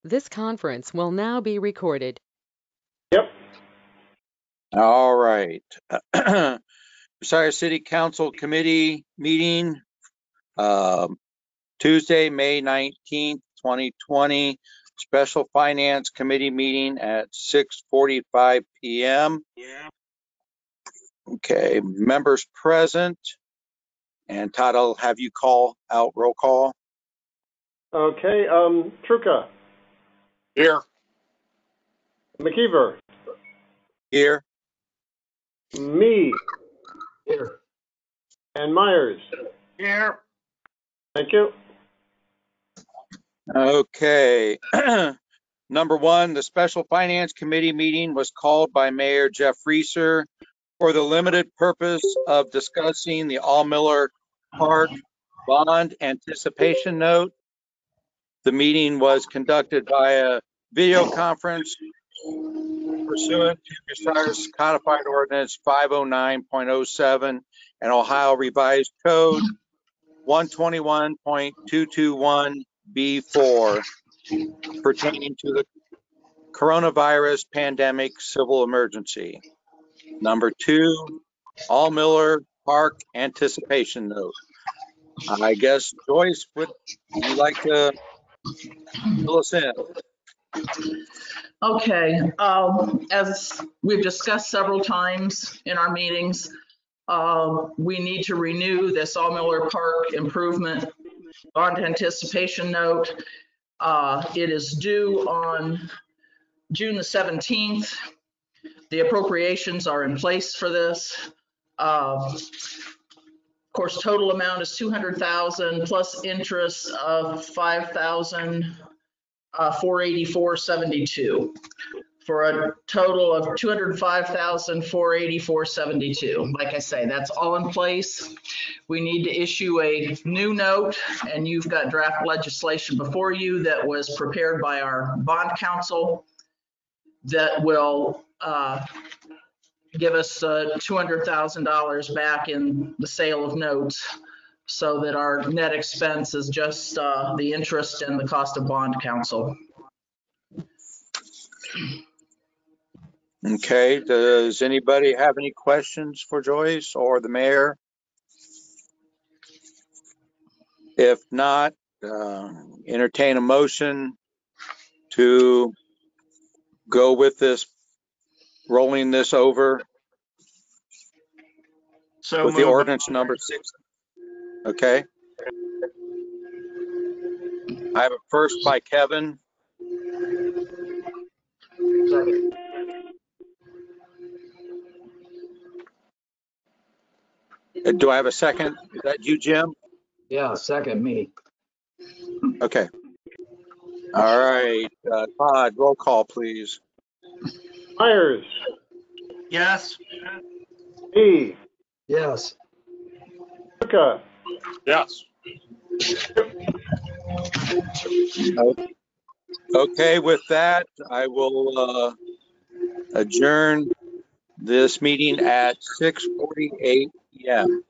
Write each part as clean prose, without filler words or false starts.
This conference will now be recorded. Yep. All right. Bucyrus City Council Committee meeting, Tuesday, May 19th, 2020. Special Finance Committee meeting at 6:45 p.m. Yeah. Okay, members present. And Todd, I'll have you call out roll call. Okay. Truca. Here. McKeever. Here. Me. Here. And Myers. Here. Thank you. Okay. Number one, the Special Finance Committee meeting was called by Mayor Jeff Reeser for the limited purpose of discussing the Aumiller Park bond anticipation note. The meeting was conducted via video conference pursuant to Bucyrus Codified Ordinance 509.07 and Ohio Revised Code 121.221B4 pertaining to the coronavirus pandemic civil emergency. Number two, Aumiller Park anticipation note. I guess, Joyce, would you like to fill us in? Okay, as we've discussed several times in our meetings, we need to renew this Aumiller Park improvement bond anticipation note. It is due on June the 17th. The appropriations are in place for this. Of course, total amount is $200,000 plus interest of $5,484.72 for a total of $205,484.72. Like I say, that's all in place. We need to issue a new note, and you've got draft legislation before you that was prepared by our bond counsel that will give us $200,000 back in the sale of notes, so that our net expense is just the interest and the cost of bond counsel. Okay, does anybody have any questions for Joyce or the mayor? If not, entertain a motion to go with this, rolling this over So with the ordinance number 6. Okay. I have a first by Kevin. Second. Do I have a second? Is that you, Jim? Yeah, second me. Okay. All right. Todd, roll call, please. Myers. Yes. Me. Yes. Truca. Yes. Okay, with that, I will adjourn this meeting at 6:48 p.m.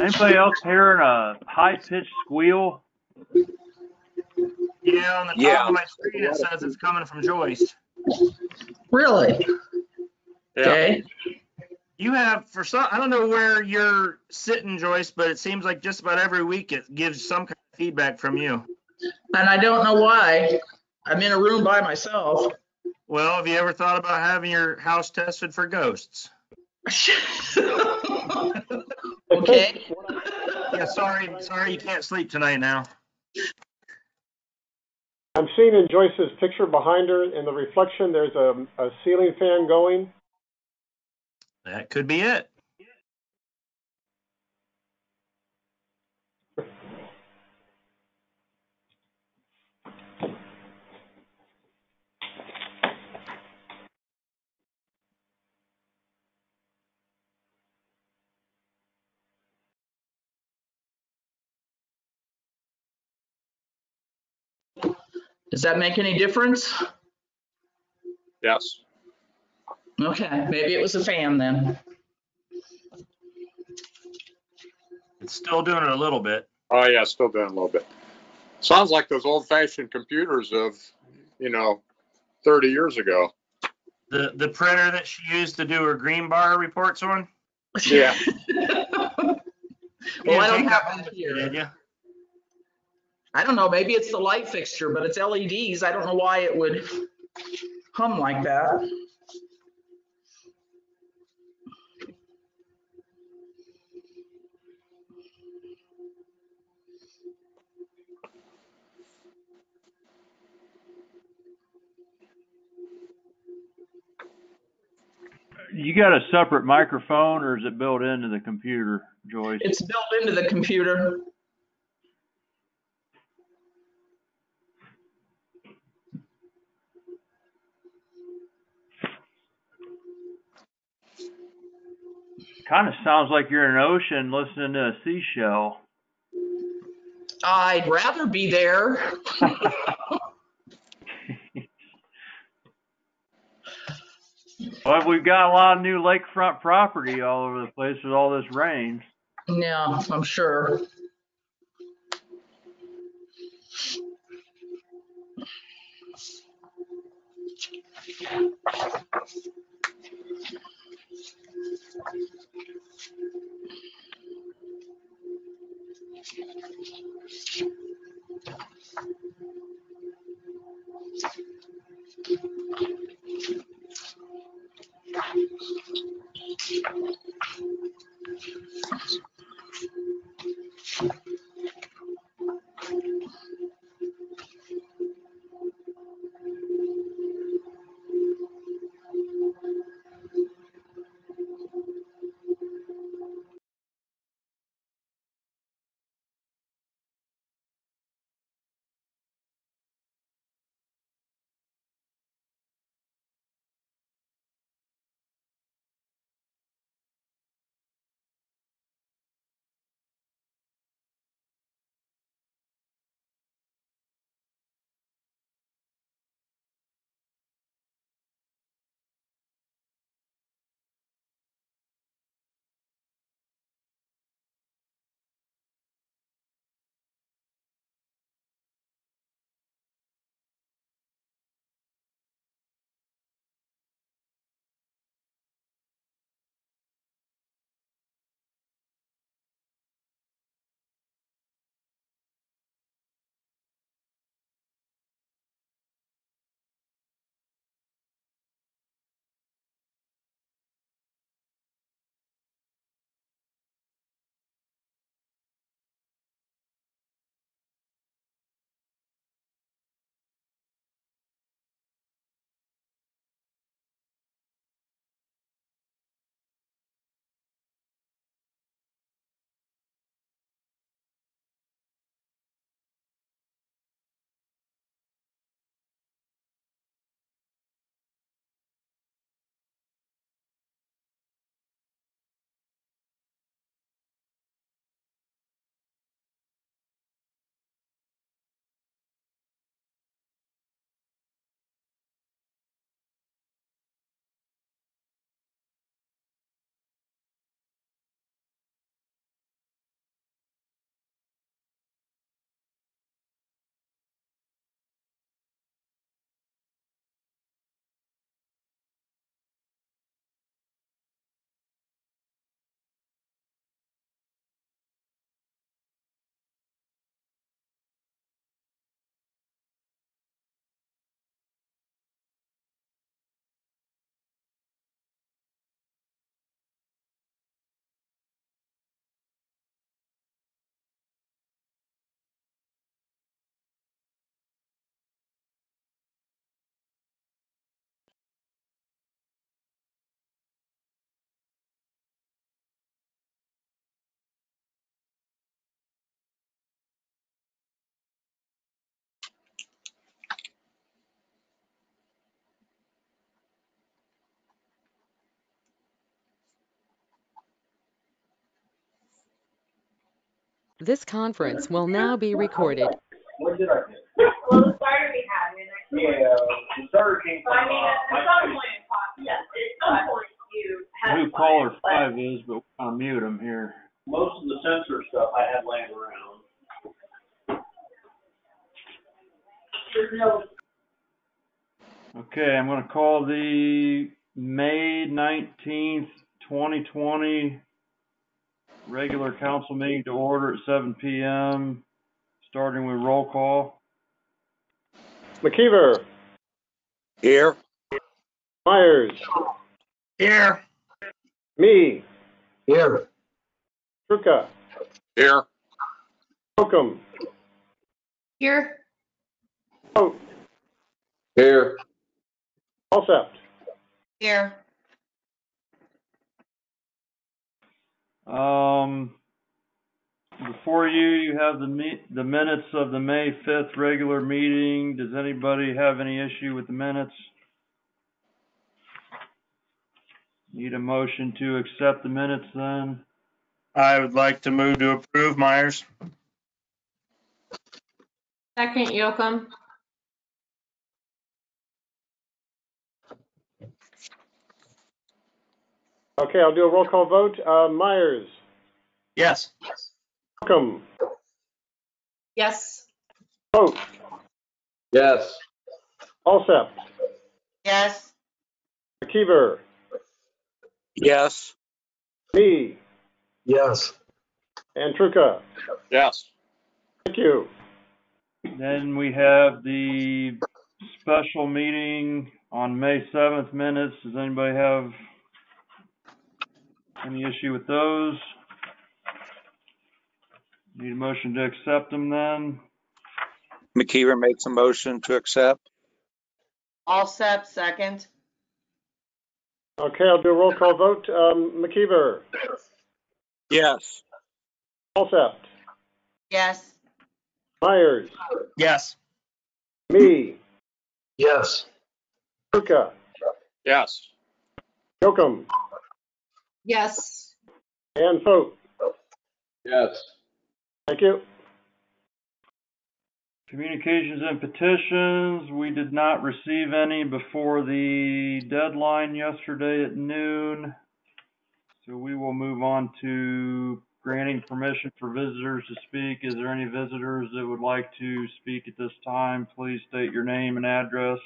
Anybody else hearing a high-pitched squeal? Yeah, on the top of my screen it says it's coming from Joyce. Really? Yeah. Okay. You have, for some, I don't know where you're sitting, Joyce, but it seems like just about every week it gives some kind of feedback from you. And I don't know why. I'm in a room by myself. Well, have you ever thought about having your house tested for ghosts? Okay. Yeah, sorry you can't sleep tonight now. I'm seeing in Joyce's picture behind her in the reflection, there's a ceiling fan going. That could be it. Does that make any difference? Yes. Okay, maybe it was a fan then. It's still doing it a little bit. Oh, yeah, still doing a little bit. Sounds like those old-fashioned computers of, 30 years ago. The printer that she used to do her green bar reports on? Yeah. Well, I don't Take have that that with you, did here. you? I don't know, maybe it's the light fixture, but it's LEDs. I don't know why it would hum like that. You got a separate microphone, or is it built into the computer, Joyce? It's built into the computer. Kind of sounds like you're in an ocean listening to a seashell. I'd rather be there. Well, we've got a lot of new lakefront property all over the place with all this rain. Yeah, I'm sure. This conference will now be recorded. Well, the starter we had, Yeah, the starter came from, At some point, yes, at some point you have. Who caller 5 is, but I'll mute him here. most of the sensor stuff I had laying around. Okay, I'm going to call the May 19th, 2020 regular council meeting to order at 7 p.m., starting with roll call. McKeever, Here. Myers, Here. me, Here. Truca, Here. Holcomb, Here. Vogt, Here. Alsept. Here. Before you have the minutes of the May 5th regular meeting. Does anybody have any issue with the minutes? Need a motion to accept the minutes then? I would like to move to approve, Myers. Second, Yocum. Okay, I'll do a roll call vote. Myers, Yes. Holcomb, Yes. Vogt, Yes. Alsept, Yes. McKeever, Yes. me, Yes. and Truca. Yes. Thank you. Then we have the special meeting on May 7th minutes. Does anybody have any issue with those? Need a motion to accept them then? McKeever makes a motion to accept. Alsept, second. Okay, I'll do a roll call vote. McKeever, Yes. Alsept, Yes. Myers, Yes. me, Yes. Truca, Yes. Holcomb, Yes. and Vogt. Yes. Thank you. Communications and petitions, we did not receive any before the deadline yesterday at noon. So we will move on to granting permission for visitors to speak. Is there any visitors that would like to speak at this time? Please state your name and address.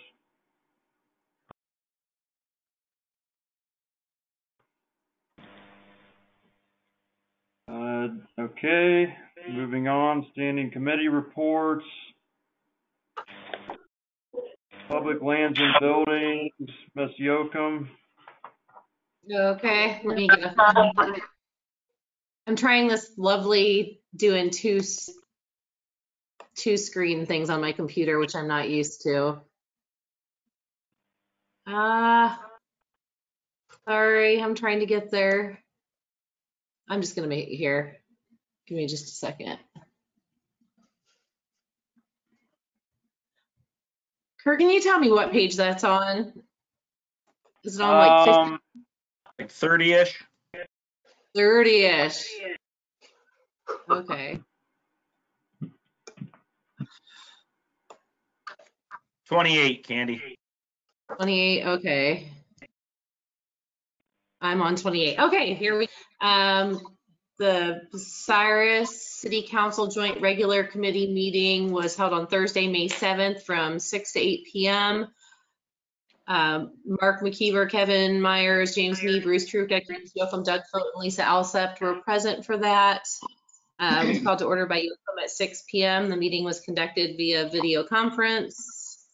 Okay, moving on, standing committee reports. Public lands and buildings, Ms. Yocum. Okay, let me get a. I'm trying this lovely doing two screen things on my computer, which I'm not used to. Sorry, I'm trying to get there. I'm just gonna make it here. Give me just a second. Kurt, can you tell me what page that's on? Is it on like 50? Like 30-ish. 30-ish. Okay. 28, Candy. 28, okay. I'm on 28. Okay, here we the Bucyrus City Council Joint Regular Committee meeting was held on Thursday, May 7th from 6 to 8 p.m. Mark McKeever, Kevin Myers, James Me, Bruce Truca, James Yocum, Doug Fote, and Lisa Alsept were present for that. It was called to order by Yocum at 6 p.m. The meeting was conducted via video conference.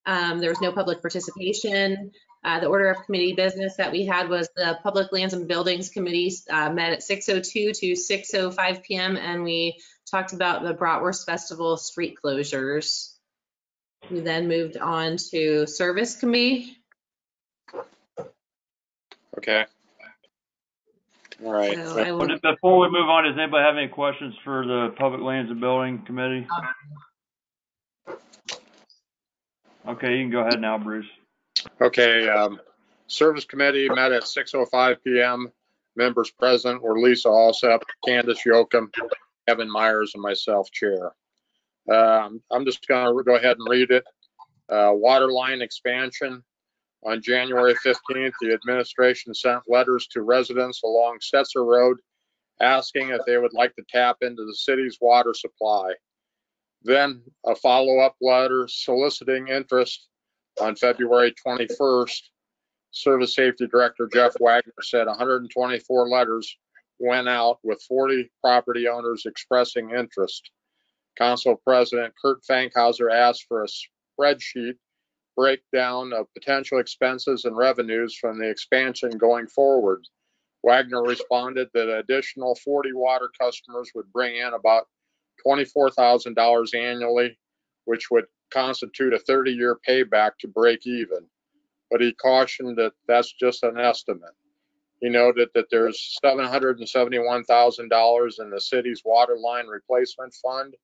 There was no public participation. The order of committee business that we had was the Public Lands and Buildings Committee met at 6:02 to 6:05 p.m. and we talked about the Bratwurst Festival street closures. We then moved on to Service Committee. Okay. All right. So Before we move on, does anybody have any questions for the Public Lands and Building Committee? Okay, you can go ahead now, Bruce. Okay, Service Committee met at 6:05 p.m. Members present were Lisa Alsept, Candace Yocum, Kevin Myers, and myself, Chair. I'm just going to go ahead and read it. water line expansion. On January 15th, the administration sent letters to residents along Setzer Road asking if they would like to tap into the city's water supply. Then a follow-up letter soliciting interest on February 21st. Service Safety Director Jeff Wagner said 124 letters went out with 40 property owners expressing interest. Council President Kurt Fankhauser asked for a spreadsheet breakdown of potential expenses and revenues from the expansion going forward. Wagner responded that additional 40 water customers would bring in about $24,000 annually, which would constitute a 30-year payback to break even. But he cautioned that that's just an estimate. He noted that there's $771,000 in the city's water line replacement fund.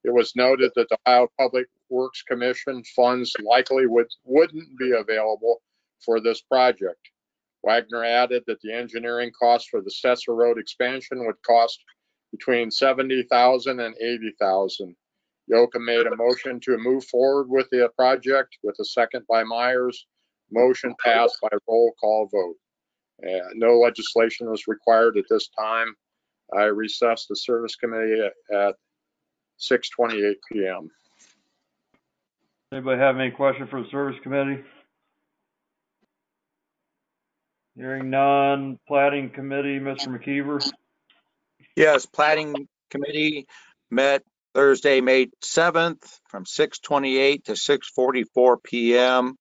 It was noted that the Ohio Public Works Commission funds likely wouldn't be available for this project. Wagner added that the engineering cost for the Setzer Road expansion would cost between $70,000 and $80,000. Yoakum made a motion to move forward with the project with a second by Myers. Motion passed by roll call vote. No legislation was required at this time. I recessed the service committee at 6:28 p.m. Anybody have any question for the service committee? Hearing none. Plating committee, Mr. McKeever. Yes, Plating Committee met Thursday, May 7th from 6:28 to 6:44 p.m.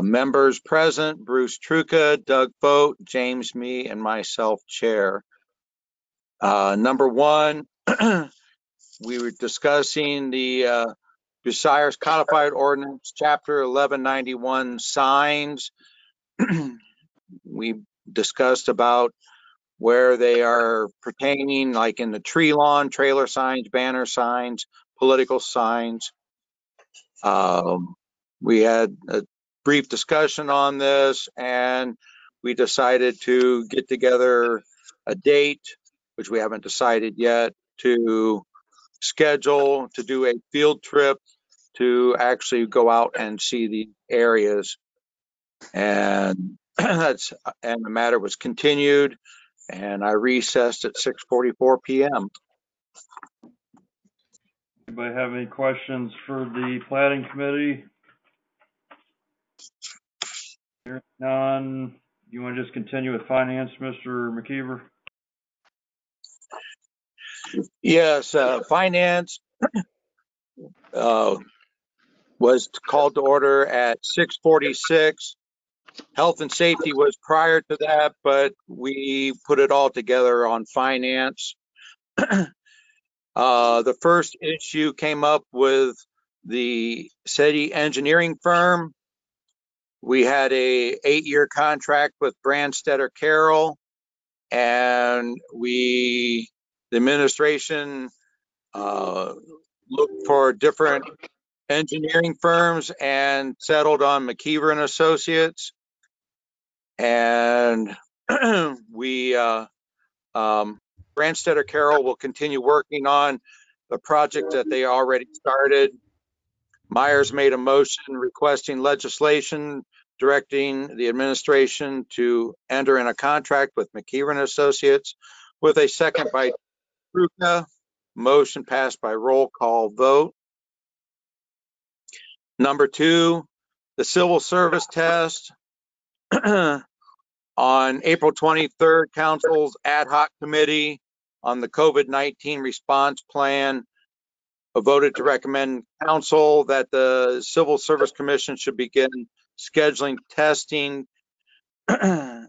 Members present: Bruce Truca, Doug Vogt, James Me, and myself, Chair. Number one, we were discussing the Bucyrus Codified Ordinance, Chapter 1191, signs. We discussed about where they are pertaining, like in the tree lawn, trailer signs, banner signs, political signs. We had a brief discussion on this, and we decided to get together a date, which we haven't decided yet, to schedule to do a field trip to actually go out and see the areas. And and the matter was continued, and I recessed at 6:44 p.m. Anybody have any questions for the plating committee? Hearing none. You want to just continue with finance, Mr. McKeever? Yes, finance was called to order at 6:46. Health and safety was prior to that, but we put it all together on finance. The first issue came up with the city engineering firm. We had a 8-year contract with Branstetter Carroll, and the administration looked for different engineering firms and settled on McKeever and Associates. And Branstetter Carroll will continue working on the project that they already started. Myers made a motion requesting legislation directing the administration to enter in a contract with McKeever and Associates, with a second by Truca. Motion passed by roll call vote. Number two, the civil service test. On April 23rd, Council's ad hoc committee on the COVID-19 response plan voted to recommend Council that the Civil Service Commission should begin scheduling testing for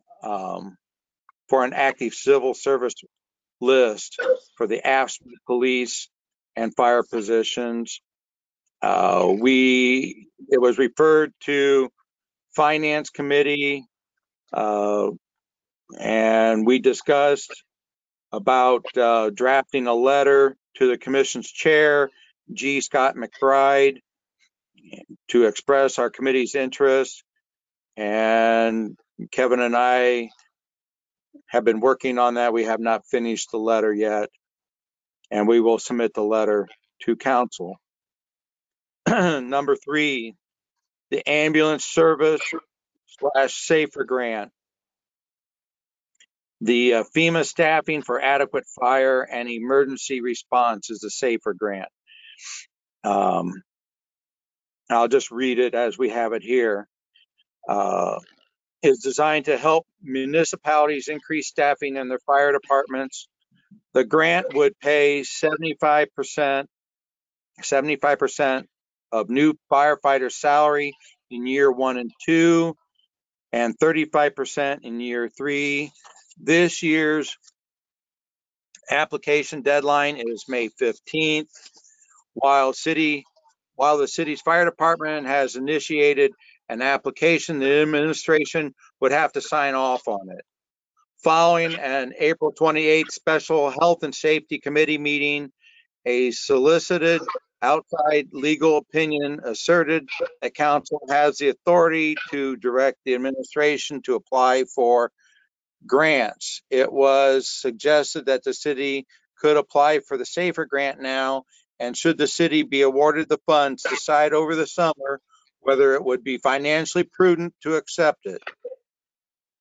an active civil service list for the AFSCME, police, and fire positions. It was referred to Finance Committee, and we discussed about drafting a letter to the Commission's chair, G. Scott McBride, to express our committee's interest. And Kevin and I have been working on that. We have not finished the letter yet, and we will submit the letter to Council. Number 3, the ambulance service / safer grant. The FEMA staffing for adequate fire and emergency response is the safer grant. I'll just read it as we have it here. Is designed to help municipalities increase staffing in their fire departments. The grant would pay 75% of new firefighter salary in year 1 and 2, and 35% in year 3. This year's application deadline is May 15th. While the city's fire department has initiated an application, the administration would have to sign off on it. Following an April 28th special health and safety committee meeting, a solicited outside legal opinion asserted that council has the authority to direct the administration to apply for grants. It was suggested that the city could apply for the safer grant now, and should the city be awarded the funds, decide over the summer whether it would be financially prudent to accept it.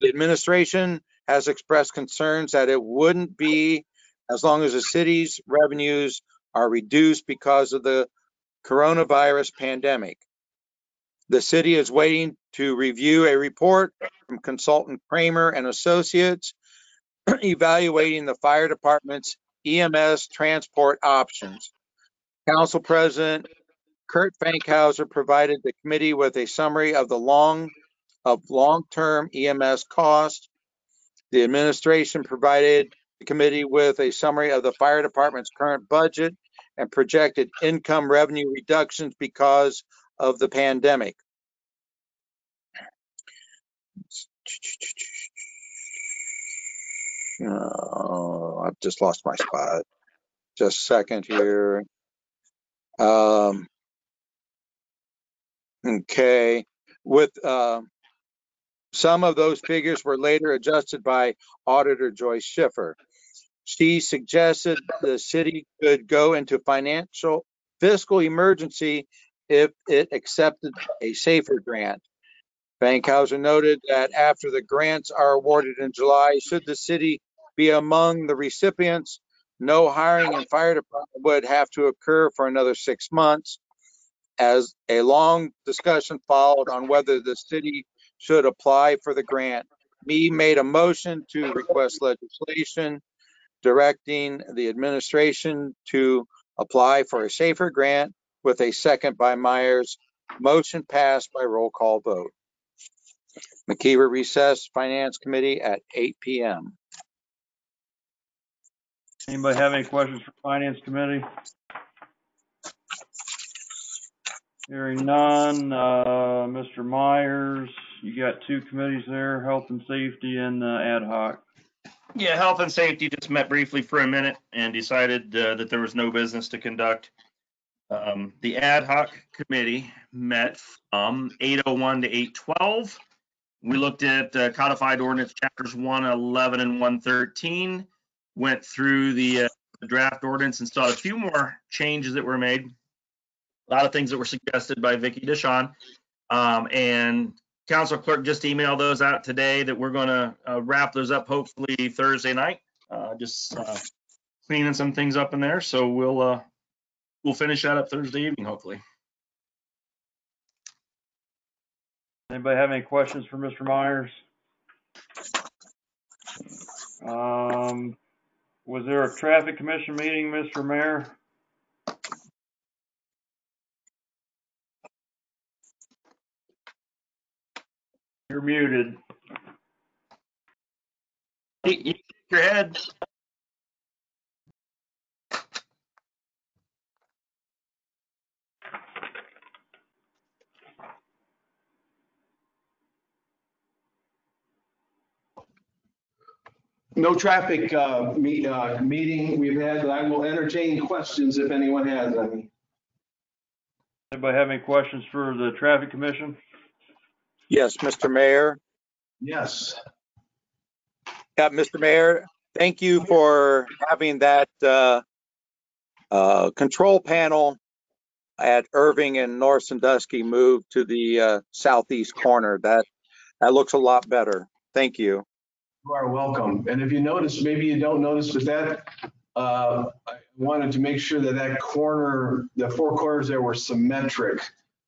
The administration has expressed concerns that it wouldn't be, as long as the city's revenues are reduced because of the coronavirus pandemic. The city is waiting to review a report from consultant Kramer and Associates evaluating the fire department's EMS transport options. Council President Kurt Fankhauser provided the committee with a summary of the long-term EMS costs. The administration provided the committee with a summary of the fire department's current budget and projected income revenue reductions because of the pandemic. Oh, I've just lost my spot. Just a second here. Okay. With some of those figures were later adjusted by Auditor Joyce Schiffer. She suggested the city could go into fiscal emergency if it accepted a safer grant. Fankhauser noted that after the grants are awarded in July, should the city be among the recipients, no hiring in fire department would have to occur for another 6 months. As a long discussion followed on whether the city should apply for the grant, me made a motion to request legislation directing the administration to apply for a safer grant, with a second by Myers. Motion passed by roll call vote. McKeever recessed Finance Committee at 8 p.m. Anybody have any questions for Finance Committee? Hearing none. Mr. Myers, you got 2 committees there, Health and Safety and Ad Hoc. Yeah, Health and Safety just met briefly for a minute and decided that there was no business to conduct. The Ad Hoc Committee met from 8:01 to 8:12. We looked at codified ordinance chapters 111 and 113, went through the draft ordinance and saw a few more changes that were made. A lot of things that were suggested by Vicki Deshawn. And Council Clerk just emailed those out today that we're going to wrap those up hopefully Thursday night. Just cleaning some things up in there. So we'll finish that up Thursday evening, hopefully. Anybody have any questions for Mr. Myers? Was there a traffic commission meeting, Mr. Mayor? You're muted. You shake your head. No traffic meeting we've had, but I will entertain questions if anyone has any. Anybody have any questions for the Traffic Commission? Yes, Mr. Mayor. Yes. Yeah, Mr. Mayor, thank you for having that control panel at Irving and North Sandusky moved to the southeast corner. That looks a lot better. Thank you. You are welcome. And if you notice, maybe you don't notice, but that I wanted to make sure that that corner, the four corners there were symmetric.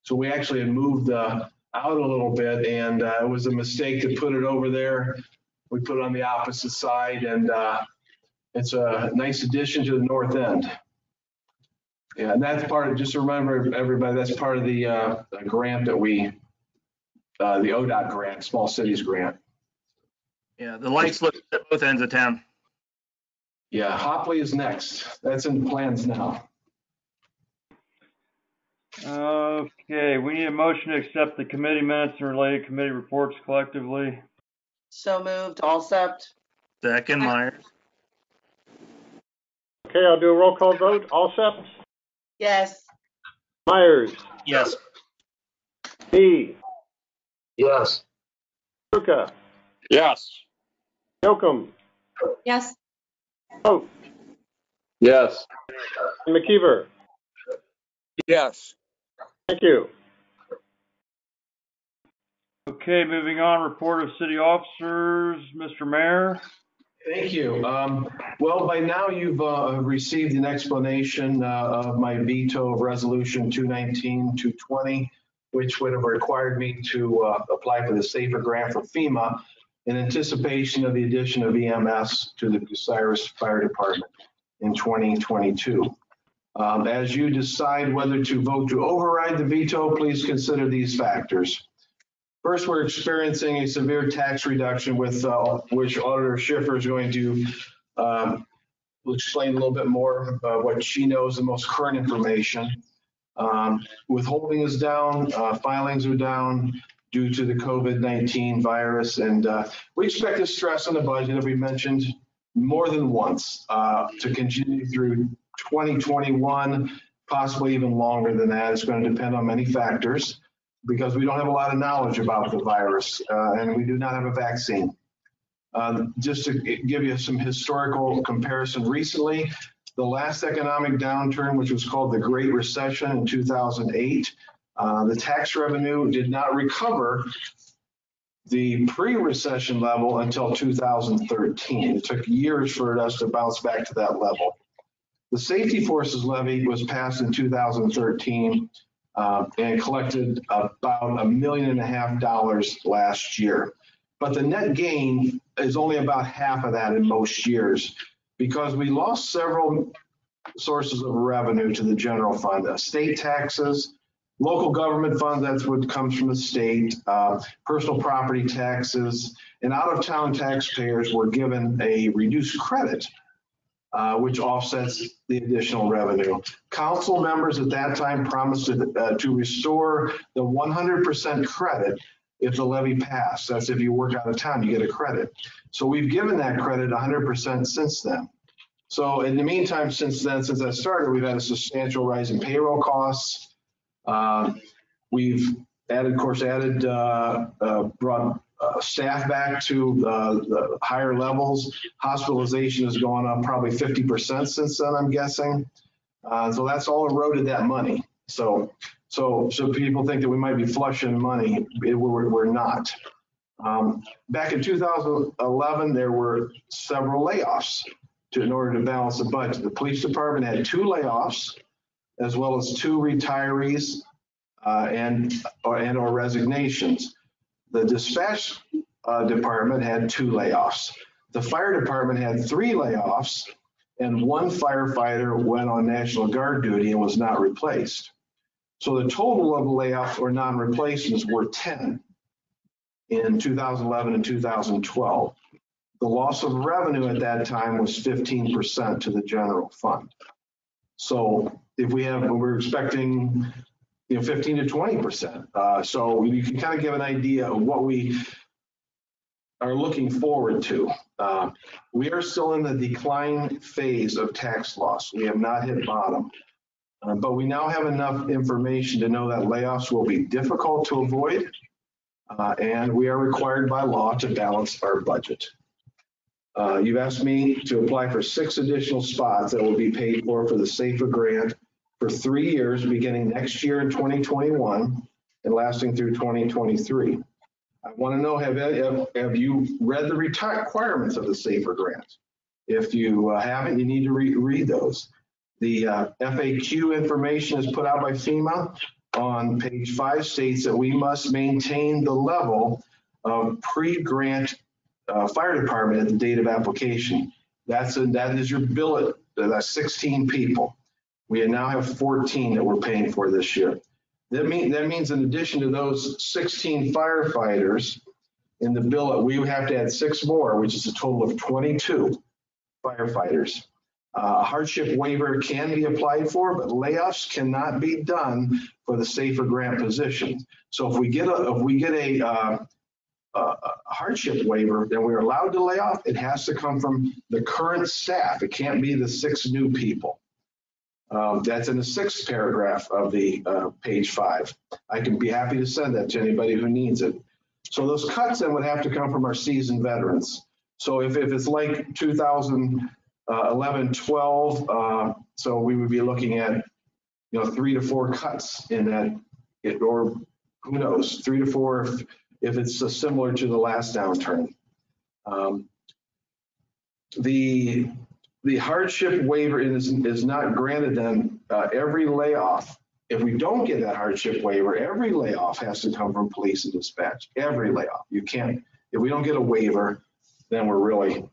So we actually had moved out a little bit, and it was a mistake to put it over there. We put it on the opposite side, and it's a nice addition to the north end. Yeah, and that's part of, just to remember everybody, that's part of the grant that we, the ODOT grant, Small Cities Grant. Yeah, the lights look at both ends of town. Yeah, Hopley is next. That's in the plans now. Okay, we need a motion to accept the committee minutes and related committee reports collectively. So moved, Alsept. Second, Myers. Okay, I'll do a roll call vote. Alsept? Yes. Myers? Yes. Me? Yes. Truca? Yes. Yocum? Yes. Vogt? Yes. And McKeever? Yes. Thank you. Okay, moving on, report of city officers, Mr. Mayor. Thank you. Well, by now you've received an explanation of my veto of Resolution 219-220, which would have required me to apply for the SAFER grant for FEMA in anticipation of the addition of EMS to the Bucyrus Fire Department in 2022. As you decide whether to vote to override the veto, please consider these factors. First, we're experiencing a severe tax reduction with which Auditor Schiffer is going to explain a little bit more what she knows, the most current information. Withholding is down, filings are down due to the COVID-19 virus, and we expect this stress on the budget, as we mentioned more than once, to continue through 2021, possibly even longer than that. It's going to depend on many factors because we don't have a lot of knowledge about the virus and we do not have a vaccine. Just to give you some historical comparison, recently, the last economic downturn, which was called the Great Recession in 2008, the tax revenue did not recover the pre-recession level until 2013. It took years for us to bounce back to that level. The Safety Forces Levy was passed in 2013 and collected about $1.5 million last year. But the net gain is only about half of that in most years because we lost several sources of revenue to the general fund, state taxes, local government funds, that's what comes from the state, personal property taxes, and out-of-town taxpayers were given a reduced credit, which offsets the additional revenue. Council members at that time promised to restore the 100% credit if the levy passed. That's if you work out of town, you get a credit. So we've given that credit 100% since then. So in the meantime, since then, since I started, we've had a substantial rise in payroll costs. We've added, of course, brought staff back to the higher levels. Hospitalization has gone up probably 50% since then, I'm guessing. So that's all eroded that money. So people think that we might be flushing money. We're not. Back in 2011, there were several layoffs in order to balance the budget. The police department had 2 layoffs, as well as 2 retirees and/or resignations. The dispatch department had 2 layoffs. The fire department had 3 layoffs, and 1 firefighter went on National Guard duty and was not replaced. So the total of the layoffs or non-replacements were 10 in 2011 and 2012. The loss of revenue at that time was 15% to the general fund. So if we're expecting 15 to 20%. So you can kind of give an idea of what we are looking forward to. We are still in the decline phase of tax loss. We have not hit bottom, but we now have enough information to know that layoffs will be difficult to avoid, and we are required by law to balance our budget. You've asked me to apply for 6 additional spots that will be paid for the SAFER grant for 3 years, beginning next year in 2021 and lasting through 2023. I want to know, have you read the requirements of the SAFER grant? If you haven't, you need to read those. The FAQ information is put out by FEMA on page 5, states that we must maintain the level of pre-grant fire department at the date of application. That is your billet. That's 16 people. We now have 14 that we're paying for this year. That means in addition to those 16 firefighters in the billet, we would have to add 6 more, which is a total of 22 firefighters. A hardship waiver can be applied for, but layoffs cannot be done for the SAFER grant position. So if we get a hardship waiver, then we're allowed to lay off. It has to come from the current staff. It can't be the 6 new people. That's in the 6th paragraph of the page 5. I can be happy to send that to anybody who needs it. So those cuts then would have to come from our seasoned veterans. So if it's like 2011, 12, so we would be looking at 3 to 4 cuts in that, or who knows, 3 to 4 if it's similar to the last downturn. The hardship waiver is not granted then every layoff. If we don't get that hardship waiver, every layoff has to come from police and dispatch. Every layoff. You can't, if we don't get a waiver, then we're really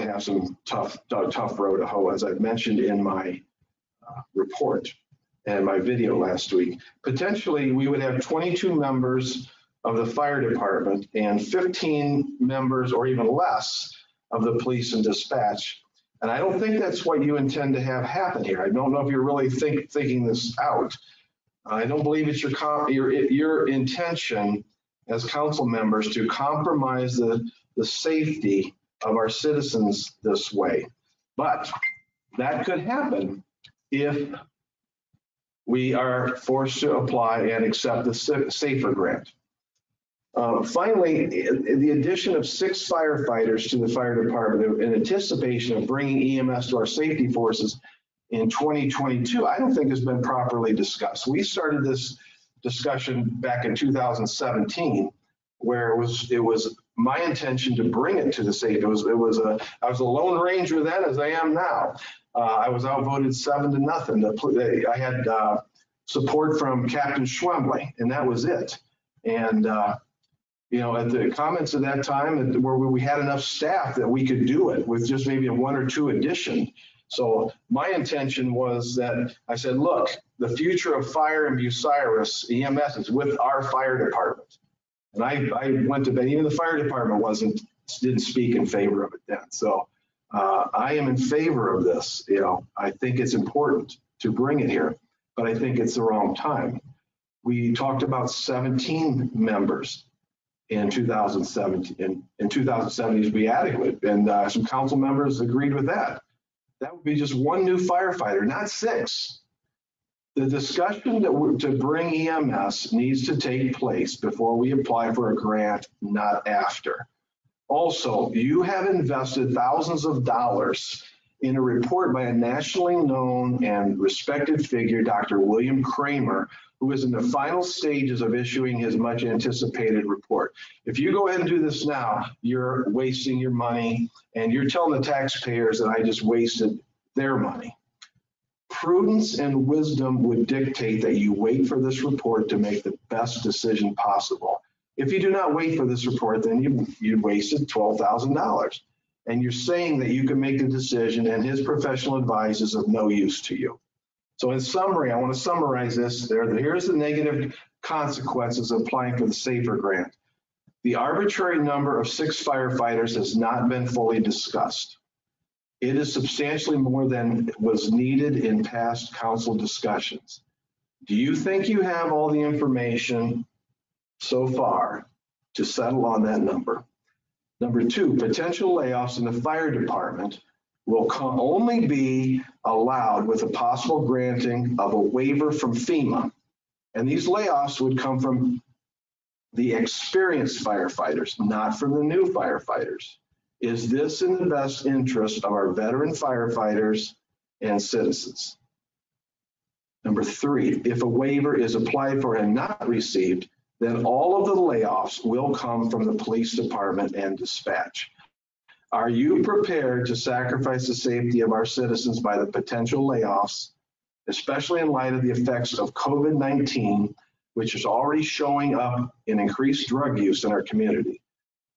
have some tough road to hoe, as I mentioned in my report and my video last week. Potentially, we would have 22 members of the fire department and 15 members or even less of the police and dispatch. And I don't think that's what you intend to have happen here. I don't know if you're really thinking this out. I don't believe it's your intention as council members to compromise the safety of our citizens this way. But that could happen if we are forced to apply and accept the SAFER grant. Finally, the addition of 6 firefighters to the fire department in anticipation of bringing EMS to our safety forces in 2022, I don't think has been properly discussed. We started this discussion back in 2017, where it was my intention to bring it to the safety. I was a lone ranger then, as I am now. I was outvoted 7-0. I had support from Captain Schwembley, and that was it. And at the comments at that time, where we had enough staff that we could do it with just maybe a 1 or 2 addition. So my intention was that I said, look, the future of fire in Bucyrus EMS is with our fire department. And I went to bed, even the fire department didn't speak in favor of it then. So I am in favor of this. I think it's important to bring it here, but I think it's the wrong time. We talked about 17 members in 2017. In 2017 would be adequate, and some council members agreed with that. That would be just 1 new firefighter, not 6. The discussion to bring EMS needs to take place before we apply for a grant, not after. Also, you have invested thousands of dollars in a report by a nationally known and respected figure, Dr. William Kramer, who is in the final stages of issuing his much anticipated report. If you go ahead and do this now, you're wasting your money and you're telling the taxpayers that I just wasted their money. Prudence and wisdom would dictate that you wait for this report to make the best decision possible. If you do not wait for this report, then you wasted $12,000. And you're saying that you can make the decision and his professional advice is of no use to you. So in summary, I want to summarize this. Here's the negative consequences of applying for the SAFER grant. The arbitrary number of 6 firefighters has not been fully discussed. It is substantially more than was needed in past council discussions. Do you think you have all the information so far to settle on that number? Number 2, potential layoffs in the fire department will only be allowed with a possible granting of a waiver from FEMA. And these layoffs would come from the experienced firefighters, not from the new firefighters. Is this in the best interest of our veteran firefighters and citizens? Number 3, if a waiver is applied for and not received, then all of the layoffs will come from the police department and dispatch. Are you prepared to sacrifice the safety of our citizens by the potential layoffs, especially in light of the effects of COVID-19, which is already showing up in increased drug use in our community?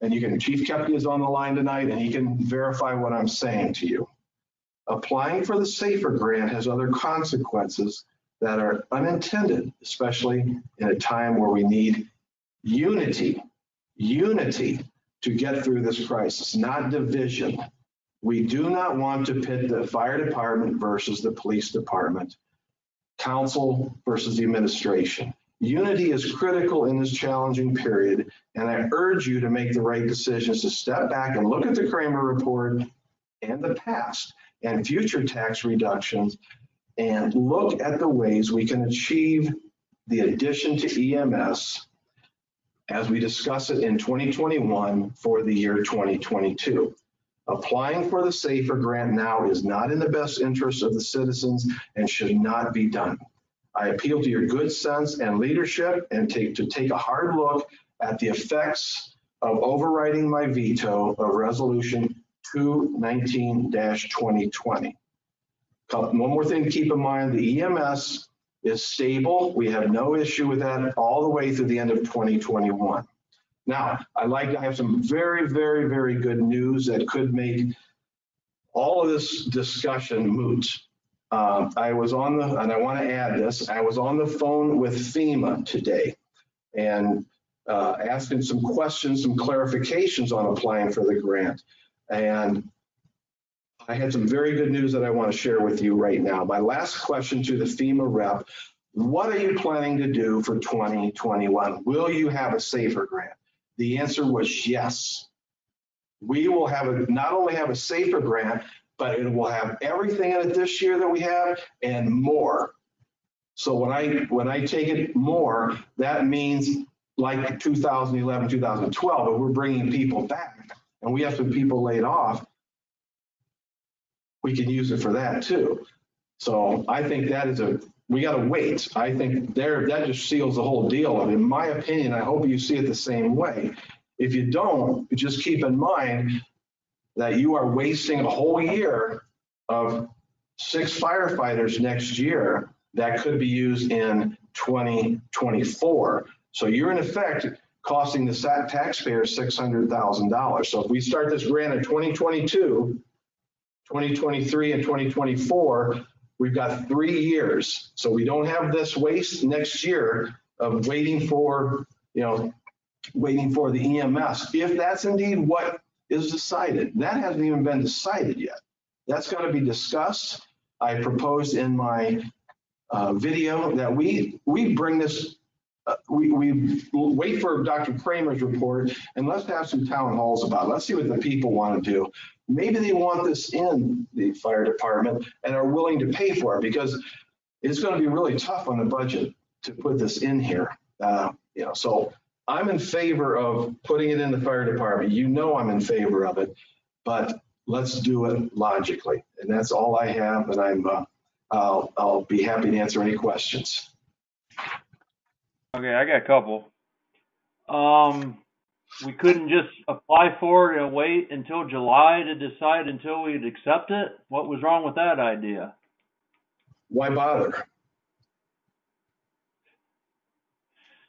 And Chief Kepke is on the line tonight, and he can verify what I'm saying to you. Applying for the SAFER grant has other consequences that are unintended, especially in a time where we need unity to get through this crisis, not division. We do not want to pit the fire department versus the police department, council versus the administration. Unity is critical in this challenging period, and I urge you to make the right decisions, to step back and look at the Kramer report and the past and future tax reductions, and look at the ways we can achieve the addition to EMS as we discuss it in 2021 for the year 2022. Applying for the SAFER grant now is not in the best interest of the citizens and should not be done. I appeal to your good sense and leadership and to take a hard look at the effects of overriding my veto of Resolution 219-2020. One more thing to keep in mind, the EMS is stable. We have no issue with that all the way through the end of 2021. Now, I have some very, very, very good news that could make all of this discussion moot. And I want to add this, I was on the phone with FEMA today and asking some questions, some clarifications on applying for the grant. And I had some very good news that I want to share with you right now. My last question to the FEMA rep, what are you planning to do for 2021? Will you have a SAFER grant? The answer was yes. We will not only have a SAFER grant, but it will have everything in it this year that we have and more. So when I take it more, that means like 2011, 2012, but we're bringing people back and we have some people laid off, we can use it for that too. So I think we got to wait. I think that just seals the whole deal. In my opinion, I hope you see it the same way. If you don't, just keep in mind that you are wasting a whole year of 6 firefighters next year that could be used in 2024. So you're in effect costing the taxpayers $600,000. So if we start this grant in 2022, 2023 and 2024, we've got 3 years. So we don't have this waste next year of waiting for the EMS. If that's indeed what is decided, that hasn't even been decided yet. That's going to be discussed. I proposed in my video that we bring this, we wait for Dr. Kramer's report and let's have some town halls about it. Let's see what the people want to do. Maybe they want this in the fire department and are willing to pay for it, because it's going to be really tough on the budget to put this in here. So I'm in favor of putting it in the fire department. I'm in favor of it, but let's do it logically. And that's all I have. And I'll be happy to answer any questions. Okay, I got a couple. We couldn't just apply for it and wait until July to decide until we'd accept it? What was wrong with that idea? Why bother?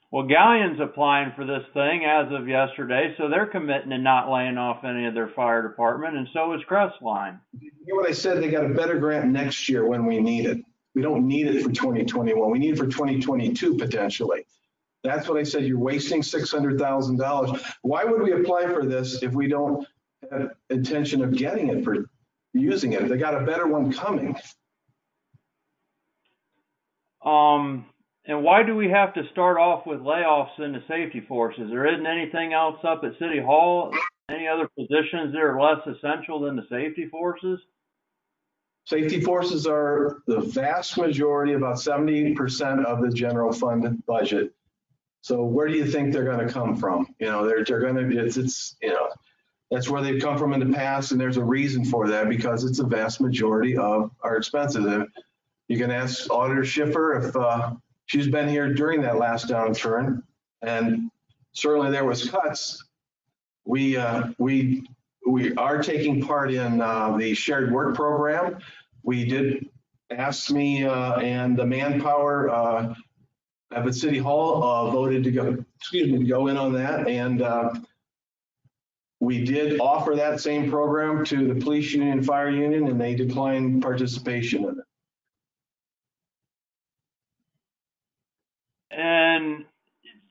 Well, Galleon's applying for this thing as of yesterday, so they're committing to not laying off any of their fire department, and so is Crestline. You hear what I said? They got a better grant next year when we need it. We don't need it for 2021. We need it for 2022 potentially. That's what I said. You're wasting $600,000. Why would we apply for this if we don't have intention of getting it for using it? They got a better one coming. And why do we have to start off with layoffs in the safety forces? There isn't anything else up at City Hall? Any other positions that are less essential than the safety forces? Safety forces are the vast majority, about 70% of the general fund budget. So where do you think they're going to come from? They're going to, that's where they've come from in the past, and there's a reason for that, because it's a vast majority of our expenses. You can ask Auditor Schiffer if she's been here during that last downturn. And certainly there was cuts. We are taking part in the shared work program. We did ask me and the Manpower up at City Hall voted to go in on that. And we did offer that same program to the police union and fire union, and they declined participation in it. And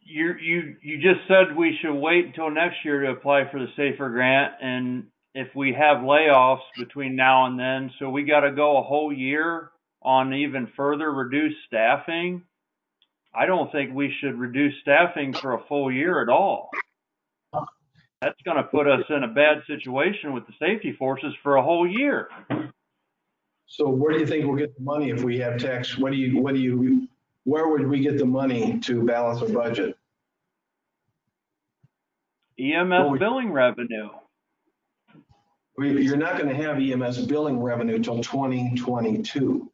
you just said we should wait until next year to apply for the SAFER grant, and if we have layoffs between now and then, so we got to go a whole year on even further reduced staffing. I don't think we should reduce staffing for a full year at all. That's going to put us in a bad situation with the safety forces for a whole year. So where do you think we'll get the money if we have tax? Where would we get the money to balance our budget? EMS billing revenue. You're not going to have EMS billing revenue until 2022.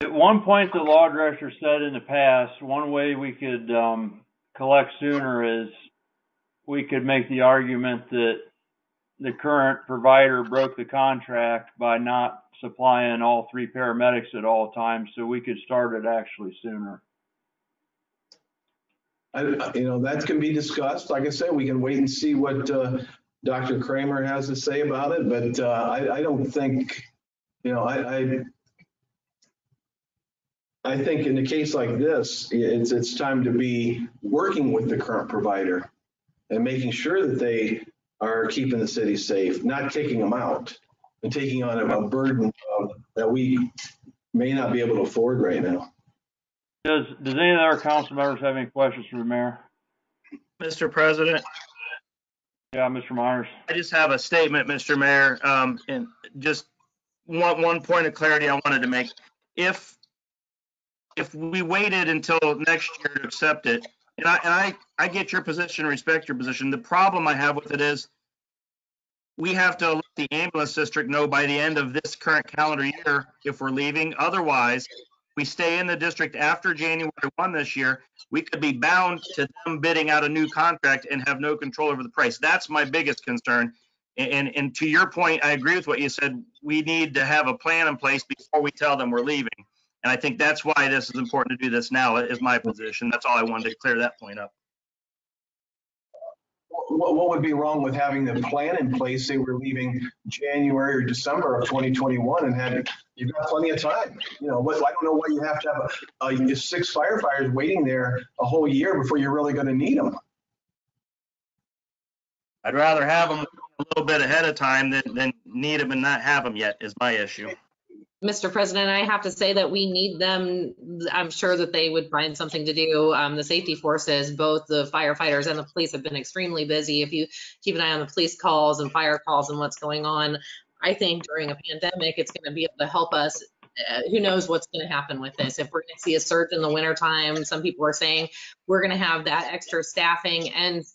At one point, the law director said in the past, one way we could collect sooner is we could make the argument that the current provider broke the contract by not supplying all 3 paramedics at all times, so we could start it actually sooner. That can be discussed. Like I said, we can wait and see what Dr. Kramer has to say about it, but I don't think, I think in a case like this, it's time to be working with the current provider and making sure that they are keeping the city safe, not kicking them out and taking on a burden that we may not be able to afford right now. Does any of our council members have any questions for the mayor? Mr. President? Yeah, Mr. Myers. I just have a statement, Mr. Mayor, and just one point of clarity I wanted to make. If we waited until next year to accept it, and I get your position, respect your position. The problem I have with it is we have to let the ambulance district know by the end of this current calendar year if we're leaving. Otherwise, we stay in the district after January 1 this year, we could be bound to them bidding out a new contract and have no control over the price. That's my biggest concern. And to your point, I agree with what you said. We need to have a plan in place before we tell them we're leaving. And I think that's why this is important to do this now, is my position. That's all I wanted to clear that point up. What would be wrong with having the plan in place, say we're leaving January or December of 2021 and you've got plenty of time. I don't know why you have to have 6 firefighters waiting there a whole year before you're really going to need them. I'd rather have them a little bit ahead of time than need them and not have them yet is my issue. Mr. President, I have to say that we need them. I'm sure that they would find something to do. The safety forces, both the firefighters and the police, have been extremely busy. If you keep an eye on the police calls and fire calls and what's going on, I think during a pandemic, it's going to be able to help us. Who knows what's going to happen with this? If we're going to see a surge in the wintertime, some people are saying we're going to have that extra staffing and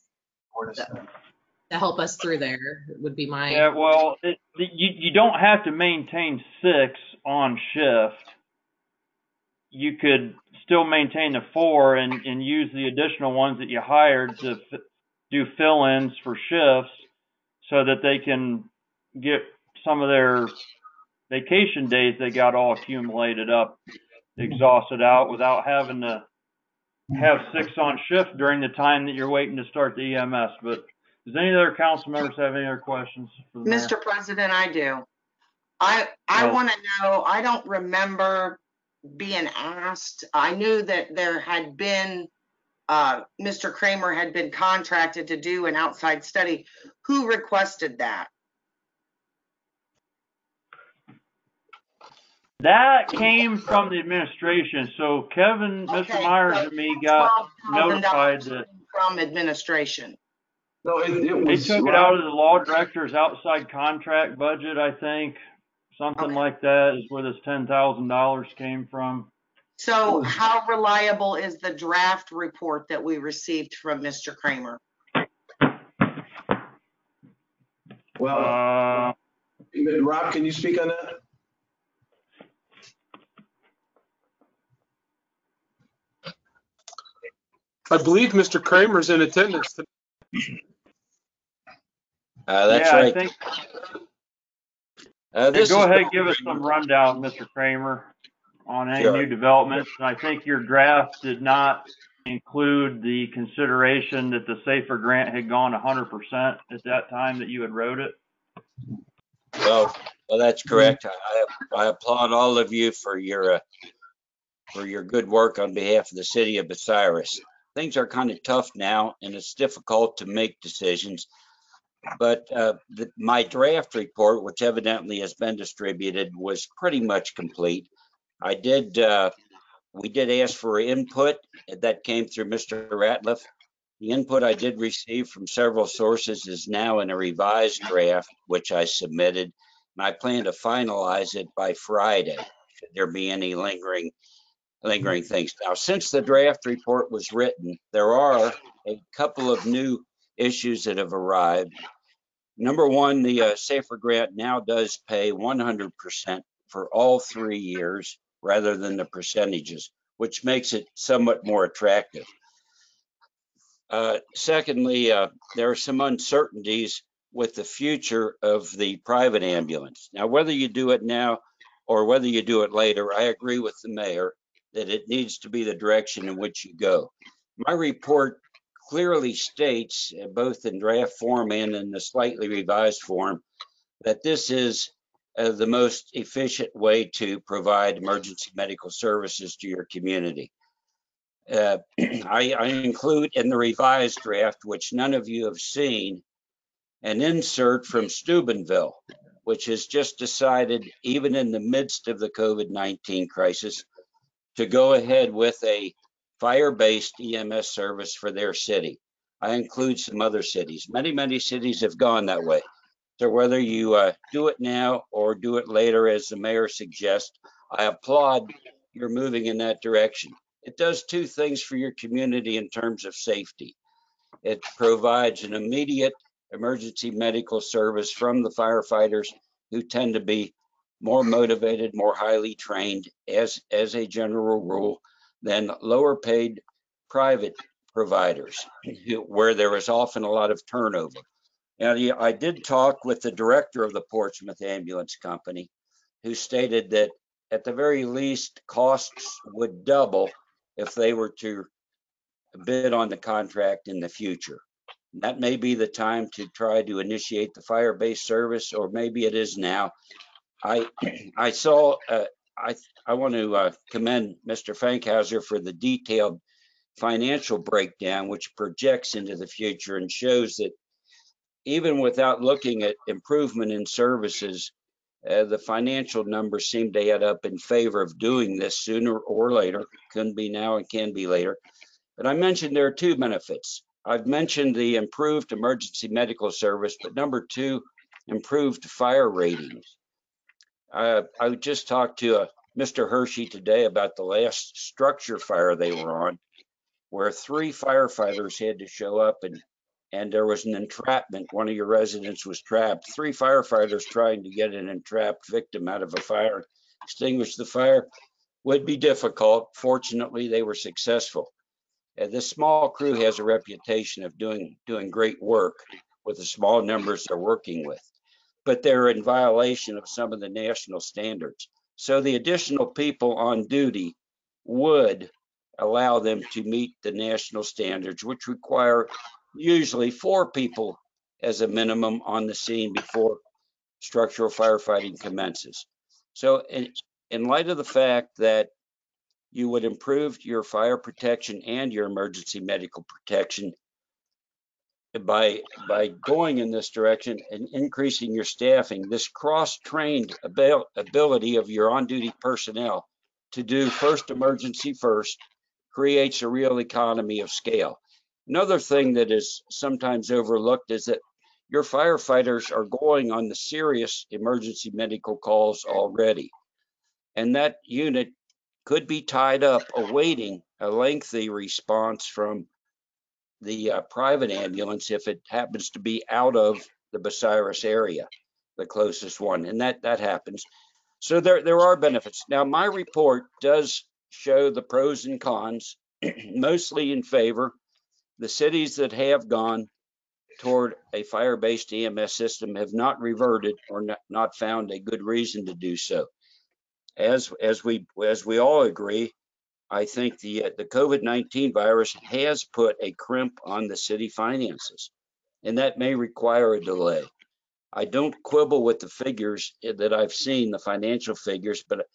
to help us through there would be my. Yeah, well, you don't have to maintain 6 on shift. You could still maintain the 4 and use the additional ones that you hired to do fill-ins for shifts so that they can get some of their vacation days they got all accumulated up, exhausted out without having to have 6 on shift during the time that you're waiting to start the EMS. But does any other council members have any other questions for the Mr. mayor? President, I do. I want to know, I don't remember being asked. I knew that there had been, Mr. Kramer had been contracted to do an outside study. Who requested that? That came from the administration. So Kevin, Mr. Myers, and me got notified that from administration. No, they took it out of the law director's outside contract budget, I think. Something like that is where this $10,000 came from. So how reliable is the draft report that we received from Mr. Kramer? Well, Rob, can you speak on that? I believe Mr. Kramer's in attendance. That's right. I think, This go is ahead and give us some rundown, Mr. Kramer, on any new developments. I think your draft did not include the consideration that the SAFER grant had gone 100% at that time that you had wrote it. Well, that's correct. I applaud all of you for your good work on behalf of the city of Bucyrus. Things are kind of tough now, and it's difficult to make decisions. But my draft report, which evidently has been distributed, was pretty much complete. We did ask for input that came through Mr. Ratliff. The input I did receive from several sources is now in a revised draft, which I submitted, and I plan to finalize it by Friday, should there be any lingering things. Now, since the draft report was written, there are a couple of new issues that have arrived. Number one, the SAFER grant now does pay 100% for all 3 years rather than the percentages, which makes it somewhat more attractive. Secondly, there are some uncertainties with the future of the private ambulance. Now, whether you do it now or whether you do it later, I agree with the mayor that it needs to be the direction in which you go. My report clearly states, both in draft form and in the slightly revised form, that this is the most efficient way to provide emergency medical services to your community. I include in the revised draft, which none of you have seen, an insert from Steubenville, which has just decided, even in the midst of the COVID-19 crisis, to go ahead with a fire-based EMS service for their city. I include some other cities. Many cities have gone that way. So whether you do it now or do it later, as the mayor suggests, I applaud your moving in that direction. It does two things for your community in terms of safety. It provides an immediate emergency medical service from the firefighters, who tend to be more motivated, more highly trained, as a general rule, than lower paid private providers, where there is often a lot of turnover. Now, I did talk with the director of the Portsmouth Ambulance Company, who stated that at the very least, costs would double if they were to bid on the contract in the future. That may be the time to try to initiate the fire-based service, or maybe it is now. I want to commend Mr. Fankhauser for the detailed financial breakdown, which projects into the future and shows that even without looking at improvement in services, the financial numbers seem to add up in favor of doing this sooner or later. Couldn't be now and can be later. But I mentioned there are two benefits. I've mentioned the improved emergency medical service, but number two, improved fire ratings. I just talked to Mr. Hershey today about the last structure fire they were on, where 3 firefighters had to show up, and there was an entrapment. One of your residents was trapped. 3 firefighters trying to get an entrapped victim out of a fire, extinguish the fire, would be difficult. Fortunately, they were successful. This small crew has a reputation of doing great work with the small numbers they're working with, but they're in violation of some of the national standards. So the additional people on duty would allow them to meet the national standards, which require usually 4 people as a minimum on the scene before structural firefighting commences. So in light of the fact that you would improve your fire protection and your emergency medical protection by going in this direction and increasing your staffing, this cross-trained ability of your on-duty personnel to do first emergency first creates a real economy of scale. Another thing that is sometimes overlooked is that your firefighters are going on the serious emergency medical calls already, and that unit could be tied up awaiting a lengthy response from the private ambulance if it happens to be out of the Bucyrus area, the closest one, and that happens. So there are benefits. Now, my report does show the pros and cons, mostly in favor. The cities that have gone toward a fire-based EMS system have not reverted or not found a good reason to do so. As we all agree, I think the COVID-19 virus has put a crimp on the city finances, and that may require a delay. I don't quibble with the figures that I've seen, the financial figures, but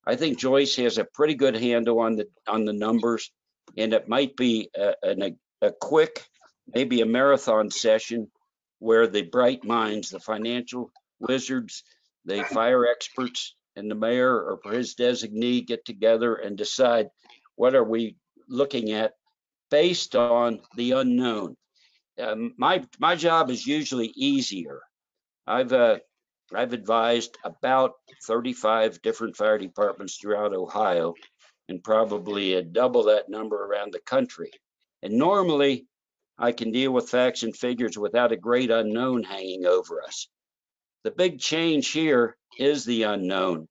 I think Joyce has a pretty good handle on the numbers, and it might be a quick, maybe a marathon session where the bright minds, the financial wizards, the fire experts, and the mayor or his designee get together and decide what are we looking at based on the unknown. My job is usually easier. I've advised about 35 different fire departments throughout Ohio, and probably double that number around the country. And normally, I can deal with facts and figures without a great unknown hanging over us. The big change here is the unknown,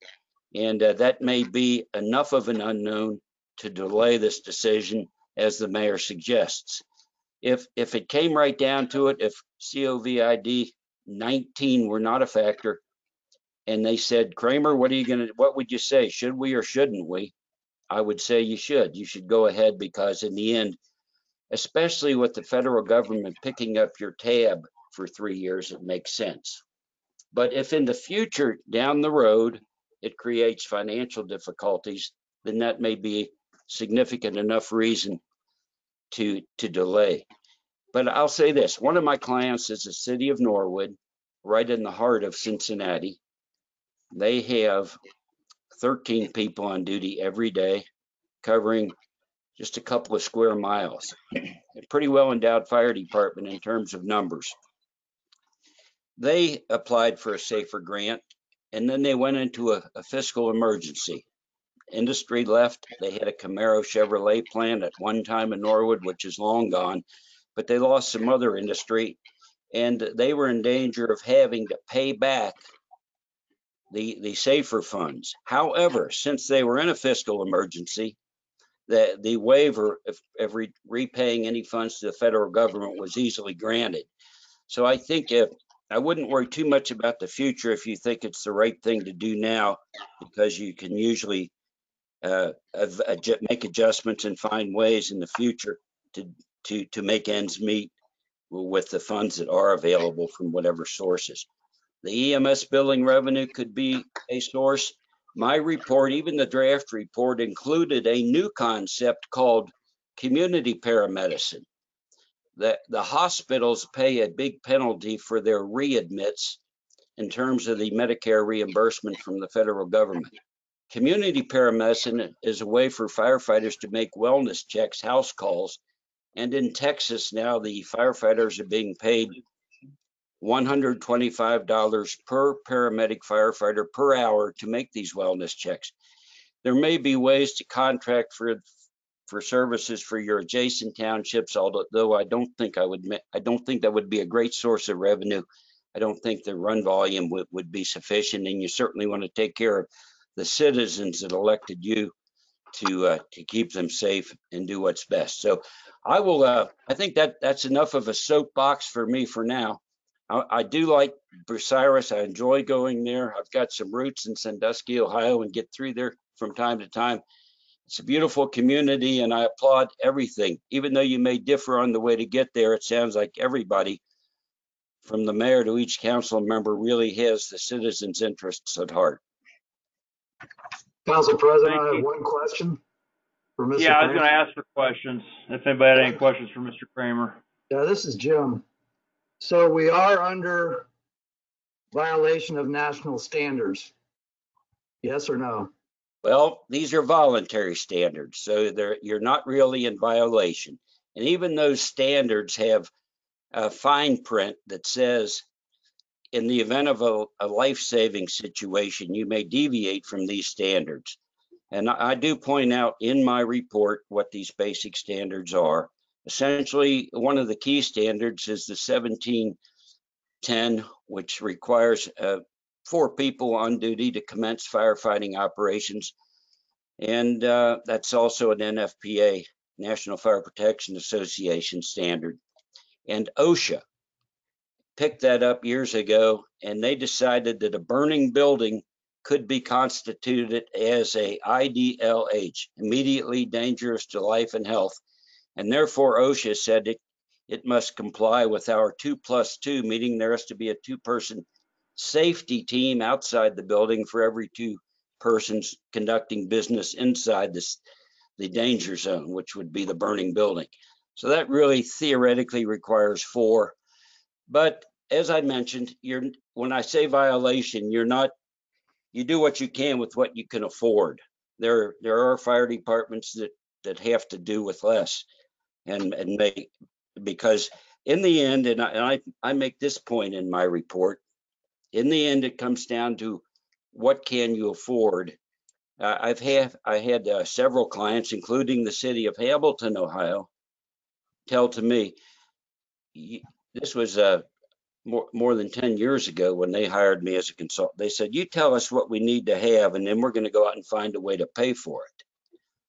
and that may be enough of an unknown to delay this decision, as the mayor suggests. If it came right down to it, if COVID-19 were not a factor, and they said, Kramer, what would you say? Should we or shouldn't we? I would say you should. You should go ahead, because in the end, especially with the federal government picking up your tab for 3 years, it makes sense. But if in the future, down the road, it creates financial difficulties, then that may be significant enough reason to delay. But I'll say this, one of my clients is the city of Norwood, right in the heart of Cincinnati. They have 13 people on duty every day, covering just a couple of square miles. A pretty well endowed fire department in terms of numbers. They applied for a SAFER grant, and then they went into a fiscal emergency. Industry left. They had a Camaro Chevrolet plant at one time in Norwood, which is long gone, but they lost some other industry, and they were in danger of having to pay back the SAFER funds. However, since they were in a fiscal emergency, the waiver of repaying any funds to the federal government was easily granted. So I think I wouldn't worry too much about the future if you think it's the right thing to do now, because you can usually make adjustments and find ways in the future to make ends meet with the funds that are available from whatever sources. The EMS billing revenue could be a source. My report, even the draft report, included a new concept called community paramedicine. The hospitals pay a big penalty for their readmits in terms of the Medicare reimbursement from the federal government. Community paramedicine is a way for firefighters to make wellness checks, house calls, and in Texas now the firefighters are being paid $125 per paramedic firefighter per hour to make these wellness checks. There may be ways to contract for services for your adjacent townships, although I don't think that would be a great source of revenue. I don't think the run volume would be sufficient, and you certainly want to take care of the citizens that elected you to keep them safe and do what's best. So I think that's enough of a soapbox for me for now. I do like Bucyrus. I enjoy going there. I've got some roots in Sandusky, Ohio, and get through there from time to time. It's a beautiful community, and I applaud everything. Even though you may differ on the way to get there, it sounds like everybody, from the mayor to each council member, really has the citizens' interests at heart. Council President, I have one question for Mr. Yeah, I was Kramer. going to ask for questions, if anybody had any questions for Mr. Kramer. Yeah, this is Jim. So we are under violation of national standards. Yes or no? Well, these are voluntary standards, so you're not really in violation. And even those standards have a fine print that says, in the event of a life-saving situation, you may deviate from these standards. And I do point out in my report what these basic standards are. Essentially, one of the key standards is the 17 10, which requires 4 people on duty to commence firefighting operations. And that's also an NFPA, National Fire Protection Association standard. And OSHA picked that up years ago, and they decided that a burning building could be constituted as a IDLH, immediately dangerous to life and health. And therefore OSHA said it must comply with our 2+2, meaning there has to be a 2-person safety team outside the building for every 2 persons conducting business inside the danger zone, which would be the burning building. So that really theoretically requires 4. But as I mentioned, when I say violation, you do what you can with what you can afford. There are fire departments that have to do with less, and because in the end, and I make this point in my report, in the end, it comes down to what can you afford. I had several clients, including the city of Hamilton, Ohio, tell to me, this was more than 10 years ago when they hired me as a consultant. They said, you tell us what we need to have, and then we're going to go out and find a way to pay for it.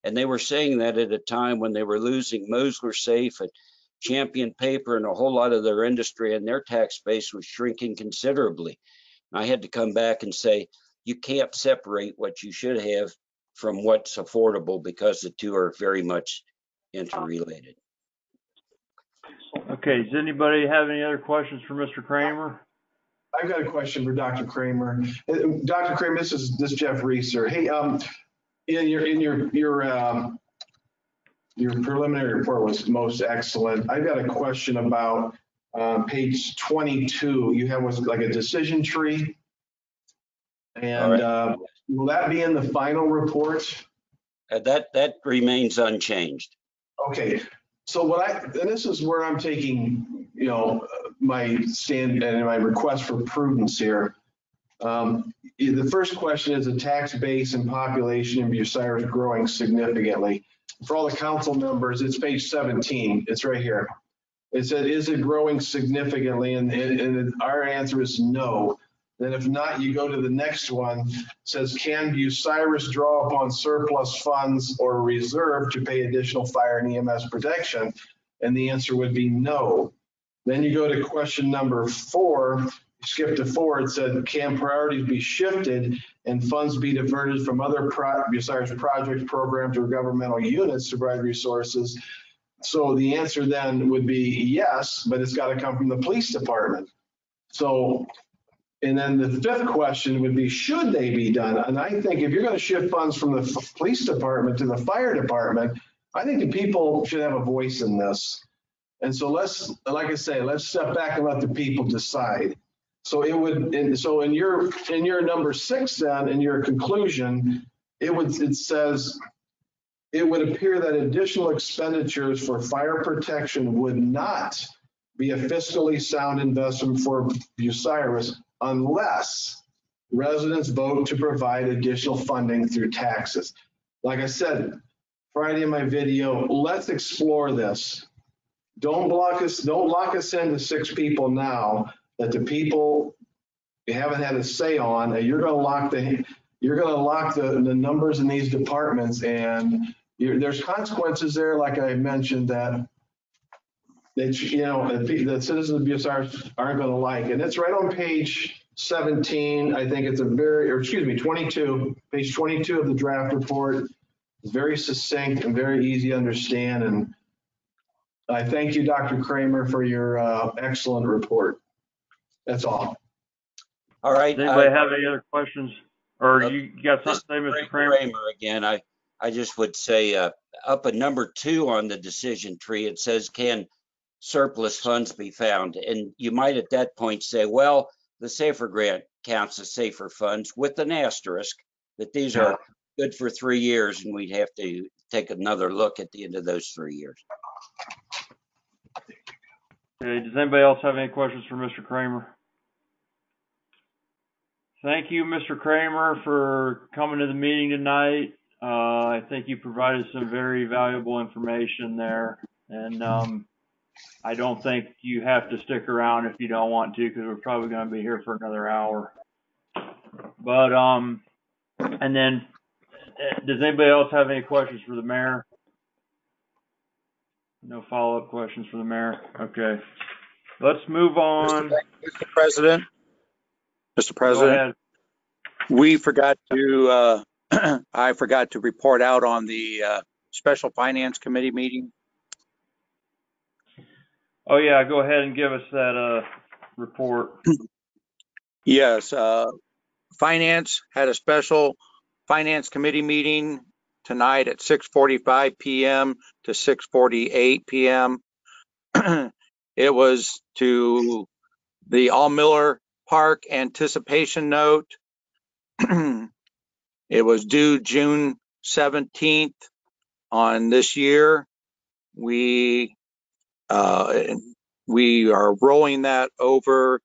And they were saying that at a time when they were losing Mosler Safe and Champion Paper and a whole lot of their industry, and their tax base was shrinking considerably. I had to come back and say, you can't separate what you should have from what's affordable, because the two are very much interrelated. Okay, does anybody have any other questions for Mr. Kramer? I've got a question for Dr. Kramer. Dr. Kramer, this is Jeff Reeser. Hey, in your preliminary report was most excellent. I've got a question about page 22. You have what's like a decision tree, and right. Will that be in the final report? That remains unchanged. Okay. So and this is where I'm taking, my stand and my request for prudence here. The first question is the tax base and population in Bucyrus growing significantly. For all the council members, it's page 17. It's right here. It said, is it growing significantly? And our answer is no. Then if not, you go to the next one. It says, can Bucyrus draw upon surplus funds or reserve to pay additional fire and EMS protection? And the answer would be no. Then you go to question number 4, skip to 4, it said, can priorities be shifted and funds be diverted from other Bucyrus projects, programs, or governmental units to provide resources? So the answer then would be yes, but it's got to come from the police department. So, and then the 5th question would be, should they be done? And I think if you're going to shift funds from the police department to the fire department, I think the people should have a voice in this. And so like I say, let's step back and let the people decide. So in your number 6 then, in your conclusion, it says, it would appear that additional expenditures for fire protection would not be a fiscally sound investment for Bucyrus unless residents vote to provide additional funding through taxes. Like I said Friday in my video, let's explore this. Don't lock us into 6 people now that the people you haven't had a say on, and you're going to lock the numbers in these departments, and there's consequences there, like I mentioned, that the citizens of Bucyrus aren't going to like. And it's right on page 17. I think it's 22, page 22 of the draft report. It's very succinct and very easy to understand. And I thank you, Dr. Kramer, for your excellent report. That's all. All right. Does anybody have any other questions? Or you got something to say, Mr. Kramer? Again, I just would say up at number 2 on the decision tree, it says, can surplus funds be found? And you might at that point say, well, the SAFER grant counts as SAFER funds, with an asterisk that these are good for 3 years, and we'd have to take another look at the end of those 3 years. Okay, does anybody else have any questions for Mr. Kramer? Thank you, Mr. Kramer, for coming to the meeting tonight. I think you provided some very valuable information there. And I don't think you have to stick around if you don't want to, because we're probably going to be here for another hour. But, and then, does anybody else have any questions for the mayor? No follow-up questions for the mayor? Okay. Let's move on. Mr. President. Mr. Go President, ahead. we forgot to, I forgot to report out on the Special Finance Committee meeting. Oh, yeah, go ahead and give us that report. Yes, Finance had a special Finance Committee meeting tonight at 6:45 p.m. to 6:48 p.m. It was to the Aumiller Park anticipation note. It was due June 17th on this year. We are rolling that over.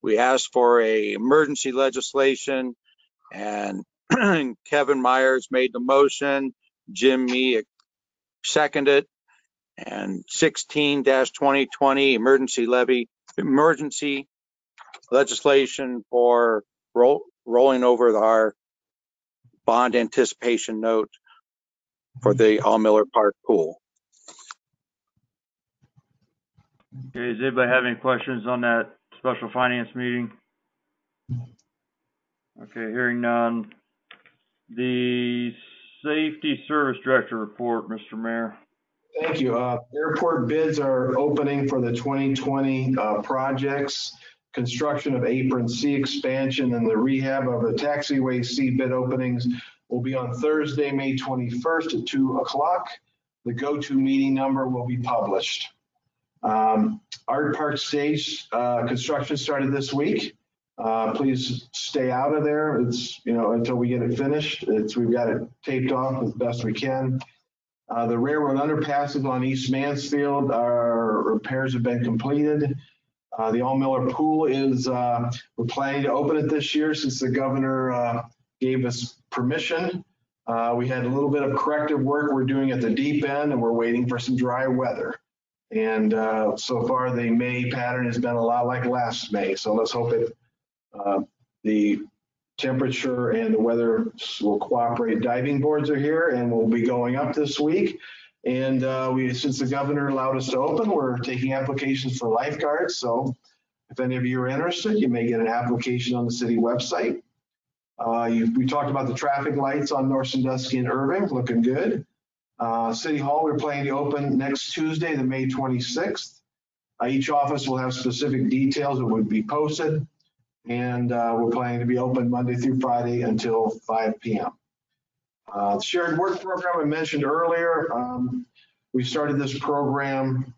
We asked for a emergency legislation, and Kevin Myers made the motion. Jim Mee seconded, and 16-2020 emergency legislation for rolling over our bond anticipation note for the Aumiller Park pool. Okay, does anybody have any questions on that special finance meeting? Okay, hearing none. The Safety Service Director report, Mr. Mayor. Thank you. Airport bids are opening for the 2020 projects. Construction of Apron C expansion and the rehab of the taxiway C bid openings will be on Thursday, May 21st at 2 o'clock. The go-to meeting number will be published. Art Park Stage construction started this week. Please stay out of there. It's, until we get it finished. We've got it taped off as best we can. The railroad underpasses on East Mansfield, our repairs have been completed. The Aumiller Pool is, we're planning to open it this year since the governor gave us permission. We had a little bit of corrective work we're doing at the deep end, and we're waiting for some dry weather. And so far, the May pattern has been a lot like last May. So let's hope the temperature and the weather will cooperate. Diving boards are here and will be going up this week. And since the governor allowed us to open, we're taking applications for lifeguards. So if any of you are interested, you may get an application on the city website. We talked about the traffic lights on North Sandusky and Irving, looking good. City Hall, we're planning to open next Tuesday, the May 26th. Each office will have specific details that would be posted. And we're planning to be open Monday through Friday until 5 p.m. The shared work program I mentioned earlier, we started this program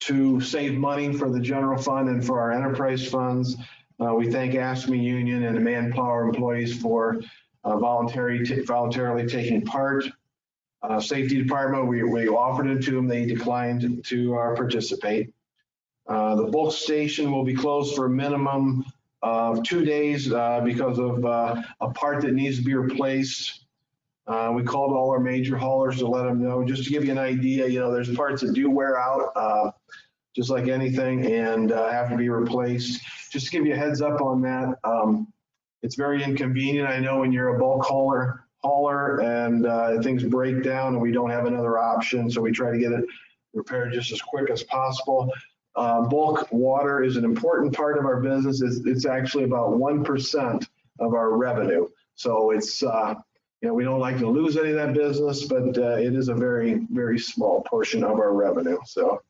to save money for the general fund and for our enterprise funds. We thank ASME Union and the Manpower employees for voluntarily taking part. Safety Department, we offered it to them. They declined to participate. The bulk station will be closed for a minimum of 2 days because of a part that needs to be replaced. We called all our major haulers to let them know, just to give you an idea, there's parts that do wear out, just like anything, and have to be replaced. Just to give you a heads up on that, it's very inconvenient. I know when you're a bulk hauler and things break down and we don't have another option, so we try to get it repaired just as quick as possible. Bulk water is an important part of our business. It's actually about 1% of our revenue. So it's, we don't like to lose any of that business, but it is a very, very small portion of our revenue. So,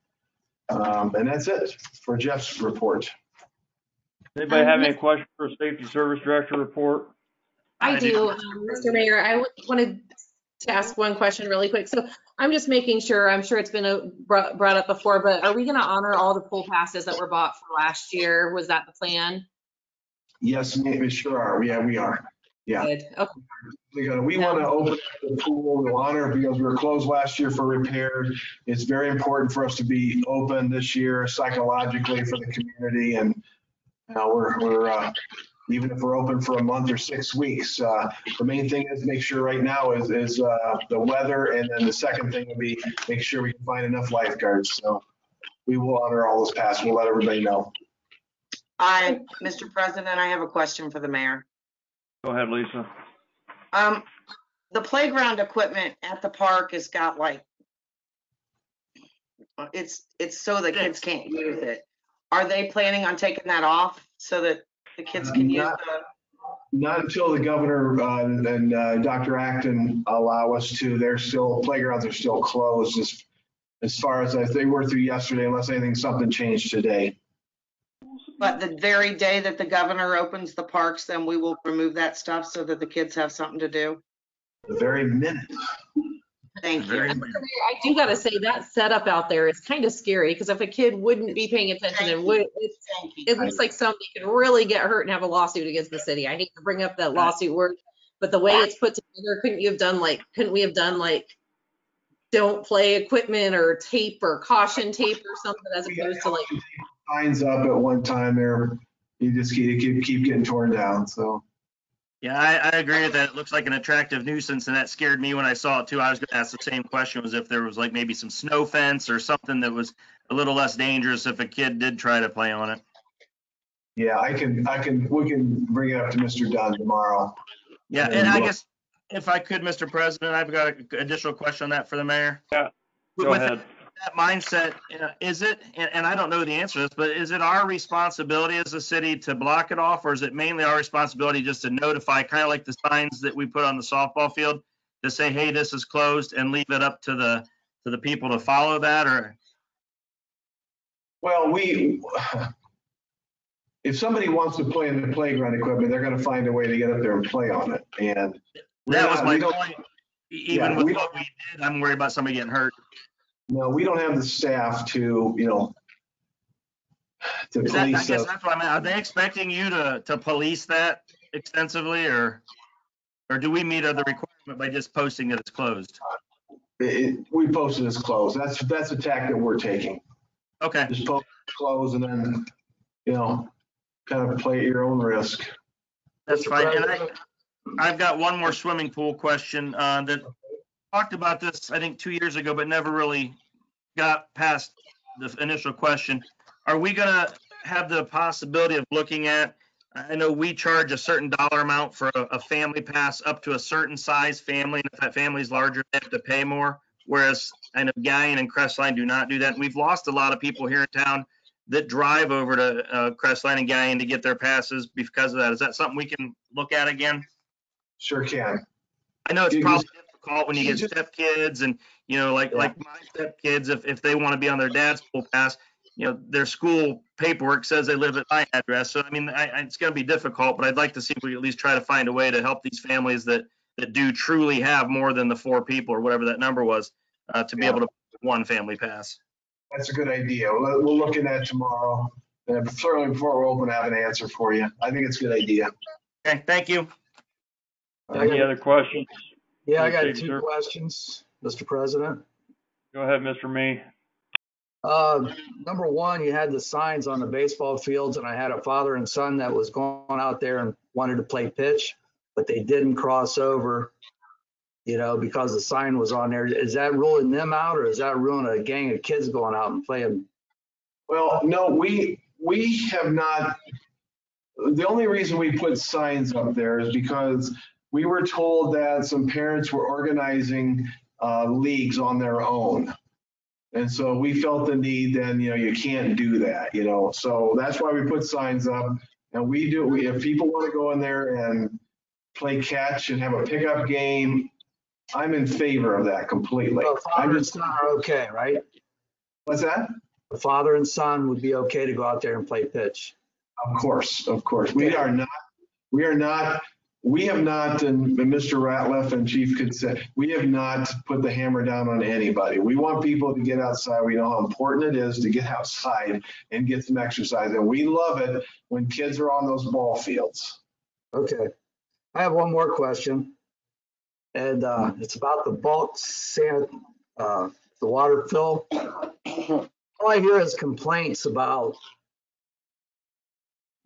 and that's it for Jeff's report. Anybody have any questions for Safety Service Director report? I do, Mr. Mayor. I wanted to ask one question really quick. So I'm just making sure, I'm sure it's been brought up before, but are we going to honor all the pool passes that were bought for last year? Was that the plan? Yes, we sure are. Yeah, we are. Yeah. Good. Okay. We want to open the pool. We'll honor because we were closed last year for repairs. It's very important for us to be open this year psychologically for the community. And we're even if we're open for a month or 6 weeks, the main thing is make sure right now is the weather. And then the second thing would be make sure we can find enough lifeguards. So we will honor all those passes. We'll let everybody know. Mr. President, I have a question for the mayor. Go ahead, Lisa. The playground equipment at the park has got like, it's so the kids can't use it. Are they planning on taking that off so that the kids can use Not until the governor and Dr. Acton allow us to. Playgrounds are still closed as far as they were through yesterday, unless something changed today. But the very day that the governor opens the parks, then we will remove that stuff so that the kids have something to do? The very minute. Thank you. I do gotta say that setup out there is kind of scary, because if a kid wouldn't be paying attention and it looks like somebody could really get hurt and have a lawsuit against the city. I hate to bring up that lawsuit word, but the way it's put together, couldn't we have done like don't play equipment or tape or caution tape or something, as opposed to like signs up at one time there, you just keep getting torn down. So Yeah, I agree with that. It looks like an attractive nuisance, and that scared me when I saw it too. I was going to ask the same question, was if there was like maybe some snow fence or something that was a little less dangerous if a kid did try to play on it. Yeah, we can bring it up to Mr. Dunn tomorrow. Yeah, and I guess if I could, Mr. President, I've got an additional question on that for the mayor. Yeah, go ahead. That mindset, is it, and I don't know the answer to this, but is it our responsibility as a city to block it off, or is it mainly our responsibility just to notify, kind of like the signs that we put on the softball field, to say, hey, this is closed, and leave it up to the people to follow that? Or well, if somebody wants to play in the playground equipment, they're going to find a way to get up there and play on it. And that was my point. Even with what we did, I'm worried about somebody getting hurt. No, we don't have the staff to police. I guess that's what I meant. Are they expecting you to police that extensively, or do we meet other requirement by just posting that it's closed? We posted it's closed. That's a tack that we're taking. Okay. Just post it's closed, and then kind of play at your own risk. That's fine. And I've got one more swimming pool question that talked about this, I think, 2 years ago, but never really got past the initial question. Are we going to have the possibility of looking at, I know we charge a certain dollar amount for a family pass up to a certain size family, and if that family is larger, they have to pay more, whereas I know Guyan and Crestline do not do that. And we've lost a lot of people here in town that drive over to Crestline and Guyan to get their passes because of that. Is that something we can look at again? Sure can. I know it's probably difficult when you get step kids and, like my step kids, if they want to be on their dad's pool pass, their school paperwork says they live at my address. So, I mean, it's going to be difficult, but I'd like to see if we at least try to find a way to help these families that do truly have more than the 4 people or whatever that number was to be able to one family pass. That's a good idea. We'll look at that tomorrow. Certainly before we're open, I have an answer for you. I think it's a good idea. Okay, thank you. Any other questions? Yeah, I got 2 questions, Mr. President. Go ahead, Mr. Mee. Number 1, you had the signs on the baseball fields, and I had a father and son that was going out there and wanted to play pitch, but they didn't cross over, because the sign was on there. Is that ruling them out, or is that ruling a gang of kids going out and playing? Well, no, we have not. The only reason we put signs up there is because we were told that some parents were organizing leagues on their own. And so we felt the need then, you can't do that, so that's why we put signs up. And if people want to go in there and play catch and have a pickup game, I'm in favor of that completely. So father and son are okay, right? What's that? The father and son would be okay to go out there and play pitch. Of course. We have not, and Mr. Ratliff and Chief could say, we have not put the hammer down on anybody. We want people to get outside. We know how important it is to get outside and get some exercise. And we love it when kids are on those ball fields. Okay. I have one more question. And it's about the bulk sand, the water fill. All I hear is complaints about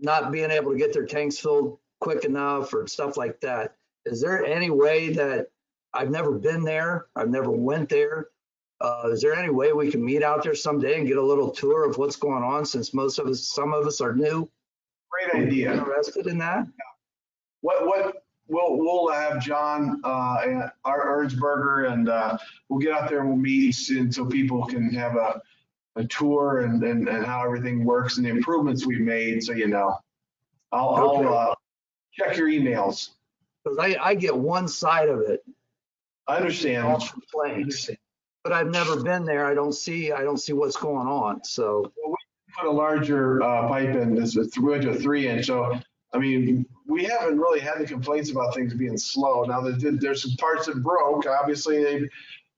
not being able to get their tanks filled quick enough or stuff like that. Is there any way that, I've never been there, I've never went there, Is there any way we can meet out there someday and get a little tour of what's going on, since some of us are new? Great idea. Interested in that? We'll have John and Ernsberger, and we'll get out there and we'll meet so people can have a tour and how everything works and the improvements we've made. So I'll check your emails. Because I get one side of it. I understand. All complaints, but I've never been there. I don't see what's going on. So we put a larger pipe in. This is a 3-inch. So I mean, we haven't really had the complaints about things being slow. Now there's some parts that broke. Obviously,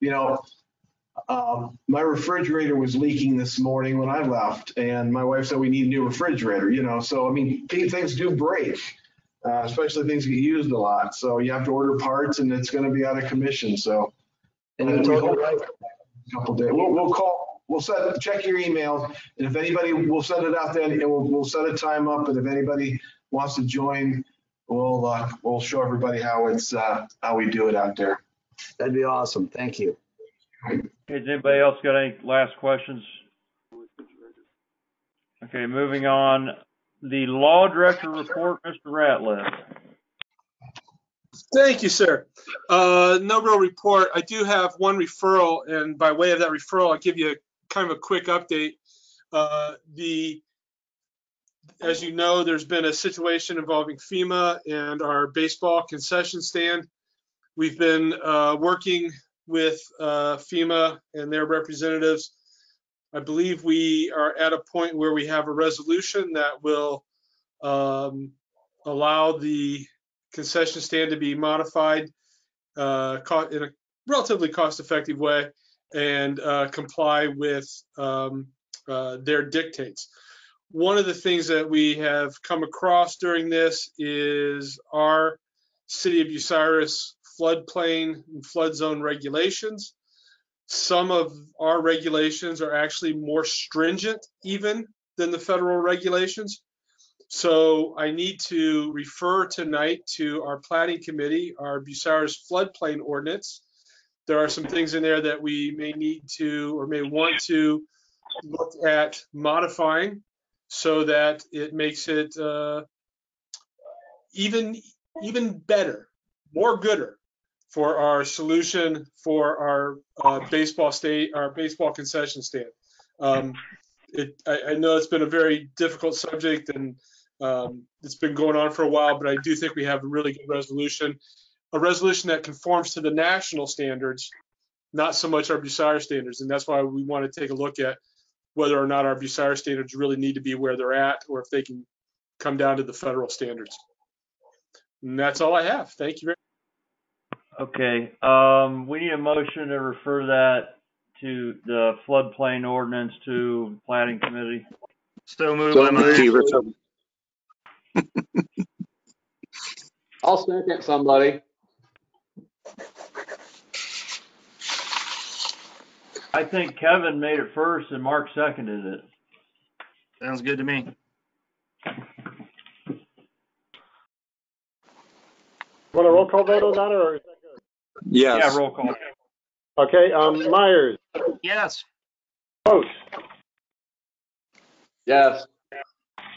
my refrigerator was leaking this morning when I left, and my wife said we need a new refrigerator. So I mean, things do break. Especially things get used a lot. So you have to order parts, and it's going to be out of commission. So, and you told your wife a couple days. We'll call. We'll check your emails, and if anybody, we'll send it out then, and we'll set a time up. And if anybody wants to join, we'll show everybody how we do it out there. That'd be awesome. Thank you. Okay, does anybody else got any last questions? Okay, moving on. The law director report, Mr. Ratliff. Thank you, sir. No real report. I do have one referral, and by way of that referral, I'll give you kind of a quick update. As you know, there's been a situation involving FEMA and our baseball concession stand. We've been working with FEMA and their representatives. I believe we are at a point where we have a resolution that will allow the concession stand to be modified in a relatively cost-effective way and comply with their dictates. One of the things that we have come across during this is our City of Bucyrus floodplain and flood zone regulations. Some of our regulations are actually more stringent even than the federal regulations. So I need to refer tonight to our planning committee, our Bucyrus floodplain ordinance. There are some things in there that we may need to or may want to look at modifying so that it makes it even better, more gooder for our solution for our baseball concession stand. I know it's been a very difficult subject, and it's been going on for a while, but I do think we have a really good resolution, a resolution that conforms to the national standards, not so much our Bucyrus standards. And that's why we want to take a look at whether or not our Bucyrus standards really need to be where they're at, or if they can come down to the federal standards. And that's all I have. Thank you very much. Okay, we need a motion to refer that to the floodplain ordinance to planning committee. So moved by Myers. I'll second somebody. I think Kevin made it first and Mark seconded it. Sounds good to me. Want a roll call vote on that, or is that good? Yes. Yeah, roll call. Okay, Myers. Yes. Post. Yes.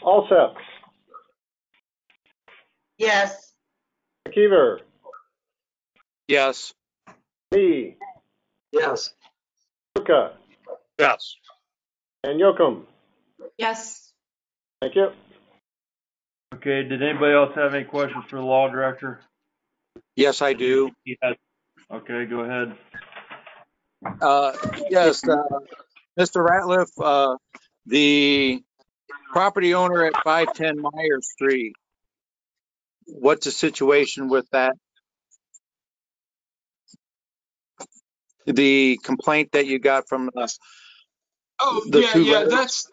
Alsep. Yes. McKeever. Yes. Lee. Yes. Luca. Yes. And Yoakum. Yes. Thank you. Okay, did anybody else have any questions for the law director? Yes, I do. Yes. Okay, go ahead. Yes, Mr. Ratliff, the property owner at 510 Myers Street, what's the situation with that? The complaint that you got from there's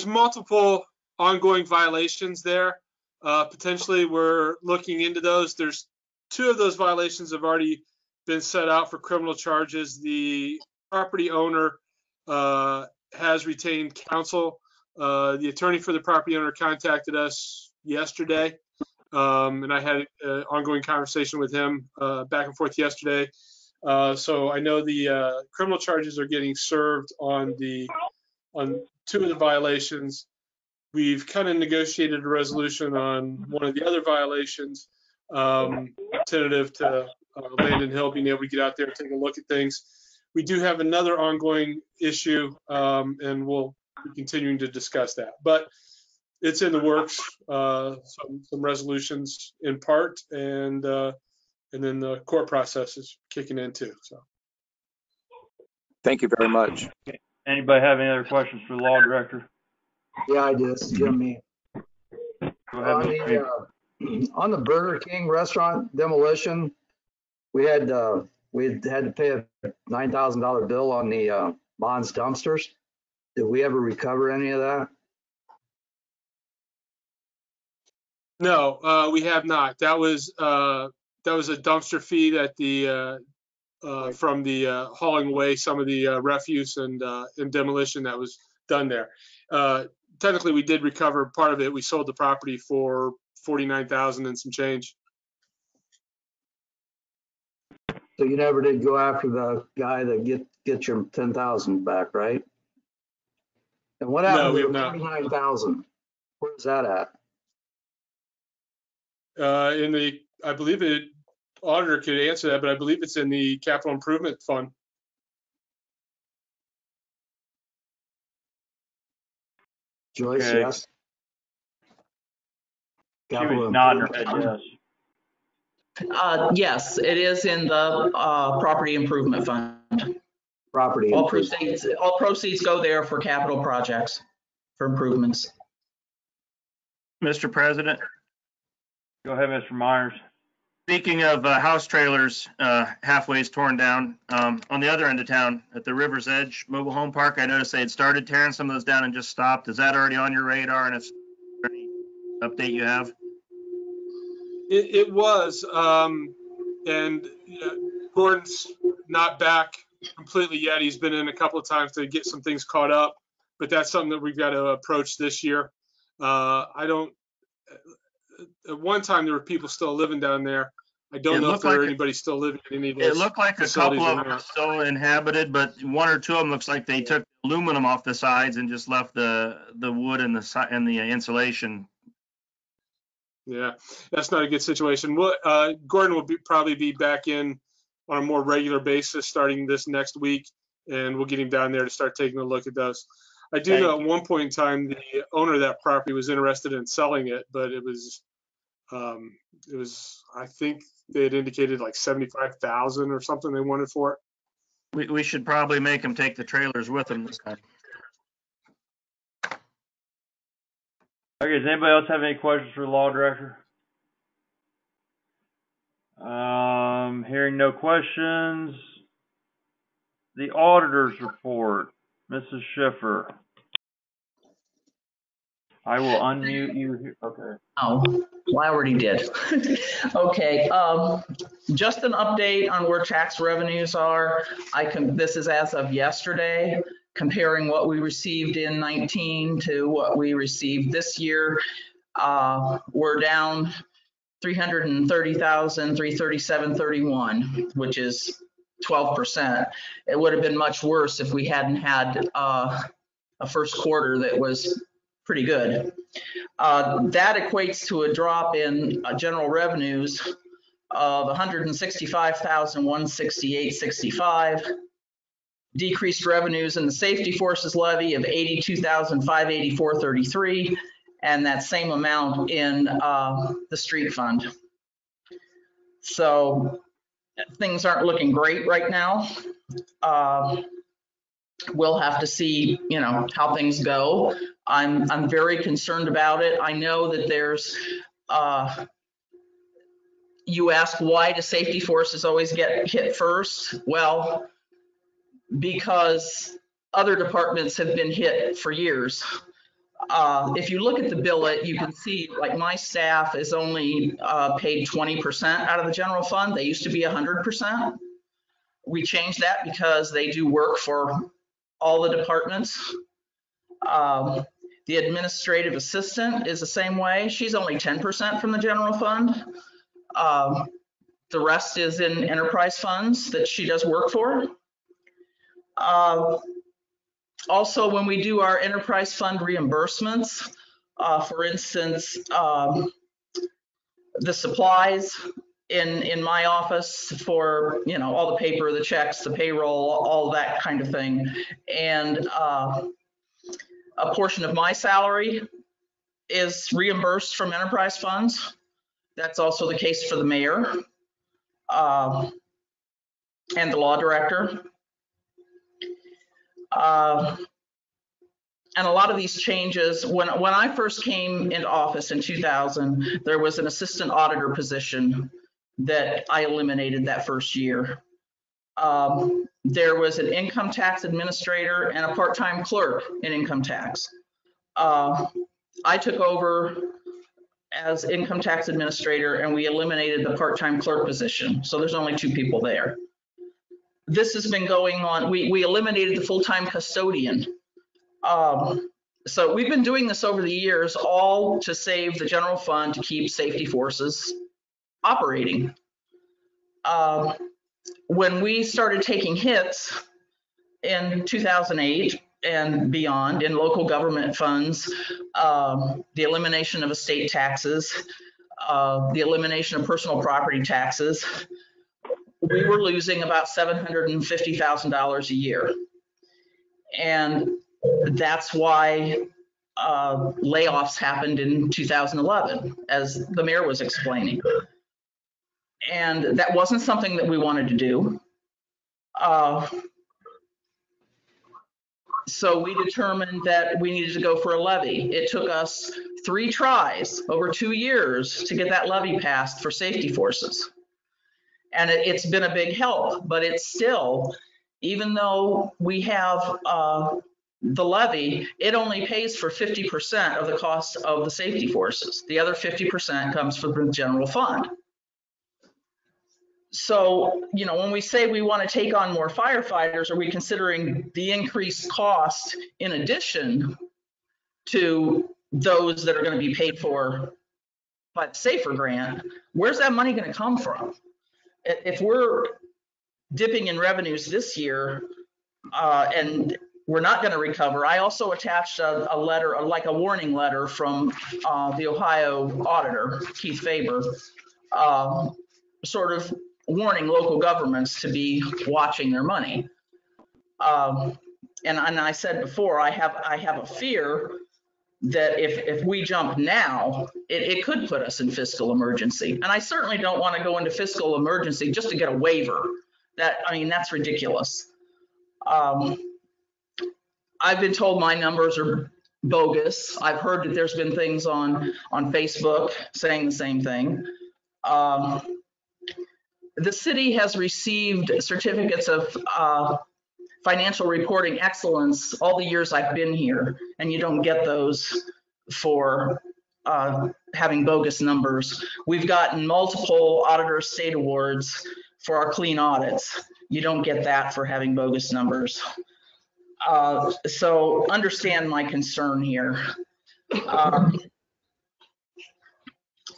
multiple ongoing violations there. Potentially we're looking into those. There's 2 of those violations have already been set out for criminal charges. The property owner has retained counsel. The attorney for the property owner contacted us yesterday, and I had an ongoing conversation with him back and forth yesterday. So I know the criminal charges are getting served on 2 of the violations. We've kind of negotiated a resolution on one of the other violations, tentative to Landon Hill being able to get out there and take a look at things. We do have another ongoing issue, and we'll be continuing to discuss that. But it's in the works, some resolutions in part, and then the court process is kicking in too. So, Thank you very much. Anybody have any other questions for the law director? Yeah, I do. This is Jimmy. Go ahead, Mr. Reed. On the Burger King restaurant demolition, we had to pay a $9,000 bill on the Bond's dumpsters. Did we ever recover any of that? no, we have not. That was a dumpster fee at the from the hauling away some of the refuse and demolition that was done there. Technically, we did recover part of it. We sold the property for $49,000 and some change. So you never did go after the guy that get your 10,000 back, right? And what happened to the 49,000? Where's that at? I believe auditor could answer that, but I believe it's in the capital improvement fund. Joyce, Okay. yes. She was nodding her head yes. Yes, it is in the property improvement fund. Property All improvement. proceeds go there for capital projects, for improvements. Mr. President, Go ahead, Mr. Myers. speaking of house trailers halfway's torn down, on the other end of town at the River's Edge Mobile Home Park, I noticed they had started tearing some of those down and just stopped. Is that already on your radar? And is there any update you have? It was, and Gordon's not back completely yet. He's been in a couple of times to get some things caught up, but that's something that we've got to approach this year. At one time there were people still living down there. I don't know if there are anybody still living in any of those. It looked like a couple of them are still inhabited, but one or two of them looks like they took aluminum off the sides and just left the wood and the insulation. Yeah, that's not a good situation. Gordon will probably be back in on a more regular basis starting this next week, and we'll get him down there to start taking a look at those. I do know at one point in time the owner of that property was interested in selling it, but it was I think they had indicated like $75,000 or something they wanted for it. We should probably make them take the trailers with them this time. Okay, does anybody else have any questions for the law director? Hearing no questions. The auditor's report, Mrs. Schiffer. I will unmute you here. Okay. Oh, well, I already did. Okay, just an update on where tax revenues are. This is as of yesterday, comparing what we received in 19 to what we received this year. We're down 330,000, 337.31, which is 12%. It would have been much worse if we hadn't had a first quarter that was pretty good. That equates to a drop in general revenues of 165,168.65. Decreased revenues in the safety forces levy of 82,584.33, and that same amount in the street fund. So things aren't looking great right now. We'll have to see, how things go. I'm very concerned about it. I know that there's, you ask why do safety forces always get hit first? Well, because other departments have been hit for years. If you look at the billet, you can see like my staff is only paid 20% out of the general fund. They used to be 100%. We changed that because they do work for all the departments. The administrative assistant is the same way. She's only 10% from the general fund. The rest is in enterprise funds that she does work for. Also, when we do our enterprise fund reimbursements, for instance, the supplies in my office for, you know, all the paper, the checks, the payroll, all that kind of thing, and a portion of my salary is reimbursed from enterprise funds. That's also the case for the mayor and the law director. And a lot of these changes, when I first came into office in 2000, there was an assistant auditor position that I eliminated that first year. There was an income tax administrator and a part-time clerk in income tax. I took over as income tax administrator and we eliminated the part-time clerk position. So there's only 2 people there. This has been going on. We eliminated the full-time custodian. So we've been doing this over the years, all to save the general fund to keep safety forces operating. When we started taking hits in 2008 and beyond in local government funds, the elimination of estate taxes, the elimination of personal property taxes, we were losing about $750,000 a year. And that's why layoffs happened in 2011, as the mayor was explaining. And that wasn't something that we wanted to do. So we determined that we needed to go for a levy. It took us 3 tries over 2 years to get that levy passed for safety forces. And it's been a big help, but it's still, even though we have the levy, it only pays for 50% of the cost of the safety forces. The other 50% comes from the general fund. So, you know, when we say we want to take on more firefighters, are we considering the increased cost in addition to those that are going to be paid for by the SAFER grant? Where's that money going to come from? If we're dipping in revenues this year and we're not going to recover, I also attached a letter, like a warning letter from the Ohio auditor, Keith Faber, sort of warning local governments to be watching their money. And I said before, I have a fear that if we jump now, it could put us in fiscal emergency. And I certainly don't want to go into fiscal emergency just to get a waiver. I mean, that's ridiculous. I've been told my numbers are bogus. I've heard that there's been things on Facebook saying the same thing. The city has received certificates of financial reporting excellence all the years I've been here, and you don't get those for having bogus numbers. We've gotten multiple auditor state awards for our clean audits. You don't get that for having bogus numbers. So understand my concern here.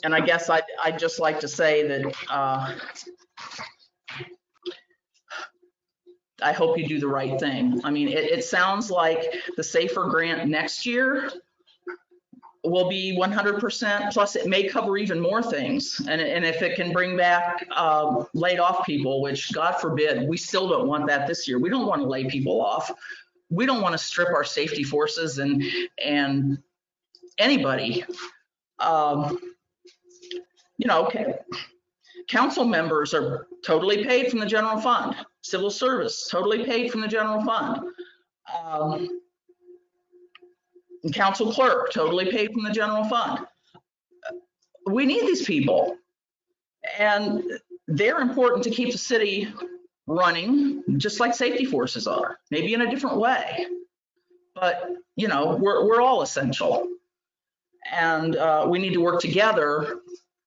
And I guess I'd just like to say that I hope you do the right thing. I mean, it sounds like the SAFER grant next year will be 100%, plus it may cover even more things. And if it can bring back laid off people, which God forbid, we still don't want that this year. We don't want to lay people off. We don't want to strip our safety forces and anybody. You know, council members are totally paid from the general fund. Civil service, totally paid from the general fund. Council clerk, totally paid from the general fund. We need these people. And they're important to keep the city running, just like safety forces are, maybe in a different way. But, you know, we're all essential. And we need to work together,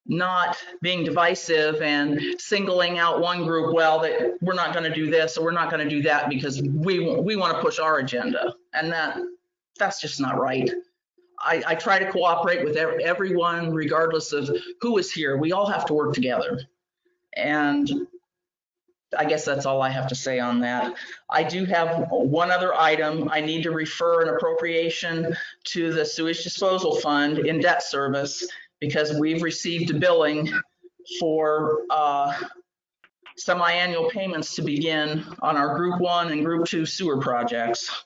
not being divisive and singling out one group, well, that we're not going to do this or we're not going to do that because we want to push our agenda. And that's just not right. I try to cooperate with everyone, regardless of who is here. We all have to work together. And I guess that's all I have to say on that. I do have one other item. I need to refer an appropriation to the sewage disposal fund in debt service because we've received a billing for semi-annual payments to begin on our Group 1 and Group 2 sewer projects.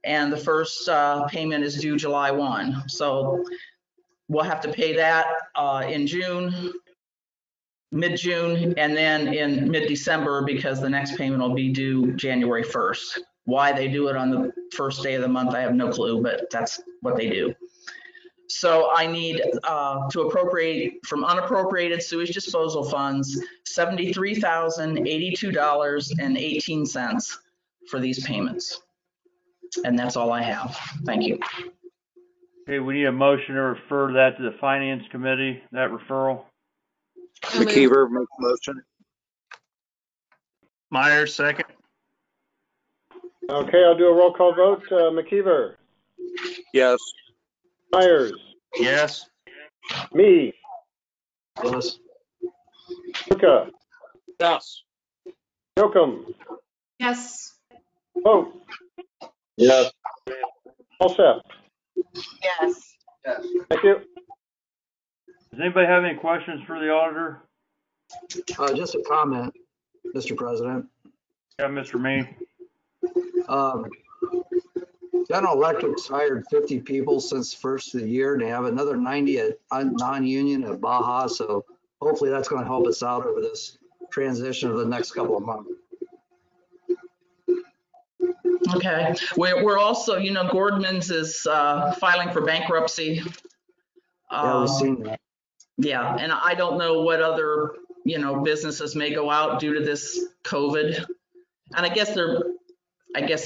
And the first payment is due July 1. So we'll have to pay that in June, mid-June, and then in mid-December because the next payment will be due January 1st. Why they do it on the first day of the month, I have no clue, but that's what they do. So I need to appropriate from unappropriated sewage disposal funds $73,082.18 for these payments. And that's all I have. Thank you. Okay, we need a motion to refer that to the Finance Committee, that referral. McKeever, make the motion. Myers, second. Okay, I'll do a roll call vote. McKeever, Yes. Myers, Yes. me, Yes. Luca, Yes. Jokum, Yes. vote, Yes. all set. Yes. Thank you. Does anybody have any questions for the auditor? Just a comment, Mr. President. Yeah, Mr. Meany. General Electric's hired 50 people since the first of the year, and they have another 90 at non-union at Baja. So hopefully that's going to help us out over this transition of the next couple of months. Okay. We're also, you know, Gordman's is filing for bankruptcy. Yeah, we've seen that. Yeah, and I don't know what other, you know, businesses may go out due to this COVID. And I guess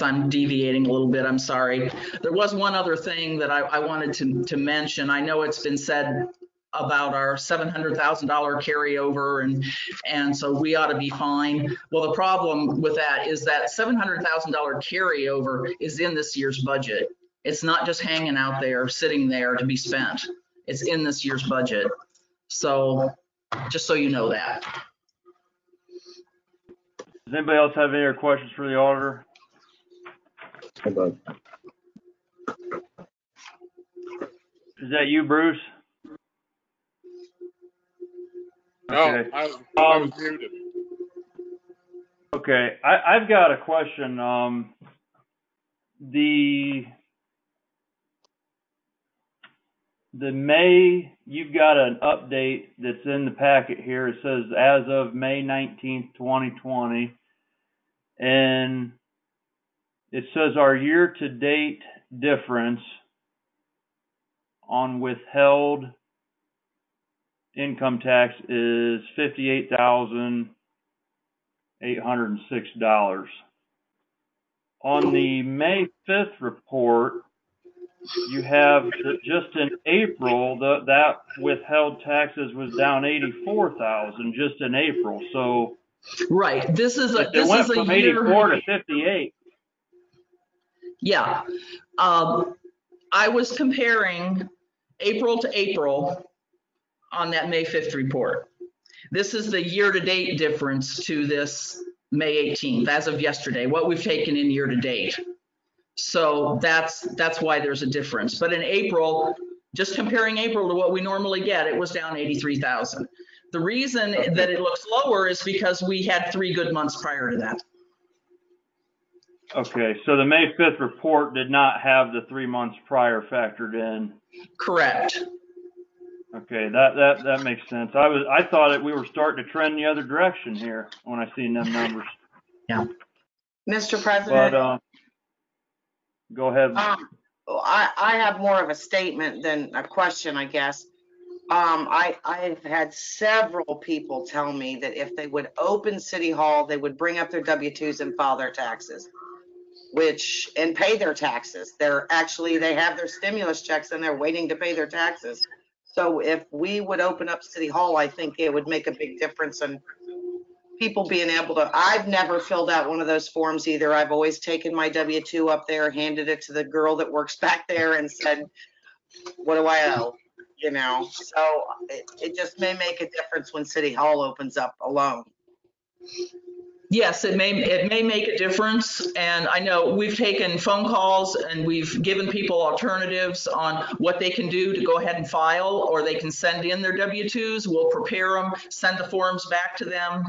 I'm deviating a little bit, I'm sorry. There was one other thing that I wanted to mention. I know it's been said about our $700,000 carryover and so we ought to be fine. Well, the problem with that is that $700,000 carryover is in this year's budget. It's not just hanging out there, sitting there to be spent. It's in this year's budget. So just so you know that. Does anybody else have any other questions for the auditor? Is that you, Bruce? No, Okay. I was muted. Okay, I've got a question. The May, you've got an update that's in the packet here. It says as of May 19th, 2020. And it says our year-to-date difference on withheld income tax is $58,806. On the May 5th report, you have that just in April, that withheld taxes was down 84,000 just in April. So right, this is a it went from 84 to 58. Yeah, I was comparing April to April on that May 5th report. This is the year-to-date difference to this May 18th, as of yesterday, what we've taken in year-to-date. So that's why there's a difference. But in April, just comparing April to what we normally get, it was down 83,000. The reason that it looks lower is because we had 3 good months prior to that. Okay, so the May 5th report did not have the 3 months prior factored in. Correct. Okay, that makes sense. I thought that we were starting to trend the other direction here when I seen them numbers. Yeah. Mr. President. But go ahead. I have more of a statement than a question, I guess. I've had several people tell me that if they would open City Hall, they would bring up their W-2s and file their taxes, and pay their taxes. They have their stimulus checks and they're waiting to pay their taxes. So if we would open up City Hall, I think it would make a big difference in people being able to. I've never filled out one of those forms either. I've always taken my W-2 up there, handed it to the girl that works back there and said, what do I owe? you know, so it just may make a difference when City Hall opens up alone. Yes, it may make a difference, and I know we've taken phone calls and we've given people alternatives on what they can do to go ahead and file, or they can send in their W-2s. We'll prepare them, send the forms back to them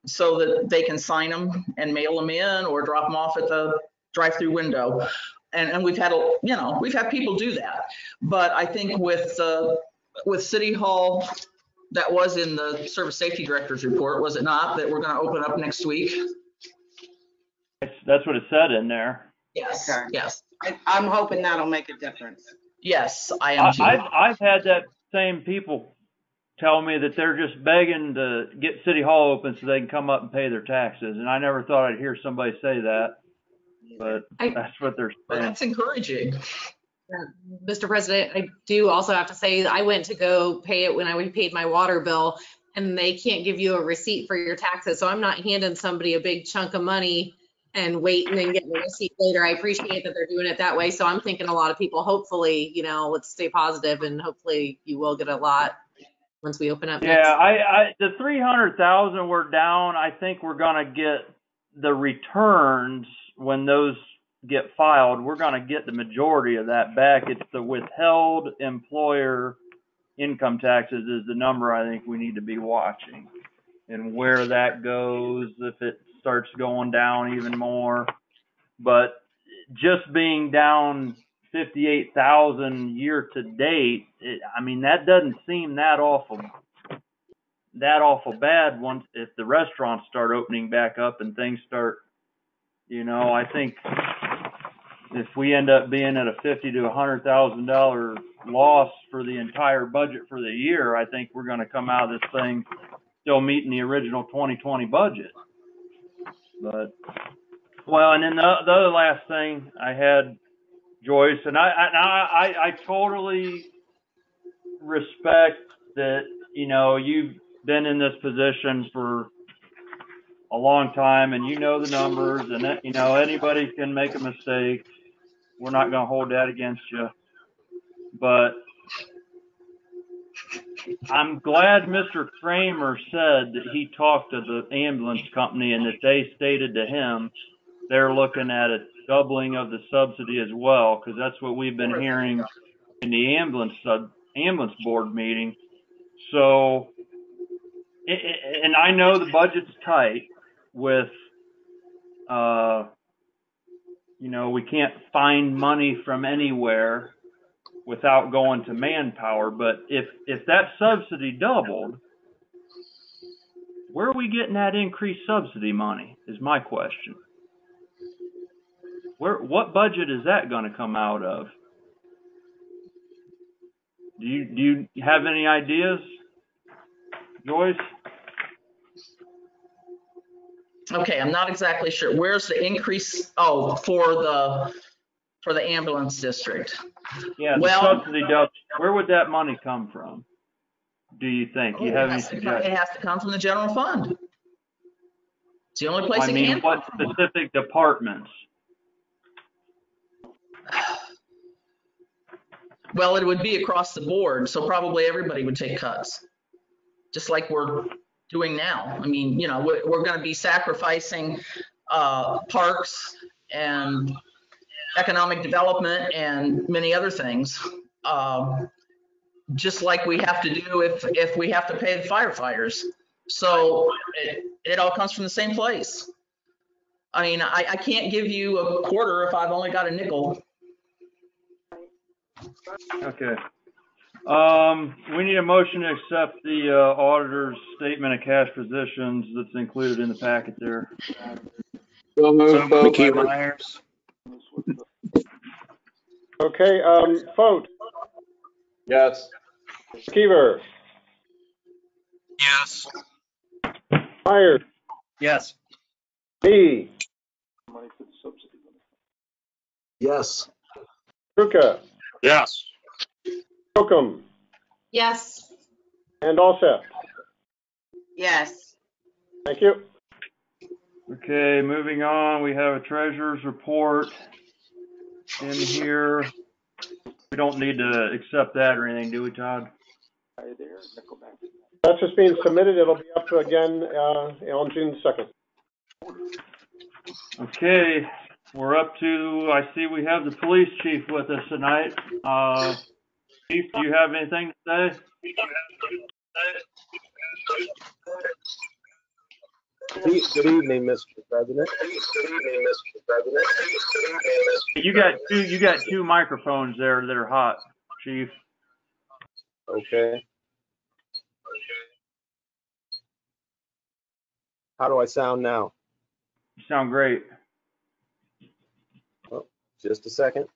so that they can sign them and mail them in or drop them off at the drive-through window. And we've had, we've had people do that. But I think with City Hall, that was in the Service Safety Director's report, was it not, that we're going to open up next week? That's what it said in there. Yes, Okay. yes. I'm hoping that'll make a difference. Yes, I am too. I've had that same people tell me that they're just begging to get City Hall open so they can come up and pay their taxes. And I never thought I'd hear somebody say that, but that's what they're saying. That's encouraging. Mr. President, I do also have to say I went to go pay it when I paid my water bill, and they can't give you a receipt for your taxes. So I'm not handing somebody a big chunk of money and wait and then getting a receipt later. I appreciate that they're doing it that way. So I'm thinking a lot of people, hopefully, let's stay positive, and hopefully you will get a lot once we open up. Yeah, the 300,000 we're down. I think we're gonna get the returns when those get filed. We're gonna get the majority of that back. It's the withheld employer income taxes is the number I think we need to be watching, and where that goes, if it starts going down even more. But just being down 58,000 year to date, that doesn't seem that awful bad once if the restaurants start opening back up and things start, I think if we end up being at a $50,000 to $100,000 loss for the entire budget for the year, I think we're going to come out of this thing still meeting the original 2020 budget. But and then the other last thing I had, Joyce, and I totally respect that, you've been in this position for a long time and the numbers, and anybody can make a mistake. We're not going to hold that against you. But I'm glad Mr. Kramer said that he talked to the ambulance company and that they stated to him they're looking at a doubling of the subsidy as well, because that's what we've been hearing in the ambulance board meeting. So, and I know the budget's tight with, we can't find money from anywhere without going to manpower. But if that subsidy doubled, where are we getting that increased subsidy money is my question. What budget is that going to come out of? Do you have any ideas, Joyce? Okay, I'm not exactly sure. Where's the increase? Oh, for the ambulance district. Yeah, the subsidy double. Where would that money come from? Do you think? Do you have any suggestions? It has to come from the general fund. It's the only place it can what come from. Specific departments? Well, it would be across the board, so probably everybody would take cuts, just like we're doing now. We're going to be sacrificing parks and economic development and many other things, just like we have to do if we have to pay the firefighters. So it all comes from the same place. I can't give you a quarter if I've only got a nickel. Okay. We need a motion to accept the auditor's statement of cash positions that's included in the packet there. So moved, McKeever. Myers. Okay, Fote, Yes. Keever, Yes. Myers, Yes. Me, Yes. Truca, Yes. Slocum, Yes. and Alsep. Yes. Thank you. Okay, moving on, we have a treasurer's report in here. We don't need to accept that or anything, do we, Todd? That's just being submitted. It'll be up again on June 2nd. Okay, we're up to, I see we have the police chief with us tonight. Chief, do you have anything to say? Good evening, Mr. President. You got two microphones there that are hot, Chief. Okay. How do I sound now? You sound great. Oh, just a second.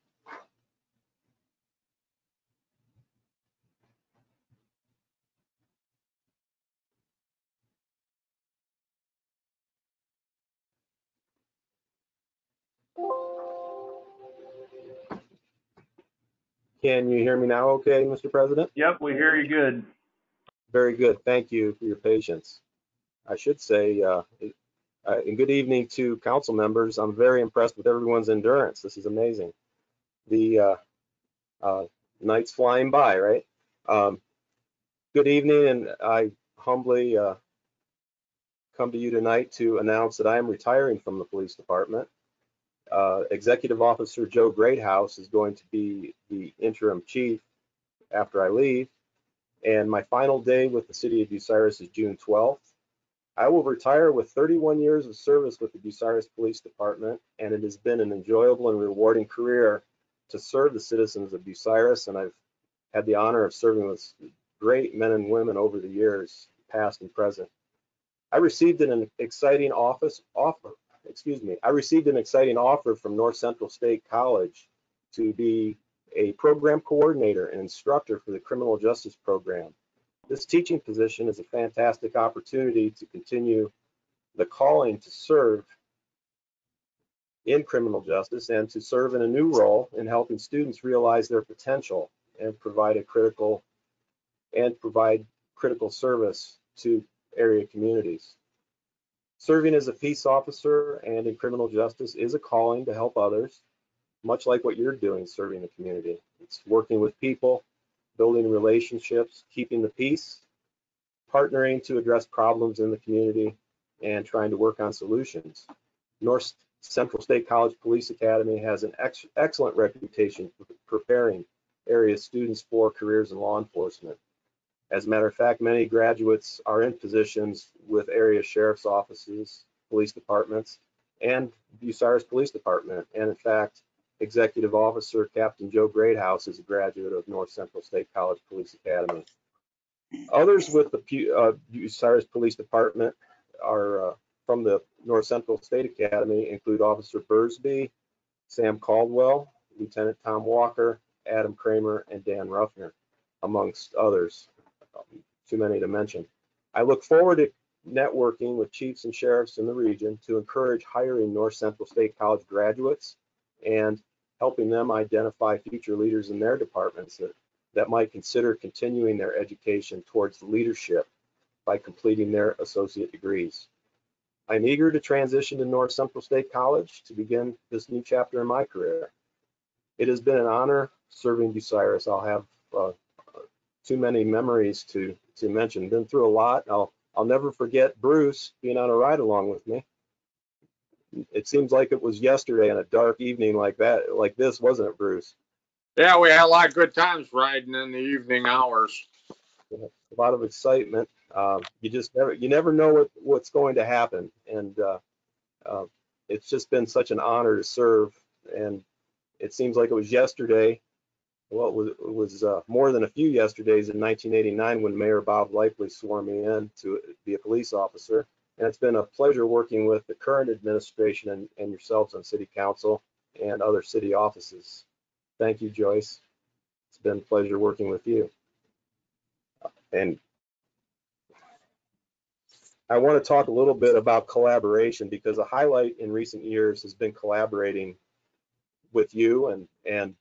Can you hear me now okay, Mr. President? Yep, we hear you good. Very good. Thank you for your patience. I should say, and good evening to council members. I'm very impressed with everyone's endurance. This is amazing. The night's flying by, right? Good evening, and I humbly come to you tonight to announce that I am retiring from the police department. Executive Officer Joe Greathouse is going to be the interim chief after I leave, and my final day with the city of Bucyrus is June 12th. I will retire with 31 years of service with the Bucyrus Police Department, and it has been an enjoyable and rewarding career to serve the citizens of Bucyrus, and I've had the honor of serving with great men and women over the years, past and present. I received an exciting offer from North Central State College to be a program coordinator and instructor for the criminal justice program. This teaching position is a fantastic opportunity to continue the calling to serve in criminal justice and to serve in a new role in helping students realize their potential and provide critical service to area communities. Serving as a peace officer and in criminal justice is a calling to help others, much like what you're doing serving the community. It's working with people, building relationships, keeping the peace, partnering to address problems in the community, and trying to work on solutions. North Central State College Police Academy has an excellent reputation for preparing area students for careers in law enforcement. As a matter of fact, many graduates are in positions with area sheriff's offices, police departments, and Bucyrus Police Department. And in fact, Executive Officer Captain Joe Greathouse is a graduate of North Central State College Police Academy. Others with the Bucyrus Police Department are from the North Central State Academy include Officer Bursby, Sam Caldwell, Lieutenant Tom Walker, Adam Kramer, and Dan Ruffner, amongst others. Too many to mention. I look forward to networking with chiefs and sheriffs in the region to encourage hiring North Central State College graduates and helping them identify future leaders in their departments that might consider continuing their education towards leadership by completing their associate degrees. I'm eager to transition to North Central State College to begin this new chapter in my career. It has been an honor serving Bucyrus. I'll have too many memories to mention. Been through a lot. I'll never forget Bruce being on a ride along with me. It seems like it was yesterday on a dark evening like this, wasn't it, Bruce? Yeah, we had a lot of good times riding in the evening hours. A lot of excitement. You never know what's going to happen, and it's just been such an honor to serve. And it seems like it was yesterday. Well, it was more than a few yesterdays in 1989 when Mayor Bob Likely swore me in to be a police officer. And it's been a pleasure working with the current administration and yourselves on City Council and other city offices. Thank you, Joyce. It's been a pleasure working with you. And I want to talk a little bit about collaboration, because a highlight in recent years has been collaborating with you and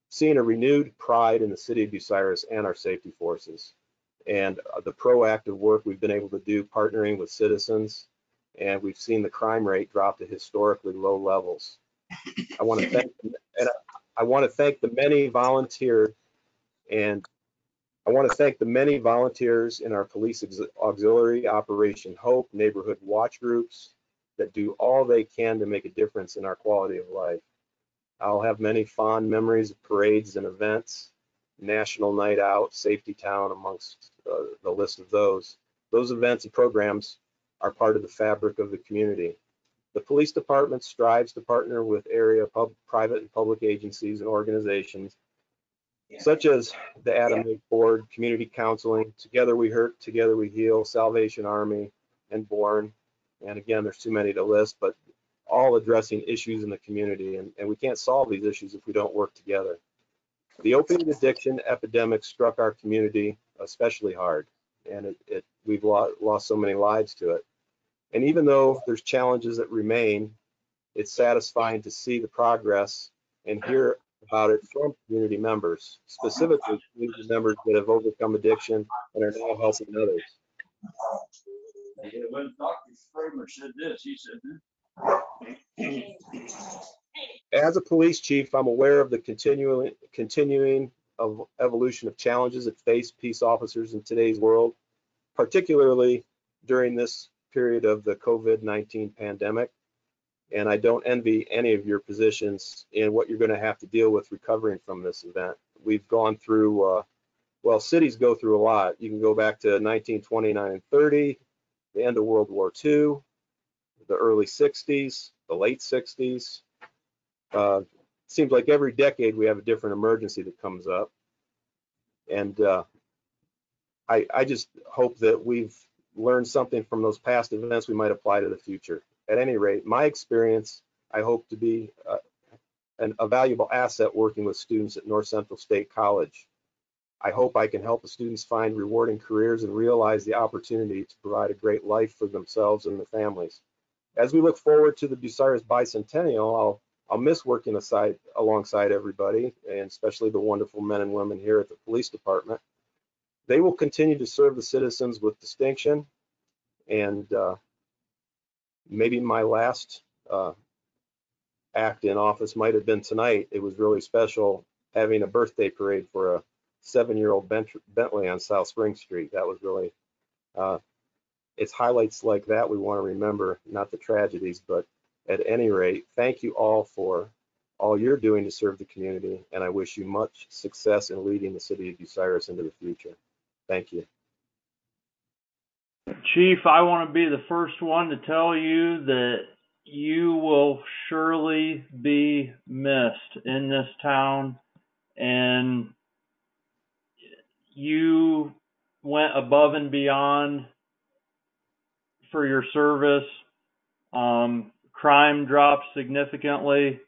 seeing a renewed pride in the city of Bucyrus and our safety forces, and the proactive work we've been able to do partnering with citizens, and we've seen the crime rate drop to historically low levels. I want to thank the many volunteered and I want to thank the many volunteers in our police auxiliary, Operation Hope, neighborhood watch groups that do all they can to make a difference in our quality of life. I'll have many fond memories of parades and events, National Night Out, Safety Town, amongst the list of those. Those events and programs are part of the fabric of the community. The police department strives to partner with area private and public agencies and organizations, such as the Adam Lake Board, Community Counseling, Together We Hurt, Together We Heal, Salvation Army, and Born. And again, there's too many to list, but all addressing issues in the community. And we can't solve these issues if we don't work together. The opiate addiction epidemic struck our community especially hard, and we've lost so many lives to it. And even though there's challenges that remain, it's satisfying to see the progress and hear about it from community members, specifically community members that have overcome addiction and are now helping others. When Dr. Kramer said this, he said this. As a police chief, I'm aware of the continuing evolution of challenges that face peace officers in today's world, particularly during this period of the COVID-19 pandemic. And I don't envy any of your positions in what you're going to have to deal with recovering from this event. We've gone through, well, cities go through a lot. You can go back to 1929 and 30, the end of World War II, the early 60s, the late 60s. Seems like every decade we have a different emergency that comes up. And I just hope that we've learned something from those past events we might apply to the future. At any rate, my experience, I hope to be a valuable asset working with students at North Central State College. I hope I can help the students find rewarding careers and realize the opportunity to provide a great life for themselves and their families. As we look forward to the Bucyrus Bicentennial, I'll miss working alongside everybody, and especially the wonderful men and women here at the police department. They will continue to serve the citizens with distinction, and maybe my last act in office might have been tonight. It was really special having a birthday parade for a 7-year-old Bentley on South Spring Street. That was really, it's highlights like that we want to remember, not the tragedies. But at any rate, thank you all for all you're doing to serve the community, and I wish you much success in leading the city of Bucyrus into the future. Thank you. Chief, I want to be the first one to tell you that you will surely be missed in this town, and you went above and beyond for your service. Crime dropped significantly.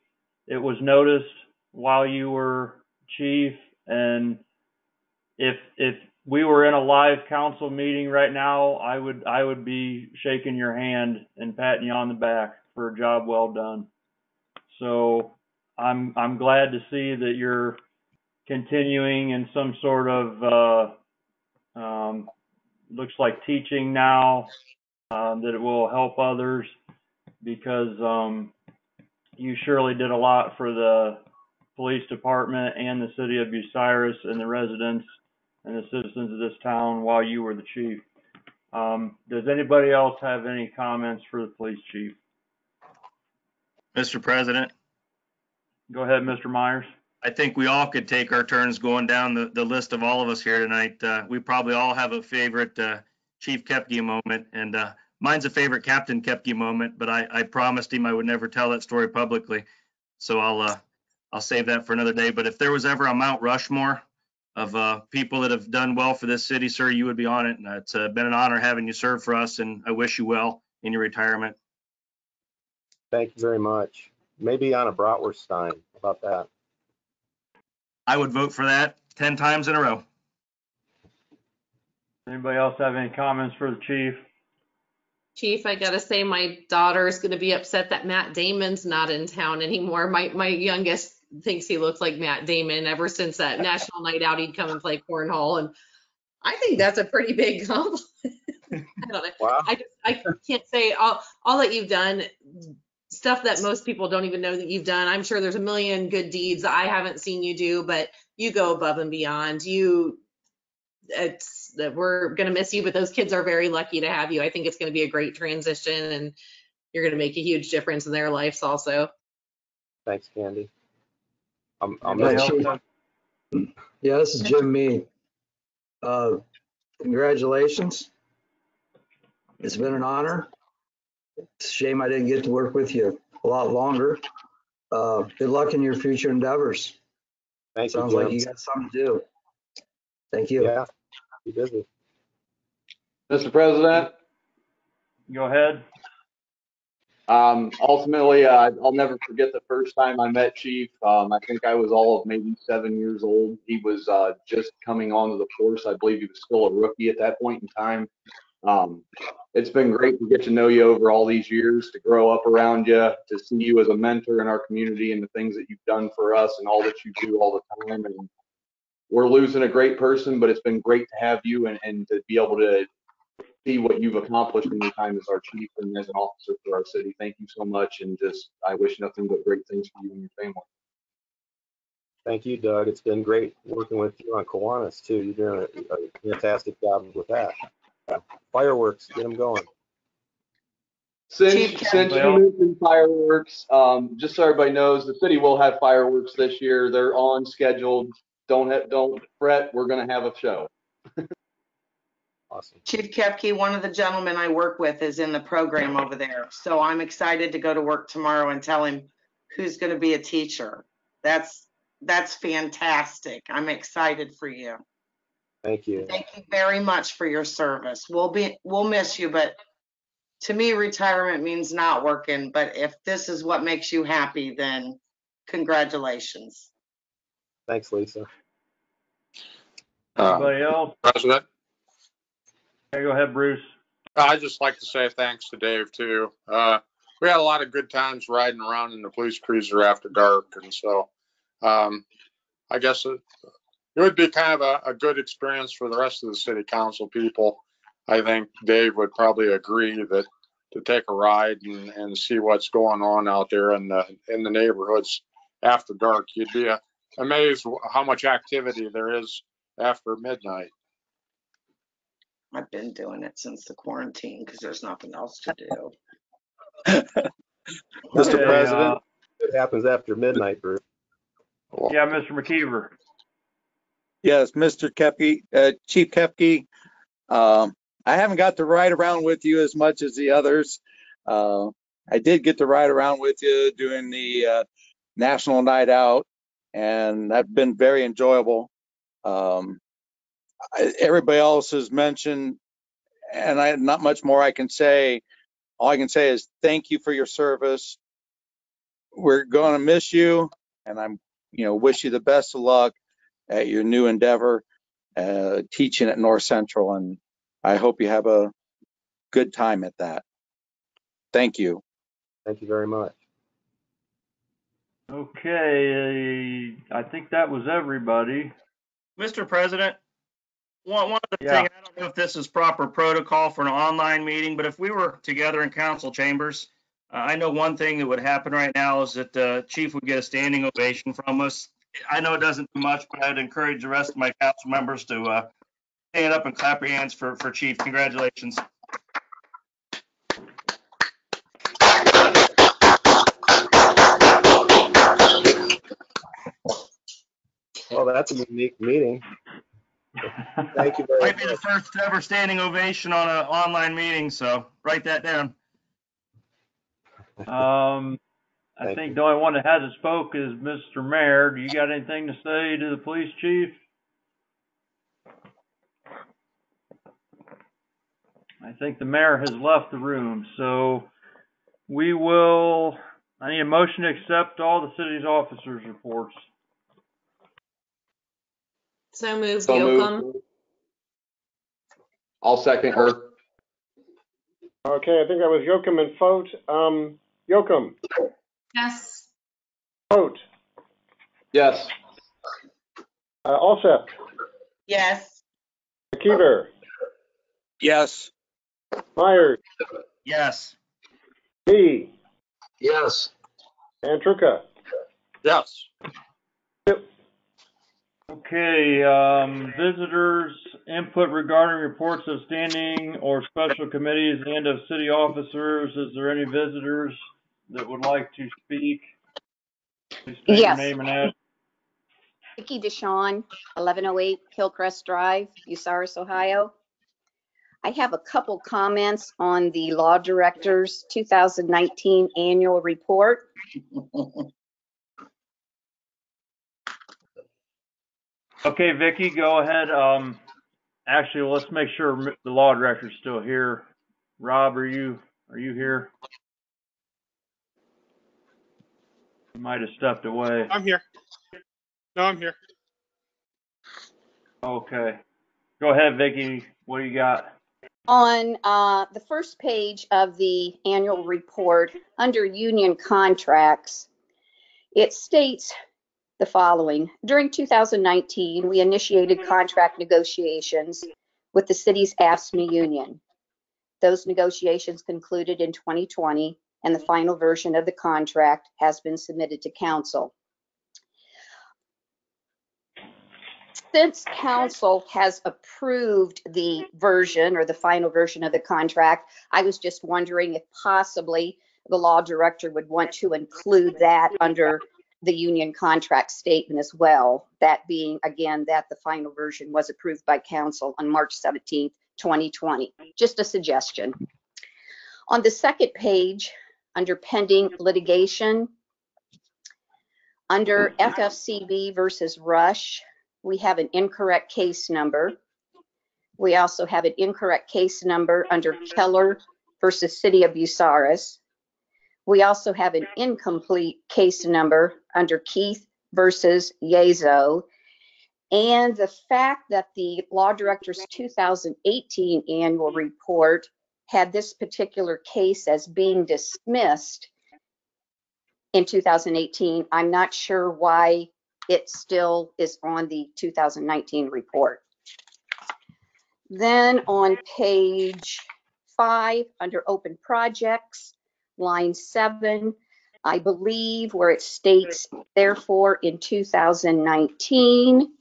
It was noticed while you were chief, and if we were in a live council meeting right now, I would be shaking your hand and patting you on the back for a job well done. So I'm glad to see that you're continuing in some sort of looks like teaching now, that it will help others, because you surely did a lot for the police department and the city of Bucyrus and the residents and the citizens of this town while you were the chief. Does anybody else have any comments for the police chief? Mr. President. Go ahead, Mr. Myers. I think we all could take our turns going down the list of all of us here tonight. We probably all have a favorite Chief Kepke moment, and mine's a favorite Captain Kepke moment, but I promised him I would never tell that story publicly. So I'll save that for another day. But if there was ever a Mount Rushmore of people that have done well for this city, sir, you would be on it. And it's been an honor having you serve for us, and I wish you well in your retirement. Thank you very much. Maybe on a Bratwurst Stein. How about that? I would vote for that 10 times in a row. Anybody else have any comments for the chief? Chief, I gotta say my daughter's gonna be upset that Matt Damon's not in town anymore. My youngest thinks he looks like Matt Damon. Ever since that National Night Out, he'd come and play cornhole, and I think that's a pretty big compliment. I don't know. Wow. I can't say all that you've done, stuff that most people don't even know that you've done. I'm sure there's a million good deeds I haven't seen you do, but you go above and beyond. You we're going to miss you, but those kids are very lucky to have you. I think it's going to be a great transition, and you're going to make a huge difference in their lives also. Thanks, Candy. I'm Anybody else Chief. have- Yeah, this is Jim Mead. Congratulations. It's been an honor. It's a shame I didn't get to work with you a lot longer. Good luck in your future endeavors. Thank you, Sounds Jim. like you got something to do. Thank you. Yeah, be busy. Mr. President, Go ahead. ultimately, I'll never forget the first time I met Chief. I think I was all of maybe 7 years old. He was just coming onto the force. I believe he was still a rookie at that point in time. It's been great to get to know you over all these years, to grow up around you, to see you as a mentor in our community and the things that you've done for us and all that you do all the time. And we're losing a great person, but it's been great to have you and to be able to see what you've accomplished in your time as our chief and as an officer for our city. Thank you so much, and just I wish nothing but great things for you and your family. Thank you, Doug. It's been great working with you on Kiwanis too. You're doing a fantastic job with that. Fireworks, get them going. Since you mentioned fireworks, just so everybody knows, the city will have fireworks this year. They're on scheduled. Don't fret. We're going to have a show. Awesome. Chief Kepke, one of the gentlemen I work with is in the program over there. So I'm excited to go to work tomorrow and tell him who's going to be a teacher. That's fantastic. I'm excited for you. Thank you. Thank you very much for your service. We'll miss you, but to me, retirement means not working. But if this is what makes you happy, then congratulations. Thanks, Lisa. Anybody else? President, Okay, go ahead, Bruce. I'd just like to say thanks to Dave too. We had a lot of good times riding around in the police cruiser after dark, and so I guess it would be kind of a good experience for the rest of the city council people. I think Dave would probably agree that to take a ride and see what's going on out there in the neighborhoods after dark, you'd be amazed how much activity there is after midnight. I've been doing it since the quarantine because there's nothing else to do. Mr. President, it happens after midnight, Bruce. Yeah, Mr. McKeever. Yes, Mr. Kepke, Chief Kepke. I haven't got to ride around with you as much as the others. I did get to ride around with you during the National Night Out, and that's been very enjoyable. Everybody else has mentioned, and not much more I can say. All I can say is thank you for your service. We're going to miss you, and I'm, wish you the best of luck at your new endeavor, teaching at North Central, and I hope you have a good time at that. Thank you. Thank you very much. Okay, I think that was everybody. Mr. President, one other thing, I don't know if this is proper protocol for an online meeting, but if we were together in council chambers, I know one thing that would happen right now is that the chief would get a standing ovation from us. I know it doesn't do much, but I'd encourage the rest of my council members to stand up and clap your hands for Chief. Congratulations. Well, that's a unique meeting. Thank you very much. Might be the first ever standing ovation on an online meeting, so write that down. I think the only one that hasn't spoke is Mr. Mayor. Do you got anything to say to the police chief? I think the mayor has left the room, so I need a motion to accept all the city's officers' reports. So moved, So Yocum. moved. I'll second her. Okay, I think that was Yocum and Fote. Yocum. Yes. Fote. Yes. Alsep. Yes. McKeever. Yes. Myers. Yes. Me. Yes. And Truca. Yes. Okay, visitors input regarding reports of standing or special committees and of city officers. Is there any visitors that would like to speak? Please state your Yes, name and address. Vicki Deshawn, 1108 Hillcrest Drive, Bucyrus, Ohio. I have a couple comments on the Law Director's 2019 annual report. Okay, Vicki, go ahead. Actually, let's make sure the Law Director's still here. Rob, are you here? You might have stepped away. I'm here. No, I'm here. Okay. Go ahead, Vicki. What do you got? On the first page of the annual report, under union contracts, it states the following. During 2019, we initiated contract negotiations with the city's AFSCME union. Those negotiations concluded in 2020, and the final version of the contract has been submitted to council. Since council has approved the version or the final version of the contract, I was just wondering if possibly the Law Director would want to include that under the union contract statement as well. That being, again, that the final version was approved by council on March 17th, 2020. Just a suggestion. On the second page, under pending litigation, under FFCB versus Rush, we have an incorrect case number. We also have an incorrect case number under Keller versus City of Bucyrus. We also have an incomplete case number under Keith versus Yezo. And the fact that the Law Director's 2018 annual report had this particular case as being dismissed in 2018, I'm not sure why it still is on the 2019 report. Then on page 5, under open projects, line 7, I believe where it states, therefore, in 2019,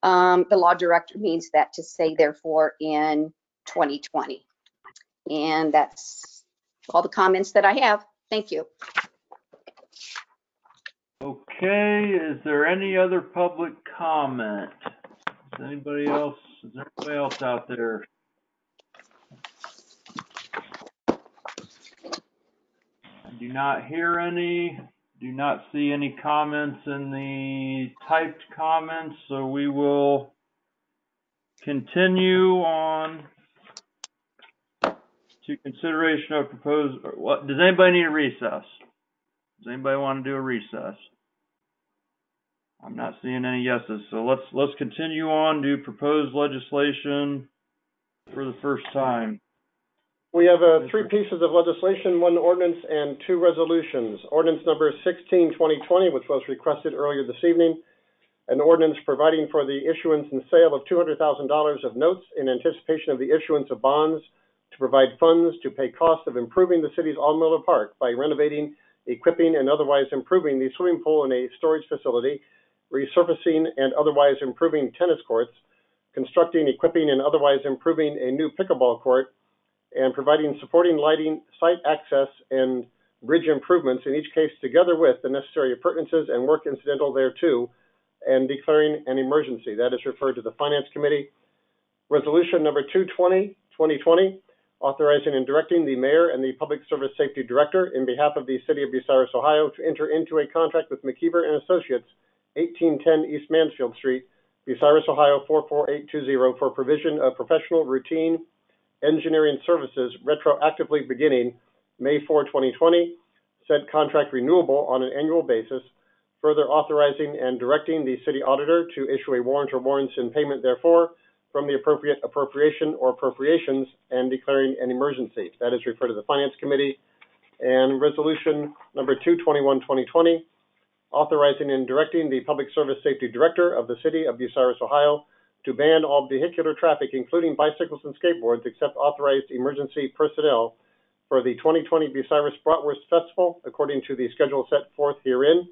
the Law Director means that to say, therefore, in 2020. And that's all the comments that I have. Thank you. Okay, is there any other public comment? Is there anybody else out there? I do not hear any, do not see any comments in the typed comments, so we will continue on to consideration of proposed, what, does anybody need a recess? Does anybody want to do a recess? I'm not seeing any yeses, so let's continue on to proposed legislation for the first time. We have 3 pieces of legislation, 1 ordinance and 2 resolutions. Ordinance number 16/2020, which was requested earlier this evening, an ordinance providing for the issuance and sale of $200,000 of notes in anticipation of the issuance of bonds to provide funds to pay costs of improving the city's Aumiller Park by renovating, equipping, and otherwise improving the swimming pool in a storage facility, resurfacing and otherwise improving tennis courts, constructing, equipping, and otherwise improving a new pickleball court, and providing supporting lighting, site access, and bridge improvements, in each case together with the necessary appurtenances and work incidental thereto, and declaring an emergency. That is referred to the Finance Committee. Resolution number 220/2020, authorizing and directing the Mayor and the Public Service Safety Director in behalf of the City of Bucyrus, Ohio, to enter into a contract with McKeever and Associates, 1810 East Mansfield Street, Bucyrus, Ohio, 44820, for provision of professional routine engineering services retroactively beginning May 4, 2020, said contract renewable on an annual basis, further authorizing and directing the city auditor to issue a warrant or warrants in payment therefor from the appropriate appropriation or appropriations, and declaring an emergency. That is referred to the Finance Committee. And resolution number 221/2020, authorizing and directing the Public Service Safety Director of the City of Bucyrus, Ohio, to ban all vehicular traffic, including bicycles and skateboards, except authorized emergency personnel for the 2020 Bucyrus Bratwurst Festival, according to the schedule set forth herein.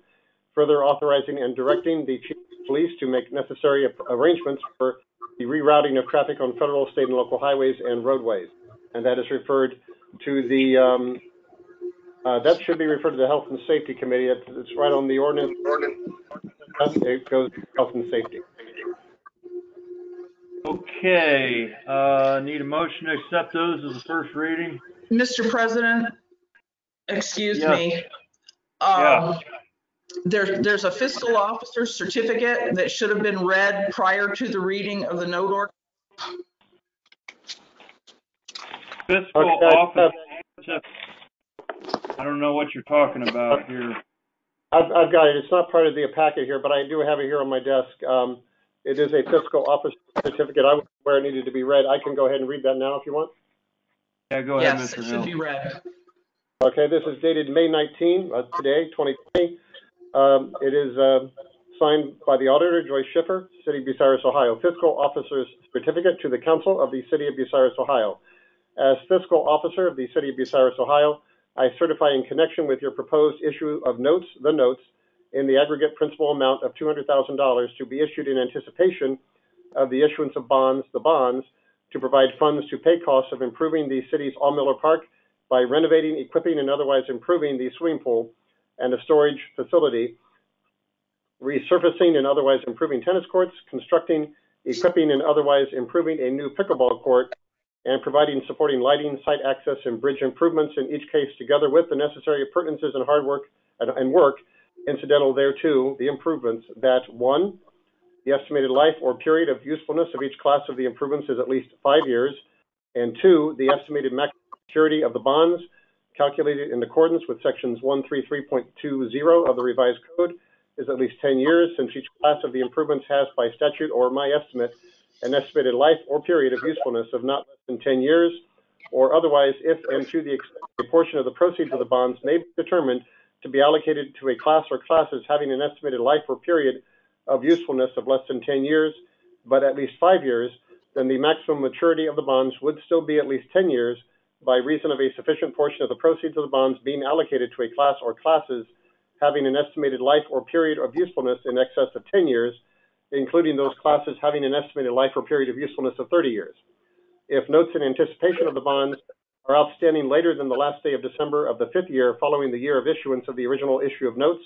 Further authorizing and directing the Chief of police to make necessary arrangements for the rerouting of traffic on federal, state, and local highways and roadways. And that is referred to the, that should be referred to the Health and Safety Committee. It's right on the ordinance. It goes to Health and Safety. Okay, need a motion to accept those as a first reading? Mr. President, excuse Yes. me. Yeah. There's a fiscal officer certificate that should have been read prior to the reading of the note order. Fiscal officer. I don't know what you're talking about here. I've got it. It's not part of the packet here, but I do have it here on my desk. It is a fiscal officer certificate. I was where it needed to be read. I can go ahead and read that now if you want. Yeah, go ahead, Yes, Mr. it Hill. should be read. Okay, this is dated May 19, today, 2020. It is signed by the auditor, Joyce Schiffer, City of Bucyrus, Ohio. Fiscal Officer's Certificate to the Council of the City of Bucyrus, Ohio. As Fiscal Officer of the City of Bucyrus, Ohio, I certify in connection with your proposed issue of notes, the notes, in the aggregate principal amount of $200,000 to be issued in anticipation of the issuance of bonds, the bonds, to provide funds to pay costs of improving the city's Aumiller Park by renovating, equipping, and otherwise improving the swimming pool and the storage facility, resurfacing and otherwise improving tennis courts, constructing, equipping, and otherwise improving a new pickleball court, and providing supporting lighting, site access, and bridge improvements in each case, together with the necessary appurtenances and hard work and work incidental thereto, the improvements that, 1, the estimated life or period of usefulness of each class of the improvements is at least 5 years, and 2, the estimated maximum security of the bonds calculated in accordance with sections 133.20 of the revised code is at least 10 years, since each class of the improvements has, by statute or my estimate, an estimated life or period of usefulness of not less than 10 years, or otherwise, if and to the extent a portion of the proceeds of the bonds may be determined to be allocated to a class or classes having an estimated life or period of usefulness of less than 10 years, but at least 5 years, then the maximum maturity of the bonds would still be at least 10 years by reason of a sufficient portion of the proceeds of the bonds being allocated to a class or classes having an estimated life or period of usefulness in excess of 10 years, including those classes having an estimated life or period of usefulness of 30 years. If notes in anticipation of the bonds are outstanding later than the last day of December of the 5th year following the year of issuance of the original issue of notes,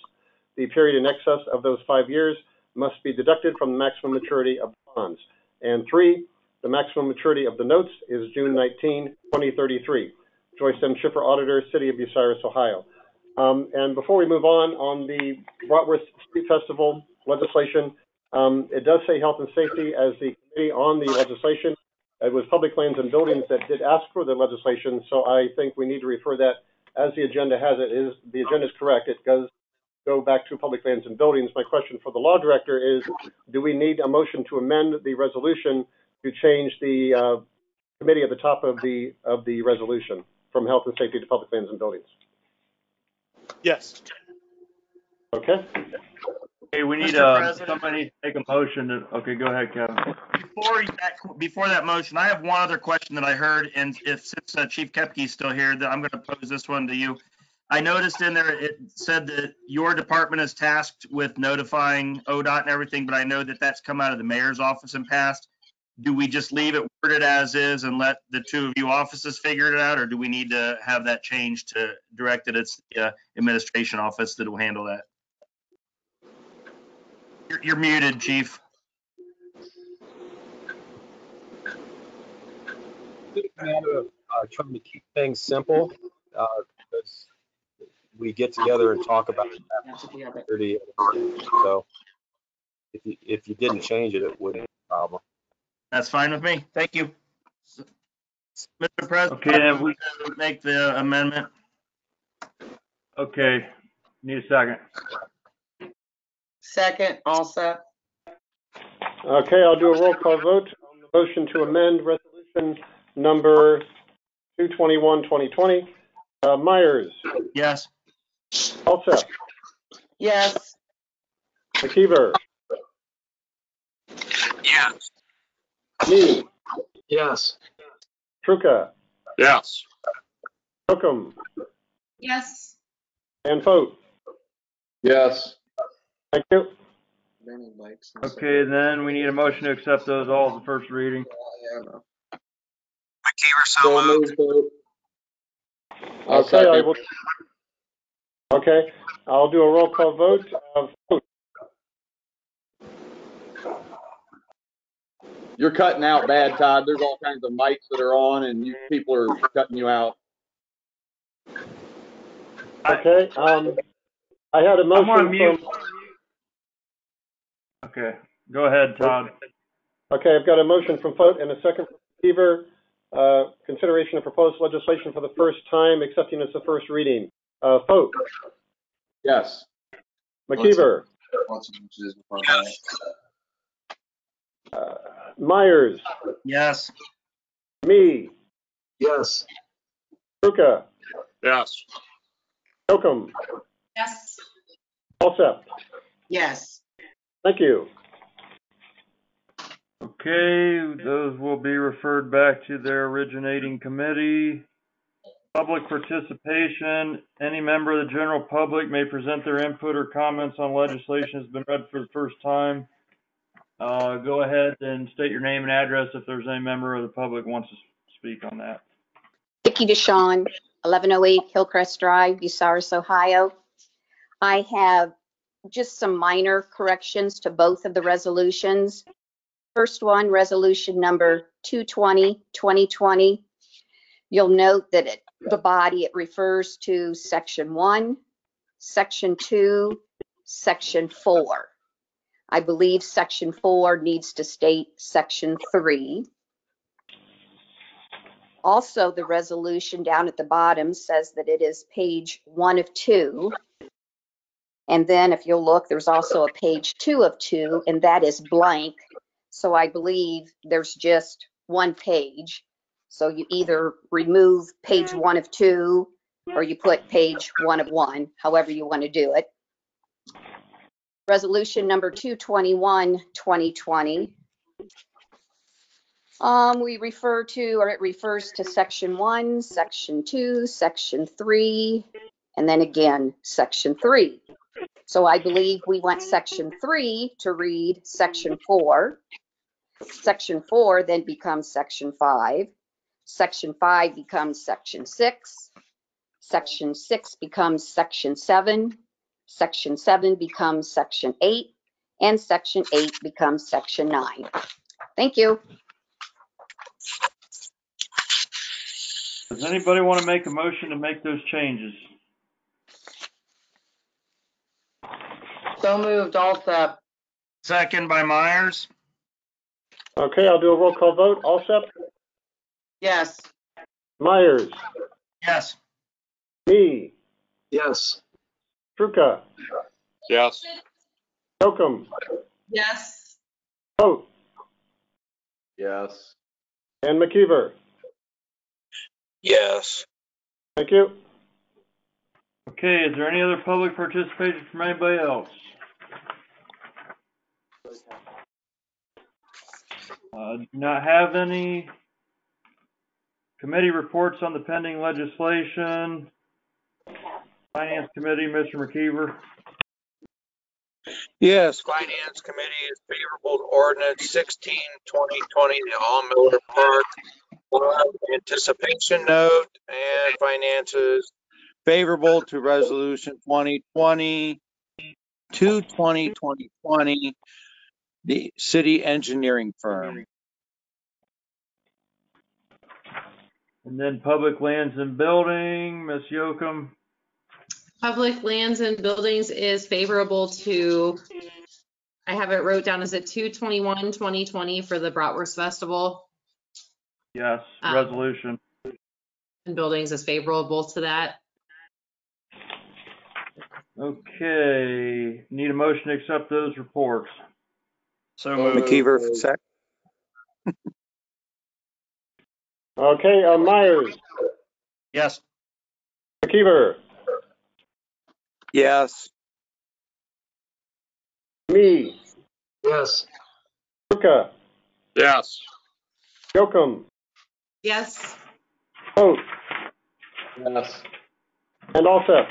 the period in excess of those 5 years must be deducted from the maximum maturity of the bonds. And 3, the maximum maturity of the notes is June 19, 2033. Joyce M. Schiffer, Auditor, City of Bucyrus, Ohio. And before we move on the Bratwurst Festival Festival legislation, it does say Health and Safety as the committee on the legislation. It was Public Lands and Buildings that did ask for the legislation, so I think we need to refer that as the agenda has it. The agenda is correct. It does go back to Public Lands and Buildings. My question for the Law Director is, do we need a motion to amend the resolution to change the committee at the top of the resolution from Health and Safety to Public Lands and Buildings? Yes. Okay. Hey, we need somebody to take a motion. Okay, go ahead, Kevin. Before that motion, I have one other question that I heard, and since Chief Kepke's still here, that I'm going to pose this one to you. I noticed in there it said that your department is tasked with notifying ODOT and everything, but I know that that's come out of the mayor's office in past. Do we just leave it worded as is and let the two of you offices figure it out, or do we need to have that changed to directed it's the administration office that will handle that? You're muted, Chief. It's a matter of trying to keep things simple, because we get together and talk about it. So if you didn't change it, it wouldn't be a problem. That's fine with me. Thank you. Mr. President, okay, we make the amendment. Okay, need a second. Second, also. Okay, I'll do a roll call vote on the motion to amend resolution number 221-2020. Myers. Yes. Alsep. Yes. McKeever. Yes. Me. Yes. Truca. Yes. Cookham. Yes. And Fote. Yes. Thank you. Okay, then we need a motion to accept those all as the first reading. McKeever, so moved. I'll Okay, I second. will. Okay, I'll do a roll call vote. Vote. You're cutting out bad, Todd. There's all kinds of mics that are on, and people are cutting you out. Okay, I had a I'm gonna motion mute. from. Okay, go ahead, Todd. Okay, I've got a motion from Foat and a second from McKeever. Consideration of proposed legislation for the first time, accepting as the first reading. Foat. Yes. McKeever. Yes. Myers. Yes. Me. Yes. Truca. Yes. Yocum. Yes. Alsep. Yes. Thank you. Okay, those will be referred back to their originating committee. Public participation. Any member of the general public may present their input or comments on legislation that's been read for the first time. Go ahead and state your name and address if there's any member of the public who wants to speak on that. Vicki DeShawn, 1108 Hillcrest Drive, Bucyrus, Ohio. I have just some minor corrections to both of the resolutions. First one, resolution number 220, 2020. You'll note that at the body, it refers to section 1, section 2, section 4. I believe section 4 needs to state section 3. Also, the resolution down at the bottom says that it is page 1 of 2. And then if you'll look, there's also a page 2 of 2, and that is blank. So I believe there's just one page. So you either remove page 1 of 2 or you put page 1 of 1, however you want to do it. Resolution number 221, 2020. We refer to, or it refers to section 1, section 2, section 3, and then again, section 3. So I believe we want section 3 to read section 4. Section 4 then becomes section 5. Section 5 becomes section 6. Section 6 becomes section 7. Section 7 becomes section 8. And section 8 becomes section 9. Thank you. Does anybody want to make a motion to make those changes? So moved, Alsep. Second by Myers. Okay, I'll do a roll call vote. Alsep. Yes. Myers. Yes. Me. Yes. Truca. Yes. Yocum. Yes. Foat. Yes. And McKeever. Yes. Thank you. Okay, is there any other public participation from anybody else? Do not have any. Committee reports on the pending legislation. Finance Committee, Mr. McKeever. Yes, Finance Committee is favorable to ordinance 16, 2020, the Aumiller Park anticipation note, and Finance is favorable to resolution 2020 to 2020, the city engineering firm. And then Public Lands and Building, Ms. Yocum. Public lands and buildings is favorable to, I have it wrote down as a 221, 2020 for the Bratwurst Festival. Yes, resolution. And buildings is favorable to that. Okay, need a motion to accept those reports. So moved. McKeever, second. Okay, Myers. Yes. McKeever. Yes. Me. Yes. Truca. Yes. Yocum. Yes. Foat. Yes. And Alsep.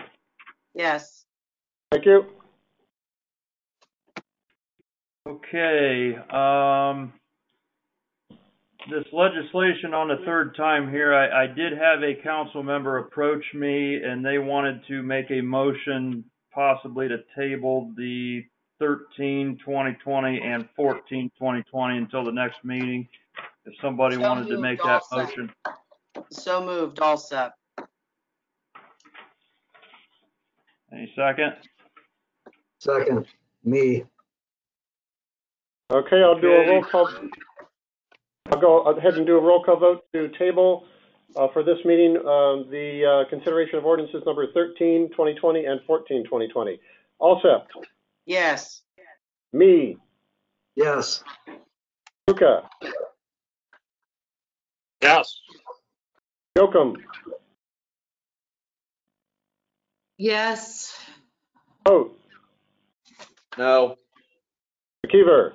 Yes. Thank you. Okay, this legislation on the third time here, I did have a council member approach me and they wanted to make a motion possibly to table the 13-2020 and 14-2020 until the next meeting. If somebody So wanted to moved, make that Alsep. motion. So moved, Alsep. Any second? Second, me. Okay, I'll do a roll call. I'll go ahead and do a roll call vote to table for this meeting the consideration of ordinances number 13-2020 and 14-2020. Alsep. Yes. Me. Yes. Ruka. Yes. Jokum. Yes. Vote. No. McKeever.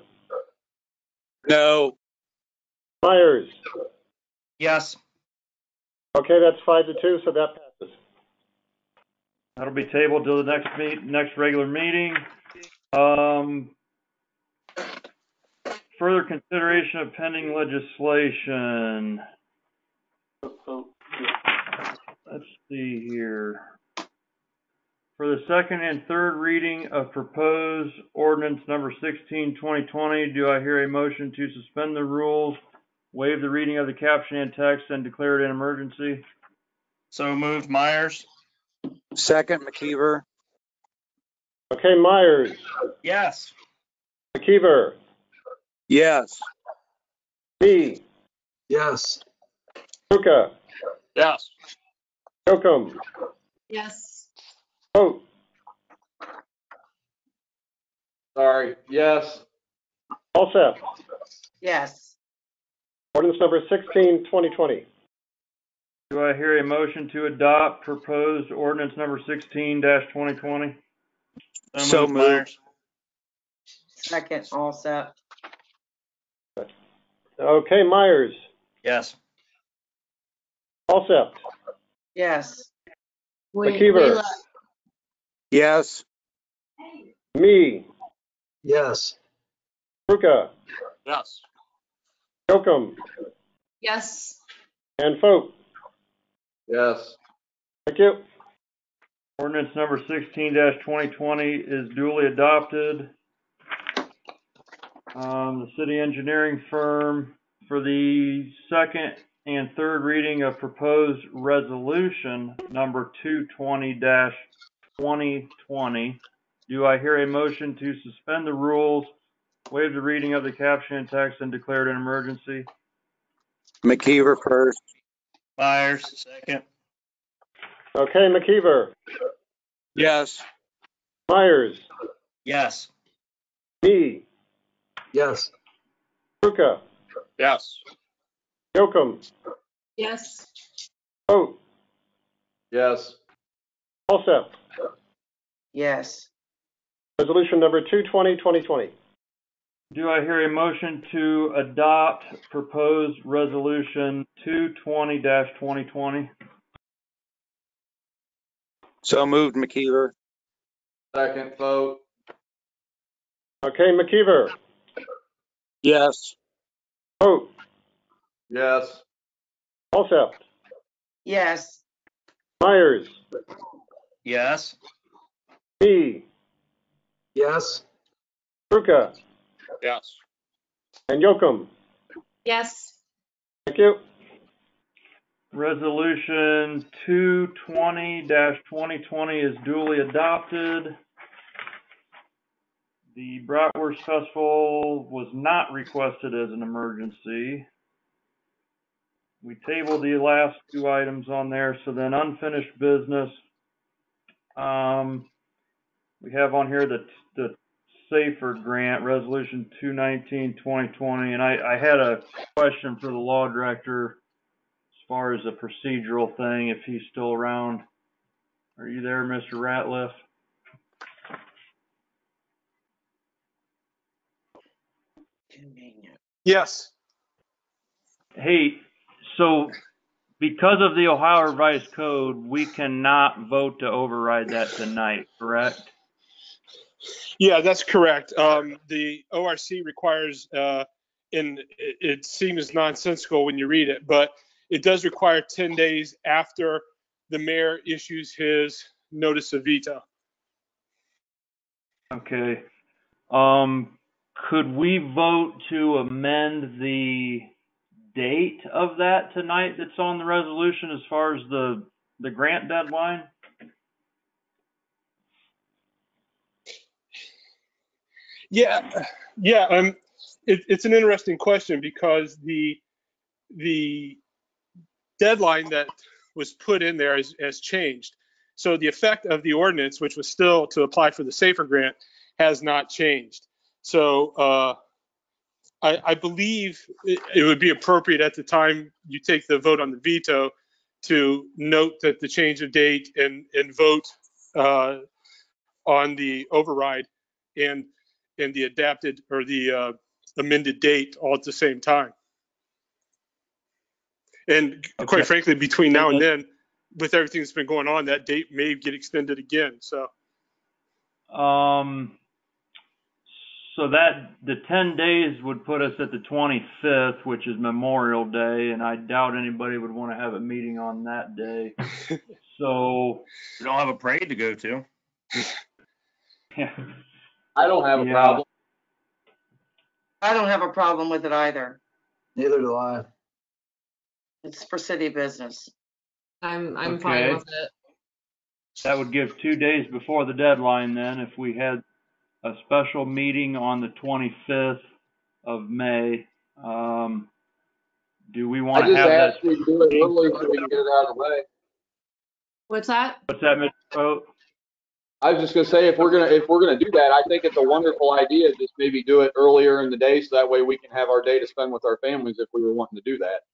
No. Myers. Yes. Okay, that's 5-2, so that passes. That'll be tabled till the next regular meeting. Further consideration of pending legislation. Let's see here. For the second and third reading of proposed ordinance number 16-2020, do I hear a motion to suspend the rules, waive the reading of the caption and text, and declare it an emergency? So moved, Myers. Second, McKeever. Okay, Myers. Yes. McKeever. Yes. Me. Yes. Ruka. Yes. Jokum. Yes. Vote. Sorry. Yes. Alsep. Yes. Ordinance number 16-2020. Do I hear a motion to adopt proposed ordinance number 16-2020? So moved. Myers. Second, Alsep. Okay, Myers. Yes. Alsep. Yes. McKeever. Layla. Yes. Me. Yes. Ruka. Yes. Jokum. Yes. And Vote. Yes. Thank you. Ordinance number 16-2020 is duly adopted. The city engineering firm for the second and third reading of proposed resolution number 220-2020. Do I hear a motion to suspend the rules, waive the reading of the caption and text, and declare it an emergency? McKeever first. Myers, second. Okay, McKeever. Yes. Myers. Yes. Me. Yes. Ruka. Yes. Jokum. Yes. Vote. Yes. Alsep. Yes. Resolution number 220-2020. Do I hear a motion to adopt proposed resolution 220-2020? So moved, McKeever. Second vote. Okay, McKeever. Yes. Vote. Yes. Alsep. Yes. Myers. Yes. Me. Yes. Ruka. Yes. And Jokum. Yes. Thank you. Resolution 220-2020 is duly adopted. The Bratwurst Festival was not requested as an emergency. We tabled the last two items on there, so then unfinished business. We have on here the SAFER grant, resolution 219-2020, and I had a question for the law director as far as the procedural thing, if he's still around. Are you there, Mr. Ratliff? Yes. Hey, so because of the Ohio Revised Code, we cannot vote to override that tonight, correct? Yeah, that's correct. The ORC requires, and it seems nonsensical when you read it, but it does require 10 days after the mayor issues his notice of veto. Okay. Could we vote to amend the date of that tonight that's on the resolution as far as the grant deadline? Yeah, it's an interesting question because the deadline that was put in there has changed. So the effect of the ordinance, which was still to apply for the SAFER grant, has not changed. So I believe it would be appropriate at the time you take the vote on the veto to note that the change of date and vote on the override and the adapted or the amended date all at the same time. And quite frankly, between now and then, with everything that's been going on, that date may get extended again. So, so that the 10 days would put us at the 25th, which is Memorial Day, and I doubt anybody would want to have a meeting on that day. So we don't have a parade to go to. I don't have a problem. I don't have a problem with it either. Neither do I. It's for city business. I'm fine with it. That would give 2 days before the deadline then, if we had a special meeting on the 25th of May. Do we want to have that? I just asked we do it early so we can get it out of the way. What's that? What's that, Mr. Pope? I was just gonna say, if we're gonna do that, I think it's a wonderful idea. Just maybe do it earlier in the day, so that way we can have our day to spend with our families if we were wanting to do that.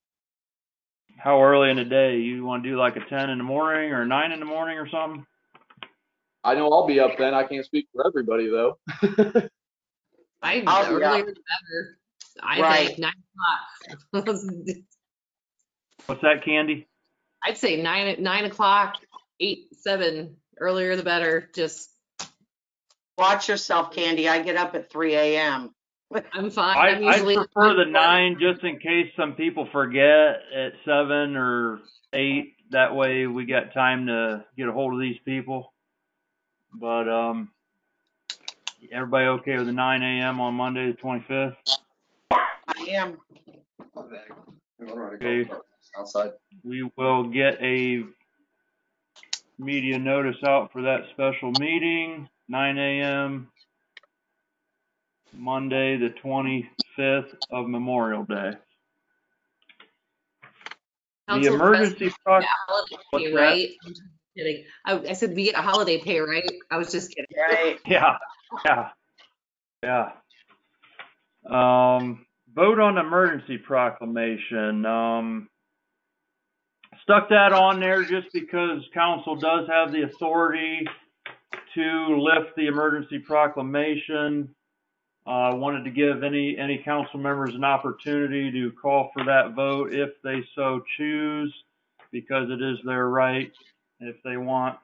How early in the day? You want to do like a 10 in the morning or 9 in the morning or something? I know I'll be up then. I can't speak for everybody though. The earlier the better. I think 9 o'clock. What's that, Candy? I'd say 9 o'clock, 8, 7. Earlier the better. Just watch yourself, Candy. I get up at 3 a.m. I'm fine. I prefer the 9 just in case some people forget at 7 or 8. That way we got time to get a hold of these people. But everybody okay with the 9 a.m. on Monday the 25th? I am. Okay. Outside. We will get a media notice out for that special meeting, 9 a.m. Monday, the 25th of Memorial Day. Council the emergency proclamation. Pay, right? I'm just kidding. I said we get a holiday pay, right? I was just kidding. Right. Yeah. Vote on emergency proclamation. Stuck that on there just because council does have the authority to lift the emergency proclamation. I wanted to give any council members an opportunity to call for that vote if they so choose, because it is their right. If they want,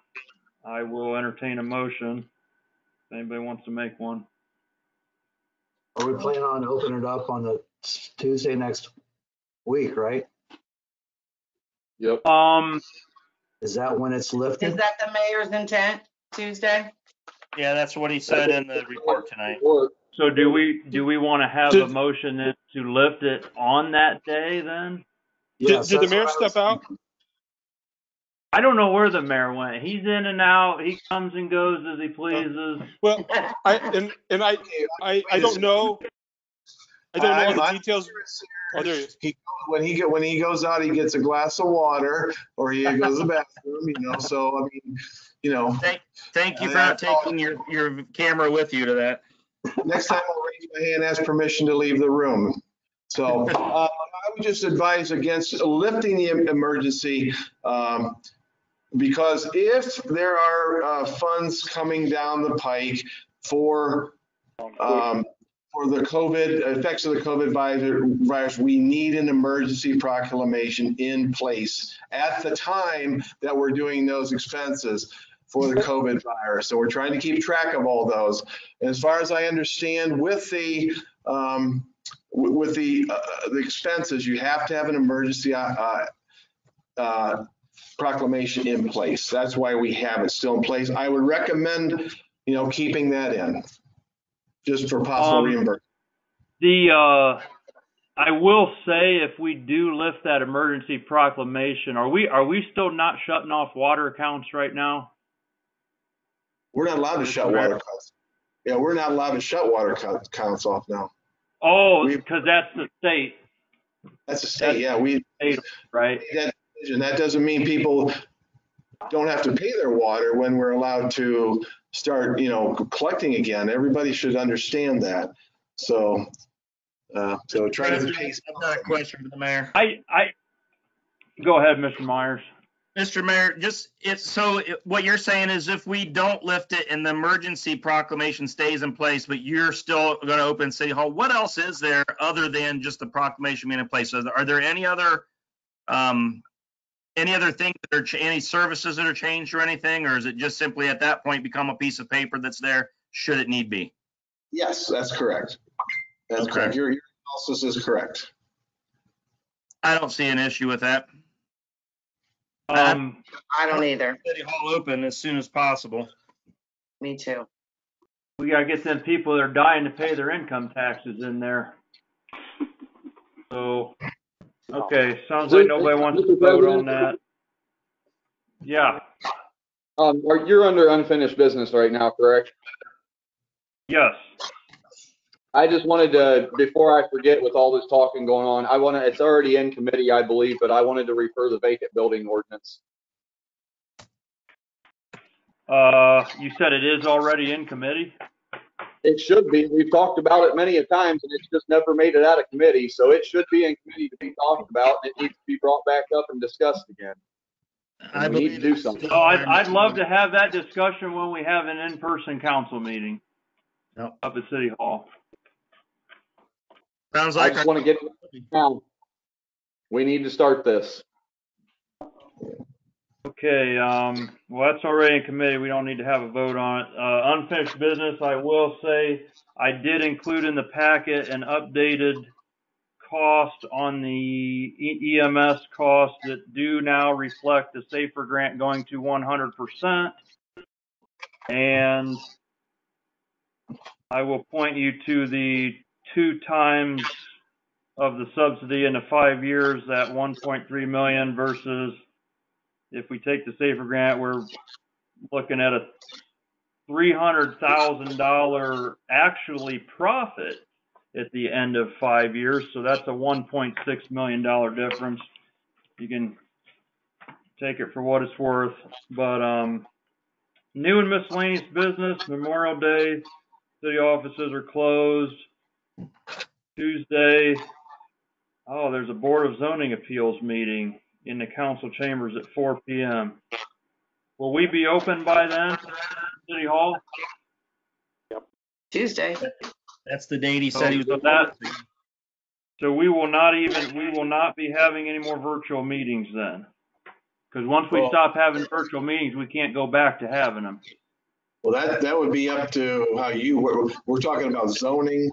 I will entertain a motion if anybody wants to make one. Are we planning on opening it up on the Tuesday next week, right? Yep. Is that when it's lifted? Is that the mayor's intent, Tuesday? Yeah, that's what he said in the report tonight. So do we want to have a motion to lift it on that day then? Yes, did the mayor step out? I don't know where the mayor went. He's in and out. He comes and goes as he pleases. Well, I don't know. I don't know all the details. Oh, there he is. When he goes out, he gets a glass of water, or he goes to the bathroom. So I mean, Thank you for not taking your camera with you to that. Next time I'll raise my hand and ask permission to leave the room. So I would just advise against lifting the emergency, because if there are funds coming down the pike for the COVID effects of the COVID virus, we need an emergency proclamation in place at the time that we're doing those expenses. for the COVID virus. So we're trying to keep track of all those. And as far as I understand, with the expenses, you have to have an emergency proclamation in place. That's why we have it still in place. I would recommend, keeping that in, just for possible reimbursement. I will say, if we do lift that emergency proclamation, are we still not shutting off water accounts right now? We're not allowed to shut water accounts. Yeah, we're not allowed to shut water accounts off now. Oh, because that's the state. That's the state. Yeah, right. That doesn't mean people don't have to pay their water when we're allowed to start, collecting again. Everybody should understand that. So try to pay. I've got a question for the mayor. Go ahead, Mr. Myers. Mr. Mayor, what you're saying is if we don't lift it and the emergency proclamation stays in place, but you're still going to open City Hall, what else is there other than just the proclamation being in place? So are there any other things any services that are changed or anything, or is it just simply at that point become a piece of paper that's there should it need be? Yes, that's correct. That's correct. Your analysis is correct. I don't see an issue with that. I don't either. City Hall open as soon as possible. Me too. We gotta get them people that are dying to pay their income taxes in there. So, okay, sounds like nobody wants to vote on that. Yeah. You're under unfinished business right now, correct? Yes. I just wanted to, before I forget with all this talking going on, it's already in committee, I believe, but I wanted to refer the vacant building ordinance. You said it is already in committee? It should be. We've talked about it many a times and it's just never made it out of committee. So it should be in committee to be talked about. And it needs to be brought back up and discussed again. And we need to do something. Oh, I'd love to have that discussion when we have an in-person council meeting up at City Hall. Sounds like I just want to get it down. We need to start this. Okay, well, that's already in committee. We don't need to have a vote on it. Unfinished business, I will say, I did include in the packet an updated cost on the EMS costs that do now reflect the SAFER grant going to 100%. And I will point you to the 2 times of the subsidy in the 5 years, that 1.3 million versus if we take the SAFER grant, we're looking at a $300,000 actually profit at the end of 5 years. So that's a $1.6 million difference. You can take it for what it's worth. But new and miscellaneous business, Memorial Day, city offices are closed. Tuesday, there's a Board of Zoning Appeals meeting in the council chambers at 4 p.m. Will we be open by then, City Hall? Tuesday. That's the date he said he was. So we will not be having any more virtual meetings then. Because once we stop having virtual meetings, we can't go back to having them. Well, that would be up to how we're talking about zoning,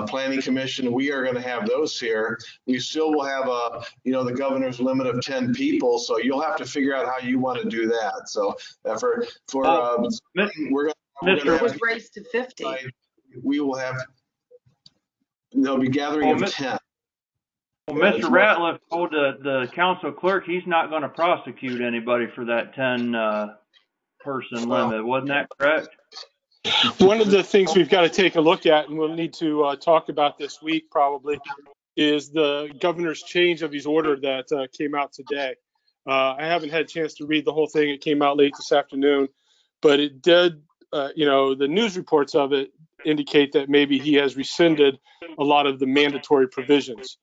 planning commission. We are going to have those here. We still will have the governor's limit of 10 people. So you'll have to figure out how you want to do that. So we're going to was raised to 50. We will have, there'll be gathering of 10. Well, Mr. Ratliff told the council clerk he's not going to prosecute anybody for that 10 person limit. Wasn't that correct? One of the things we've got to take a look at, and we'll need to talk about this week probably, is the governor's change of his order that came out today. I haven't had a chance to read the whole thing. It came out late this afternoon, but it did, the news reports of it indicate that maybe he has rescinded a lot of the mandatory provisions.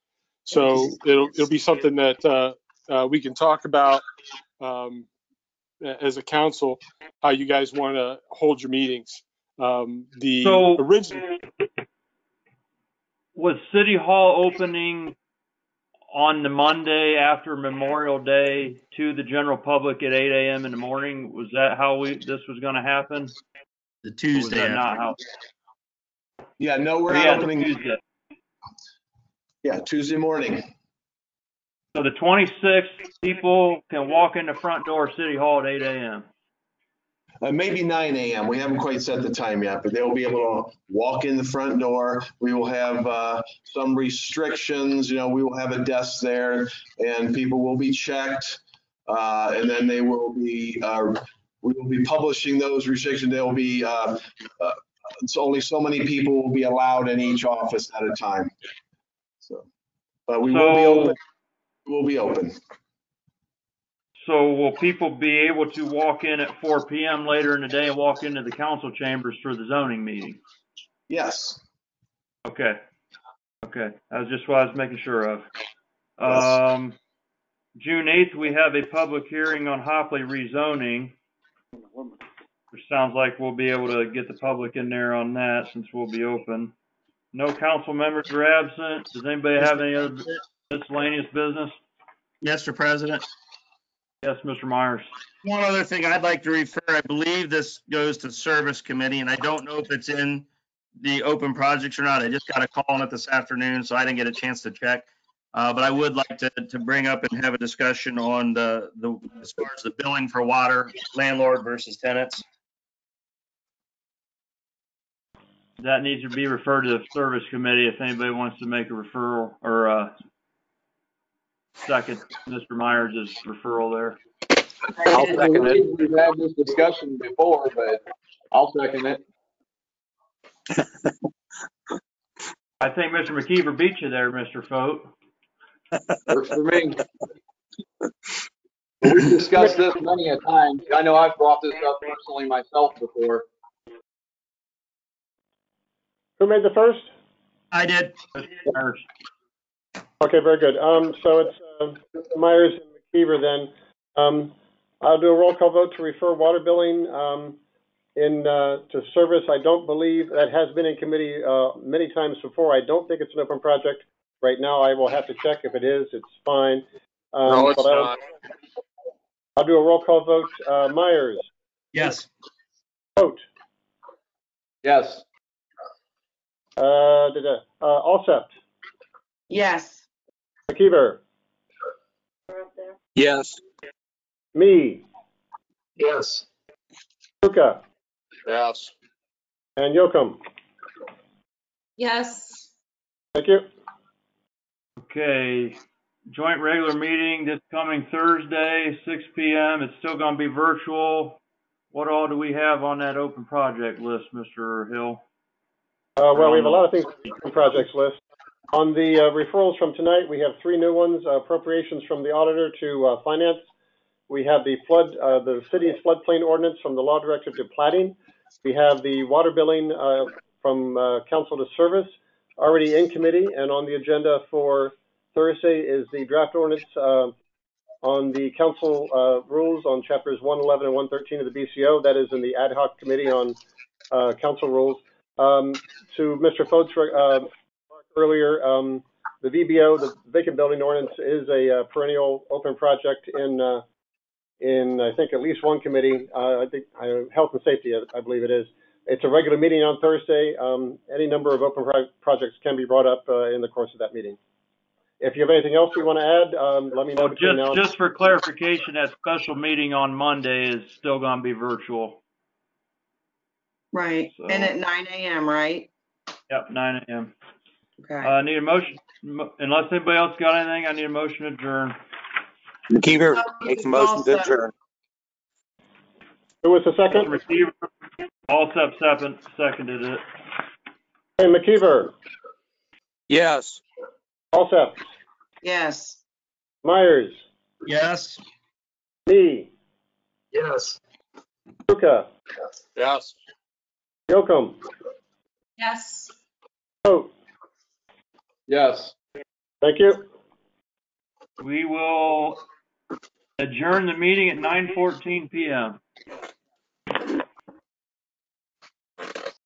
So it'll be something that we can talk about as a council, how you guys want to hold your meetings. Was City Hall opening on the Monday after Memorial Day to the general public at 8 a.m. in the morning. Was that how this was going to happen? The Or was Tuesday that after. not how? Yeah, no, we're Oh, not yeah, opening. Tuesday. Yeah, Tuesday morning. So the 26th, people can walk in the front door of City Hall at 8 a.m. Maybe 9 a.m. We haven't quite set the time yet, but they'll be able to walk in the front door. We will have some restrictions. You know, we will have a desk there, and people will be checked, and then they will be. We will be publishing those restrictions. There will be. It's only so many people will be allowed in each office at a time. So, but we will be open. We'll be open. So will people be able to walk in at 4 p.m. later in the day and walk into the council chambers for the zoning meeting? Yes. Okay. Okay. That's just what I was making sure of. Yes. June 8th, we have a public hearing on Hopley rezoning, which sounds like we'll be able to get the public in there on that since we'll be open. No council members are absent. Does anybody have any other miscellaneous business? Mr. President. Yes, Mr. Myers. One other thing I'd like to refer, I believe this goes to Service Committee, and I don't know if it's in the open projects or not. I just got a call on it this afternoon, so I didn't get a chance to check. But I would like to bring up and have a discussion on the as far as the billing for water, landlord versus tenants. That needs to be referred to the Service Committee if anybody wants to make a referral or second Mr. Myers' referral there. I'll second it. We've had this discussion before, but I'll second it. I think Mr. McKeever beat you there, Mr. Fote. Works for me. We've discussed this many a time. I know I've brought this up personally myself before. Who made the first? I did. Myers. Okay, very good. So it's Myers and McKeever then. I'll do a roll call vote to refer water billing to service. I don't believe that has been in committee many times before. I don't think it's an open project right now. I will have to check. If it is, it's fine. No, it's not. I'll do a roll call vote. Myers. Yes. Vote. Yes. Alsept. Yes. McKeever. Yes. Me. Yes. Luca. Yes. And Yoakum. Yes. Thank you. Okay. Joint regular meeting this coming Thursday, 6 p.m. It's still going to be virtual. What all do we have on that open project list, Mr. Hill? Well, we have a lot of things on the open projects list. On the referrals from tonight, we have 3 new ones, appropriations from the auditor to finance. We have the city's floodplain ordinance from the law director to plating. We have the water billing from council to service, already in committee, and on the agenda for Thursday is the draft ordinance on the council rules on chapters 111 and 113 of the BCO. That is in the ad hoc committee on council rules. To Mr. Fote's earlier, the VBO, the vacant building ordinance, is a perennial open project in I think at least one committee. I think health and safety, I believe it is. It's a regular meeting on Thursday. Any number of open projects can be brought up in the course of that meeting. If you have anything else you want to add, let me know. Well, just for clarification, that special meeting on Monday is still going to be virtual. Right. So, And at 9 a.m., right? Yep, 9 a.m. Okay. I need a motion, unless anybody else got anything, I need a motion to adjourn. McKeever makes a motion to adjourn. Who was the second? Receiver, Alsept seconded it. Hey, McKeever. Yes. Alsept. Yes. Myers. Yes. Me. Yes. Luca. Yes. Yoakum. Yes. Vote. Yes. Thank you. We will adjourn the meeting at 9:14 p.m.